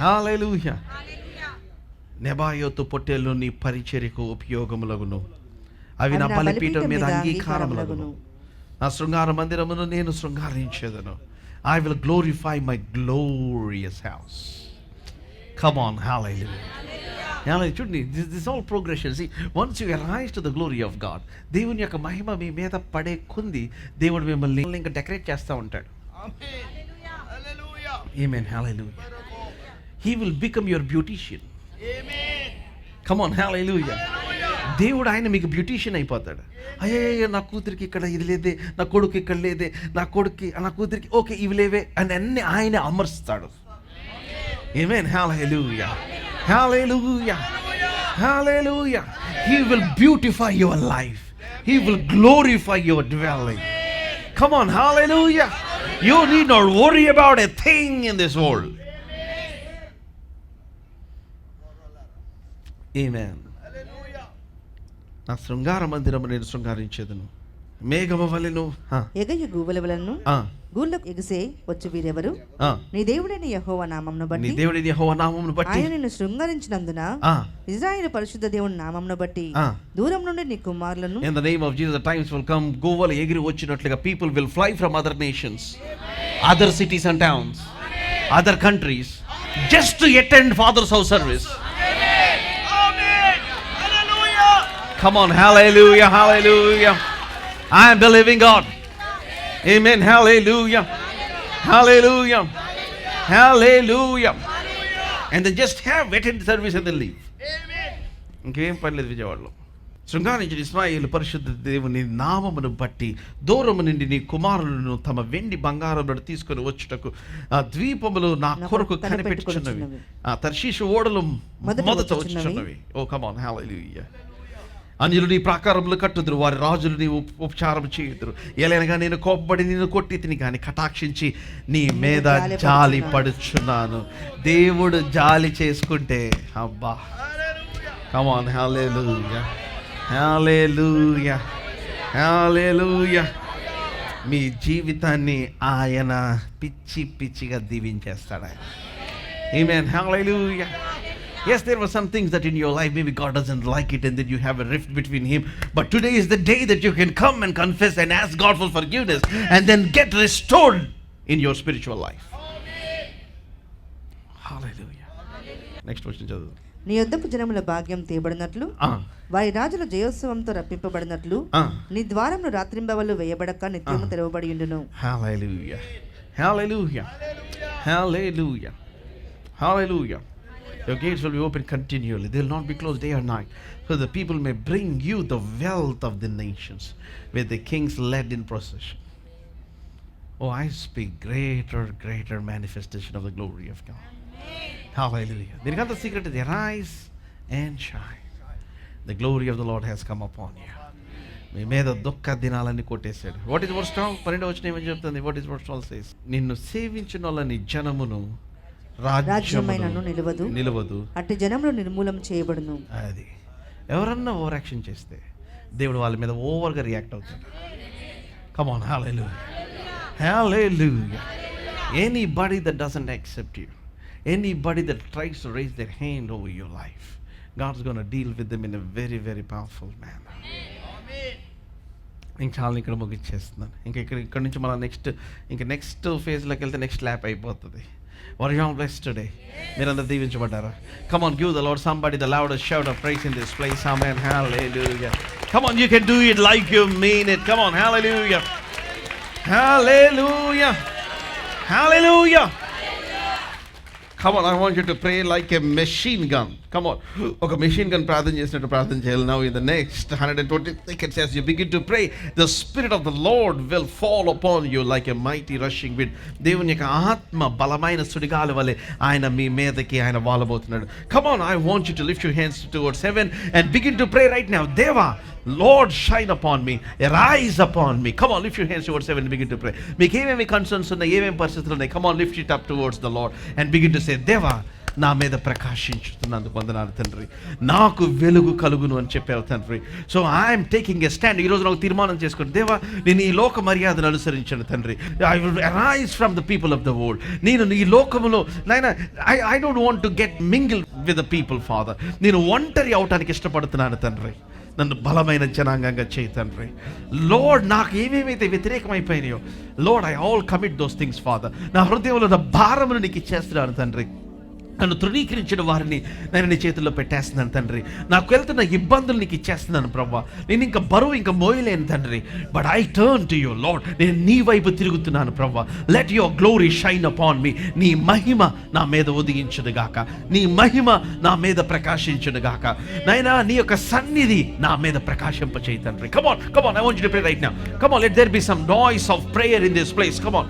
హల్లెలూయా. నెబాయోతు పొట్టేళ్ళు నీ పరిచర్యకు ఉపయోగములగును, అవి నా బలిపీఠం మీద అంగీకారములగును. నా శృంగార మందిరమును నేను శృంగారించేదను. I will glorify my glorious house. Come on, hallelujah. Hallelujah. Chudni, this all progression. See, once you arise to the glory of God, దేవుని యొక్క మహిమ మీ మీద పడే కొంది దేవుడు మిమ్మల్ని ఇంకా డెకరేట్ చేస్తూ ఉంటాడు. Amen. Hallelujah. He will become your beautician. Amen. Come on, hallelujah. దేవుడు ఆయన మీకు బ్యూటీషియన్ అయిపోతాడు. అయ్యే నా కూతురికి ఇక్కడ ఇది లేదే, నా కొడుకు ఇక్కడ లేదే, నా కూతురికి ఓకే ఇవి లేవే అని అన్ని ఆయన అమర్స్తాడు. ఆమేన్. Hallelujah, hallelujah, hallelujah. He will beautify your life. He will glorify your dwelling. Come on, hallelujah. You need not worry about a thing in this world. Amen. నా శృంగార మందిరము నేను శృంగారించేదను, మేఘము వలెను ఎగయ గూవల వలెను గూళ్ళకు ఎగిసే వచ్చు వీరెవరు? నీ దేవుడైన యెహోవా నామమును బట్టి, నీ దేవుడైన యెహోవా నామమును బట్టి ఆయన నిన్ను శృంగారించినందున ఇశ్రాయేలు పరిశుద్ధ దేవుని నామమును బట్టి దూరం నుండి నీ కుమారులను. In the name of Jesus, the times will come, గూవలు ఎగిరి వచ్చినట్లుగా people will fly from other nations, other cities and towns, other countries, just to attend Father's house service. Come on, hallelujah, hallelujah. I am believing God. Amen, hallelujah, hallelujah, hallelujah. And they just have attended service and then leave. ఇంకేం పర్లేదు విజయవాడలో. శృంగారించిన ఇశ్రాయేలు పరిశుద్ధ దేవుని నామమును బట్టి దూరము నుండి నీ కుమారులను తమ వెండి బంగారములను తీసుకొని వచ్చుటకు ఆ ద్వీపములు నా కొరకు కనిపెట్టుచున్నవి, ఆ తర్షీషు ఓడలు మొదట వచ్చుచున్నవి. ఓ కమ్ ఆన్, హల్లెలూయా. అన్యులు నీ ప్రాకారములు కట్టుదురు, వారి రాజులు నీ ఉపచారం చేయుదురు. ఎలాగనగా నేను కోపబడి నిన్ను కొట్టి తిని కానీ కటాక్షించి నీ మీద జాలి పడుచున్నాను. దేవుడు జాలి చేసుకుంటే అబ్బా. కమ్ ఆన్, హల్లెలూయా, హల్లెలూయా, హల్లెలూయా. మీ జీవితాన్ని ఆయన పిచ్చి పిచ్చిగా దీవించేస్తాడు ఆయన. ఆమేన్, హల్లెలూయా. Yes, there were some things that in your life maybe God doesn't like it and then you have a rift between him. But today is the day that you can come and confess and ask God for forgiveness and then get restored in your spiritual life. Hallelujah. Next question చదువు. నీ యొద్దకు జనముల భాగ్యం తీయబడినట్లు, వారి రాజుల జయోత్సవంతో రప్పింపబడినట్లు నీ ద్వారములు రాత్రింబవళ్ళు వేయబడక నిత్యము తెరవబడి ఉండును. Hallelujah. Hallelujah. Hallelujah. Hallelujah. Your gates will be open continually. They will not be closed day or night. So the people may bring you the wealth of the nations, where the kings led in procession. Oh, I speak greater manifestation of the glory of God. Amen. Hallelujah. There is the secret is arise and shine. The glory of the Lord has come upon you. మీ మీద దుఃఖ దినాలన్నీ కొట్టేశాడు. What is verse 12 12వ వచనం ఏమని చెప్తుంది? What is verse 12 says, నిన్ను సేవించిన వాళ్ళని జనమును రాజ్యమైనను నిలవదు, అట్టి జనములు నిర్మూలం చేయబడును. అది ఎవరన్నా ఓవర్ యాక్షన్ చేస్తే దేవుడు వాళ్ళ మీద ఓవర్గా రియాక్ట్ అవుతాడు. Come on, hallelujah, hallelujah. Anybody that doesn't accept you, anybody that tries to raise their hand over your life, God's going to deal with them in a very powerful manner. ఇంక చాలా ఇక్కడ ముగిచ్చేస్తున్నాను. ఇక్కడ నుంచి మన next ఫేజ్లోకి వెళ్తే next lap అయిపోతుంది. What are you all blessed today? మీరందరూ దీవించబడ్డారా? Come on, give the Lord somebody the loudest shout of praise in this place. Amen, hallelujah. Come on, you can do it like you mean it. Come on, hallelujah, hallelujah, hallelujah. Come on, I want you to pray like a machine gun. Come on. Okay, machine gun ప్రార్థన చేసినట్టు ప్రార్థన చేయాలి. Now in the next 120 seconds as you begin to pray, the Spirit of the Lord will fall upon you like a mighty rushing wind. దేవుని యొక్క ఆత్మ బలమైన సుడిగాలి వలె ఆయన మీ మీదకి ఆయన వాలబోతున్నాడు. Come on, I want you to lift your hands towards heaven and begin to pray right now. Deva, Lord, shine upon me, arise upon me. Come on, lift your hands towards heaven and begin to pray. మీకు ఏమేమి concerns ఉన్నాయి, ఏమేమి పరిస్థితులు ఉన్నాయి, come on, lift it up towards the Lord and begin to say, Deva, నా మీద ప్రకాశించుతున్నందుకు వందనాలు తండ్రి. నాకు వెలుగు కలుగును అని చెప్పారు తండ్రి. So I'm taking a stand. ఈరోజు నాకు తీర్మానం చేసుకుని, దేవా నేను ఈ లోక మర్యాదను అనుసరించాను తండ్రి. I will arise from the people of the world. నేను ఈ లోకములో నాయన I don't want to get mingle with the people father. నేను ఒంటరి అవటానికి ఇష్టపడుతున్నాను తండ్రి. నన్ను బలమైన జనాంగంగా చేయి తండ్రి. లార్డ్ నాకు ఏమేమైతే వ్యతిరేకమైపోయినాయో Lord I all commit those things Father. నా హృదయంలో నా భారమును నీకు ఇచ్చేస్తున్నాను తండ్రి. నన్ను తృణీకరించిన వారిని నేను నీ చేతుల్లో పెట్టేస్తున్నాను తండ్రి. నాకు వెళ్తున్న ఇబ్బందులు నీకు ఇచ్చేస్తున్నాను ప్రభా. నేను ఇంకా బరువు ఇంకా మోయలేను తండ్రి. But I turn to you Lord. నేను నీ వైపు తిరుగుతున్నాను ప్రభా. Let your glory shine upon me. నీ మహిమ నా మీద ఉదయించును గాక. నీ మహిమ నా మీద ప్రకాశించును గాక. నైనా నీ యొక్క సన్నిధి నా మీద ప్రకాశింపచేయి తండ్రి. Come on, I want you to pray right now. Come on, let there be some noise of prayer in this place. Come on,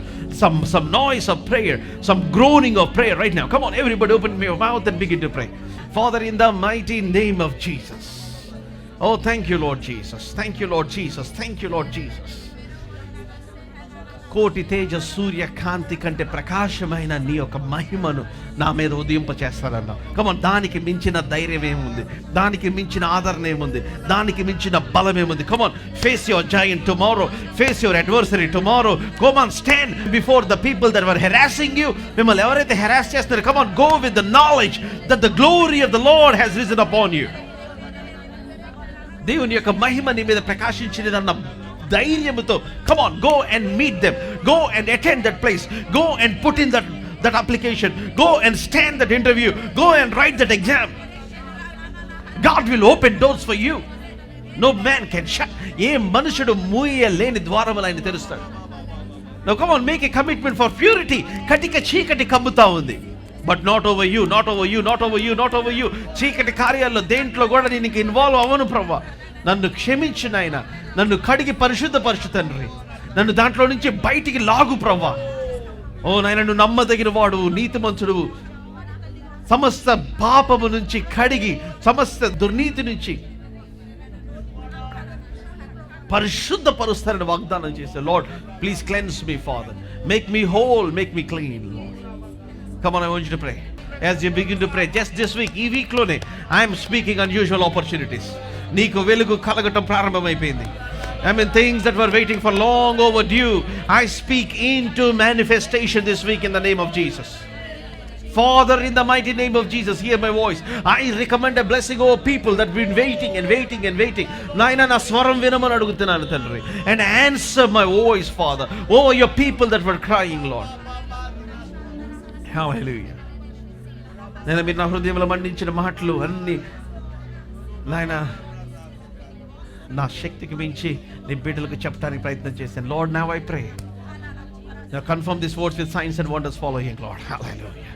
some noise of prayer, some groaning of prayer right now. Come on, everybody open your mouth and begin to pray. Father, in the mighty name of Jesus. Oh, thank you, Lord Jesus. Thank you, Lord Jesus. Thank you, Lord Jesus. కోటి తేజ సూర్య కాంతి కంటే ప్రకాశమైన నీ యొక్క మహిమను నా మీద ఉదయింపచేస్తారన్నా. కమాన్, దానికి మించిన ధైర్యం ఏముంది? దానికి మించిన ఆదరణ ఏముంది? దానికి మించిన బలం ఏముంది? Come on, face your giant tomorrow. Face your adversary tomorrow. Come on, stand before the people that were harassing you. మిమ్మల్ని ఎవరైతే హెరాస్ చేస్తున్నారో, come on, go with the knowledge that the glory of the Lord has risen upon you. దేవుని యొక్క మహిమ నీ మీద ప్రకాశించినదన్న ధైర్యముతో, come on, go and meet them, go and attend that place, go and put in that application, go and stand that interview, go and write that exam. God will open doors for you. No man can shut. ఏ మనుషుడు మూయలేని ద్వారములు ఆయన తెరుస్తాడు. Now come on, make a commitment for purity. కటిక చీకటి కమ్ముతా ఉంది. But not over you, not over you, not over you, not over you. చీకటి కార్యాల్లో దేంట్లో కూడా నేను ఇన్వాల్వ్ అవ్వను ప్రభా. నన్ను క్షమించు నాయన. నన్ను కడిగి పరిశుద్ధపరచు తండ్రి. నన్ను దాంట్లో నుంచి బయటికి లాగు ప్రభా. ఓ నాయన, నువ్వు నమ్మదగిన వాడు, నీతిమంతుడు. సమస్త పాపము నుంచి కడిగి, సమస్త దుర్నీతి నుంచి పరిశుద్ధపరుస్తారని వాగ్దానం చేశారు. Lord, please cleanse me father. Make me whole, make me clean. Come on, I want you to pray. As you begin to pray, just this week, ఈ వీక్ లోనే I am speaking unusual opportunities. నీకు వెలుగు కలగటం ప్రారంభమైపోయింది. I mean, things that were waiting for long overdue, I speak into manifestation this week in the name of Jesus. Father, in the mighty name of Jesus, hear my voice. I recommend a blessing over people that have been waiting and waiting and waiting. Naina na swaram vinamanu adugutunanu tandri, and answer my voice, Father, over your people that were crying, Lord. Hallelujah. నేను మీరు నా హృదయంలో మండించిన మాటలు అన్ని నాయన నా శక్తికి మించి నీ బిడ్డలకు చెప్పడానికి ప్రయత్నం చేశాను. Lord, now I pray, now confirm these words with signs and wonders following, Lord. Hallelujah.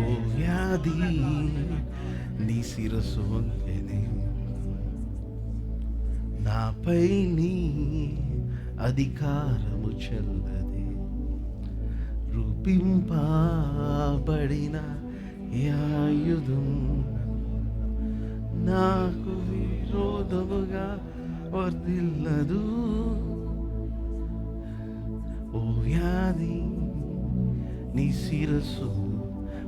ఓ వ్యాధి నీ శిరస్సు వంకెనే, నాపై నీ అధికారము చెల్లదే, రూపింపబడిన ఆయుధం నాకు విరోధముగా వర్ధిల్లదు. ఓ వ్యాధి నీ శిరస్సు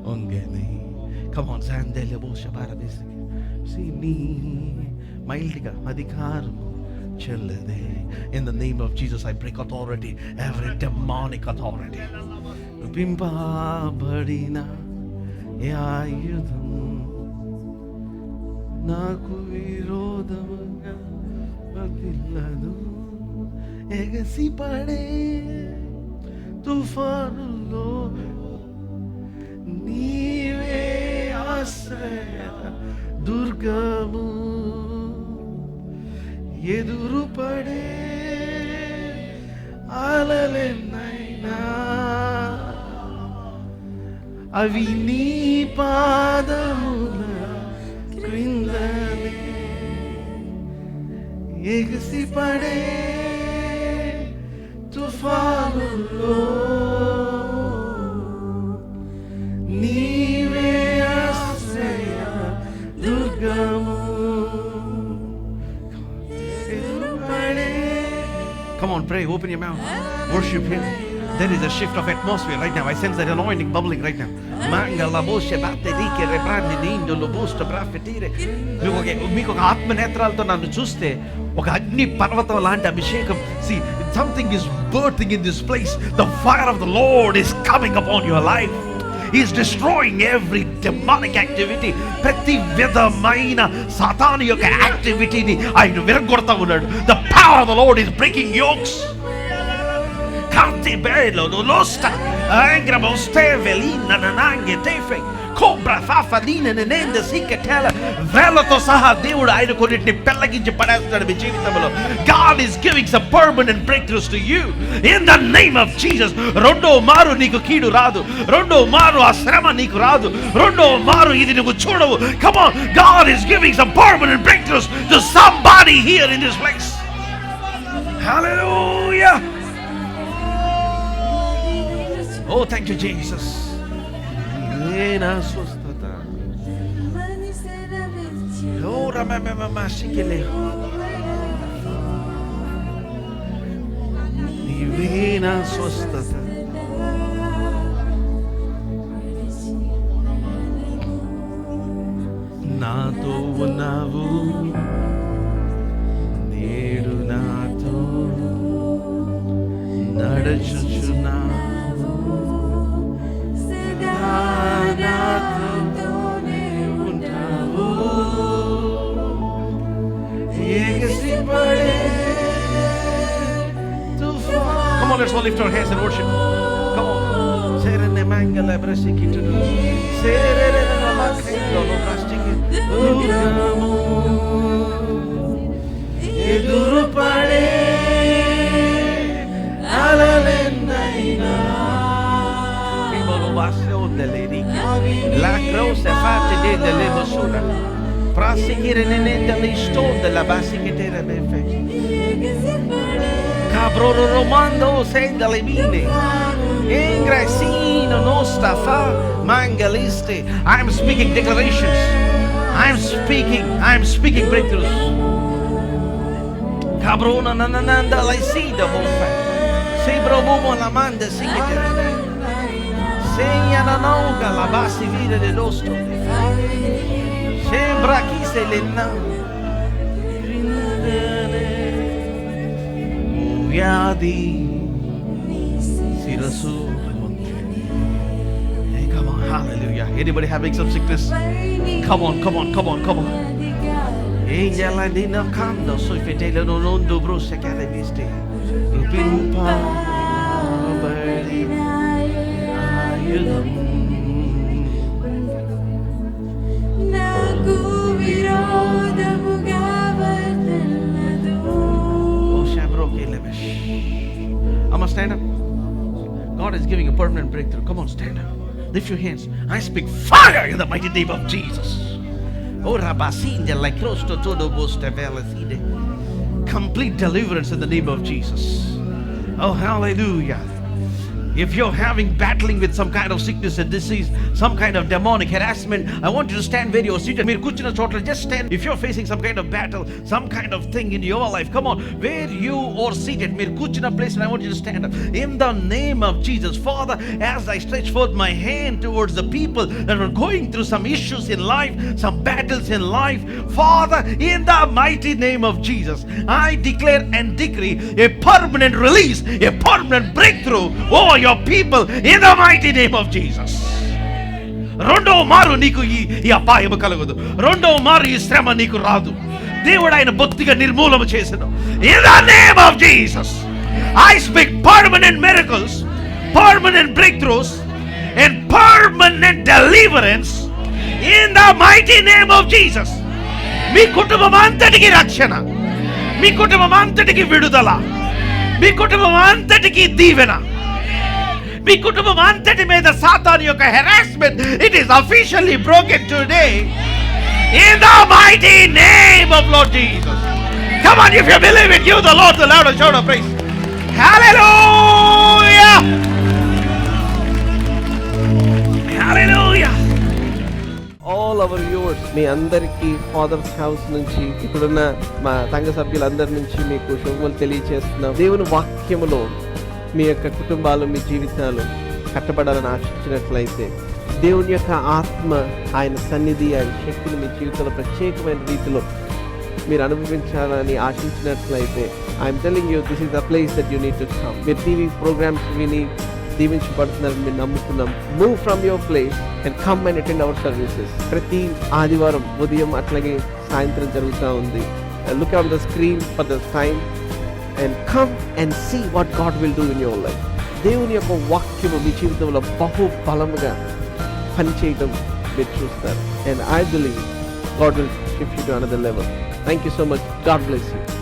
వంగెనే. Come on, Zandele Bosha Paradisi. See me, మైల్డ్గా అధికారము చెల్లదే. In the name of Jesus, I break authority, every demonic authority. రూపింపబడిన ఆయుధం నాకు విరోధముగా వర్ధిల్లదు. ఎగసిపడే తుఫానులో నీవే ఆశ్రయ దుర్గము, ఎదురుపడే అలలెన్నైనా అవి నీ పాదముల క్రిందనే. ఎగసిపడే తుఫానులో నీవే ఆశ్రయ దుర్గము. Come on, pray, open your mouth, worship Him. There is a shift of atmosphere right now. I sense that anointing bubbling right now. Mangala boshe batterike rebrandi nindo lobusta brafetire. మీకు ఒక ఆత్మ నేత్రాలతో నన్ను చూస్తే ఒక అగ్ని పర్వతం లాంటి అభిషేకం. See, something is birthing in this place. The fire of the Lord is coming upon your life. He is destroying every demonic activity. ప్రతి విధమైన సాతాను యొక్క యాక్టివిటీని ఆయన విరగొడతా ఉన్నాడు. The power of the Lord is breaking yokes. Canti bello, losta, angra mostevelina, nanange tefe, cobra fafalina, nenende siketela, velato saha దేవుడు ఆయన కొన్నిటిని పెళ్ళగించి పడేస్తాడు మీ జీవితంలో. God is giving some permanent breakthroughs to you in the name of Jesus. రెండో మారు నీకు కీడు రాదు, రెండో మారు ఆ శ్రమ నీకు రాదు, రెండో మారు ఇది నువ్వు చూడవు. Come on, God is giving some permanent breakthroughs to somebody here in this place. Hallelujah. Oh, thank you, Jesus. Nena swasthata. Oh, ramama shikele. Nena swasthata. Nato unavu. Nedu nato. Nadachuchuna. Come on, let's all lift our hands and worship. Come on. Serene mangala brasikitu. Serene namakendo no brastiki. Uramu. Eduru pade. Alalennaina. Kibolo dell'Eric, la croce fatta delle mosura, prasigire nelle stone della basiketera befe, cabro romando senda le mine, ingressino nostra fa mangaliste. I'm speaking declarations. I'm speaking breakthroughs. Cabrona nananda la sida bofa, sebro bomo la manda siketera. Segna la nauga la base vide del nostro. Sembra chi se le na. Uviadi sirasu. Hey, come on, hallelujah. Anybody having some sickness? Come on. Angela dina kando so fedele non do bruce che le viste. Upipa I must stand up. God is giving a permanent breakthrough. Come on, stand up. Lift your hands. I speak fire in the mighty name of Jesus. Oh, Rabasinde, like close to todo bostevelaside. Complete deliverance in the name of Jesus. Oh, hallelujah. If you're battling with some kind of sickness and disease, some kind of demonic harassment, I want you to stand where you're seated. Just stand. If you're facing some kind of battle, some kind of thing in your life, come on, where you are seated, place, and I want you to stand up. In the name of Jesus, Father, as I stretch forth my hand towards the people that are going through some issues in life, some battles in life, Father, in the mighty name of Jesus, I declare and decree a permanent release, a permanent breakthrough over your people in the mighty name of Jesus. రెండో మారు నీకు ఈ అపాయము కలగదు, రెండో మారు ఈ శ్రమ నీకు రాదు. దేవుడు ఆయన బొత్తిగా నిర్మూలన చేసెను. In the name of Jesus, I speak permanent miracles, permanent breakthroughs and permanent deliverance in the mighty name of Jesus. మీ కుటుంబం అంతటికి రక్షణ, మీ కుటుంబం అంతటికి విడుదల, మీ కుటుంబం అంతటికి దీవెన, మీ కుటుంబం అంతటి మీద సాతాను యొక్క harassment, it is officially broken today in the mighty name of Lord Jesus. Come on, if you believe it, give the Lord the loud shout of praise. Hallelujah, hallelujah. All our viewers, మీ అందరికీ fathers house నుంచి ఇప్పుడున్న మా సంఘ సభ్యులందరి నుంచి మీకు శుభములు తెలియజేస్తున్నాం. దేవుని వాక్యములో మీ యొక్క కుటుంబాలు, మీ జీవితాలు కట్టబడాలని ఆశించినట్లయితే, దేవుని యొక్క ఆత్మ, ఆయన సన్నిధి, ఆయన శక్తిని మీ జీవితంలో ప్రత్యేకమైన రీతిలో మీరు అనుభవించాలని ఆశించినట్లయితే, I'm telling you, this is the place that you need to come. మీరు టీవీ ప్రోగ్రామ్స్ విని దీవించబడుతున్నారని మేము నమ్ముతున్నాం. Move from your place and come and attend our services. ప్రతి ఆదివారం ఉదయం అట్లాగే సాయంత్రం జరుగుతూ ఉంది. Look on the screen for the time and come and see what God will do in your life. దేవుని యొక్క వాక్యము మీ జీవితంలో బహు బలముగా పనిచేయడం మీరు చూస్తారు. And I believe God will shift you to another level. Thank you so much. God bless you.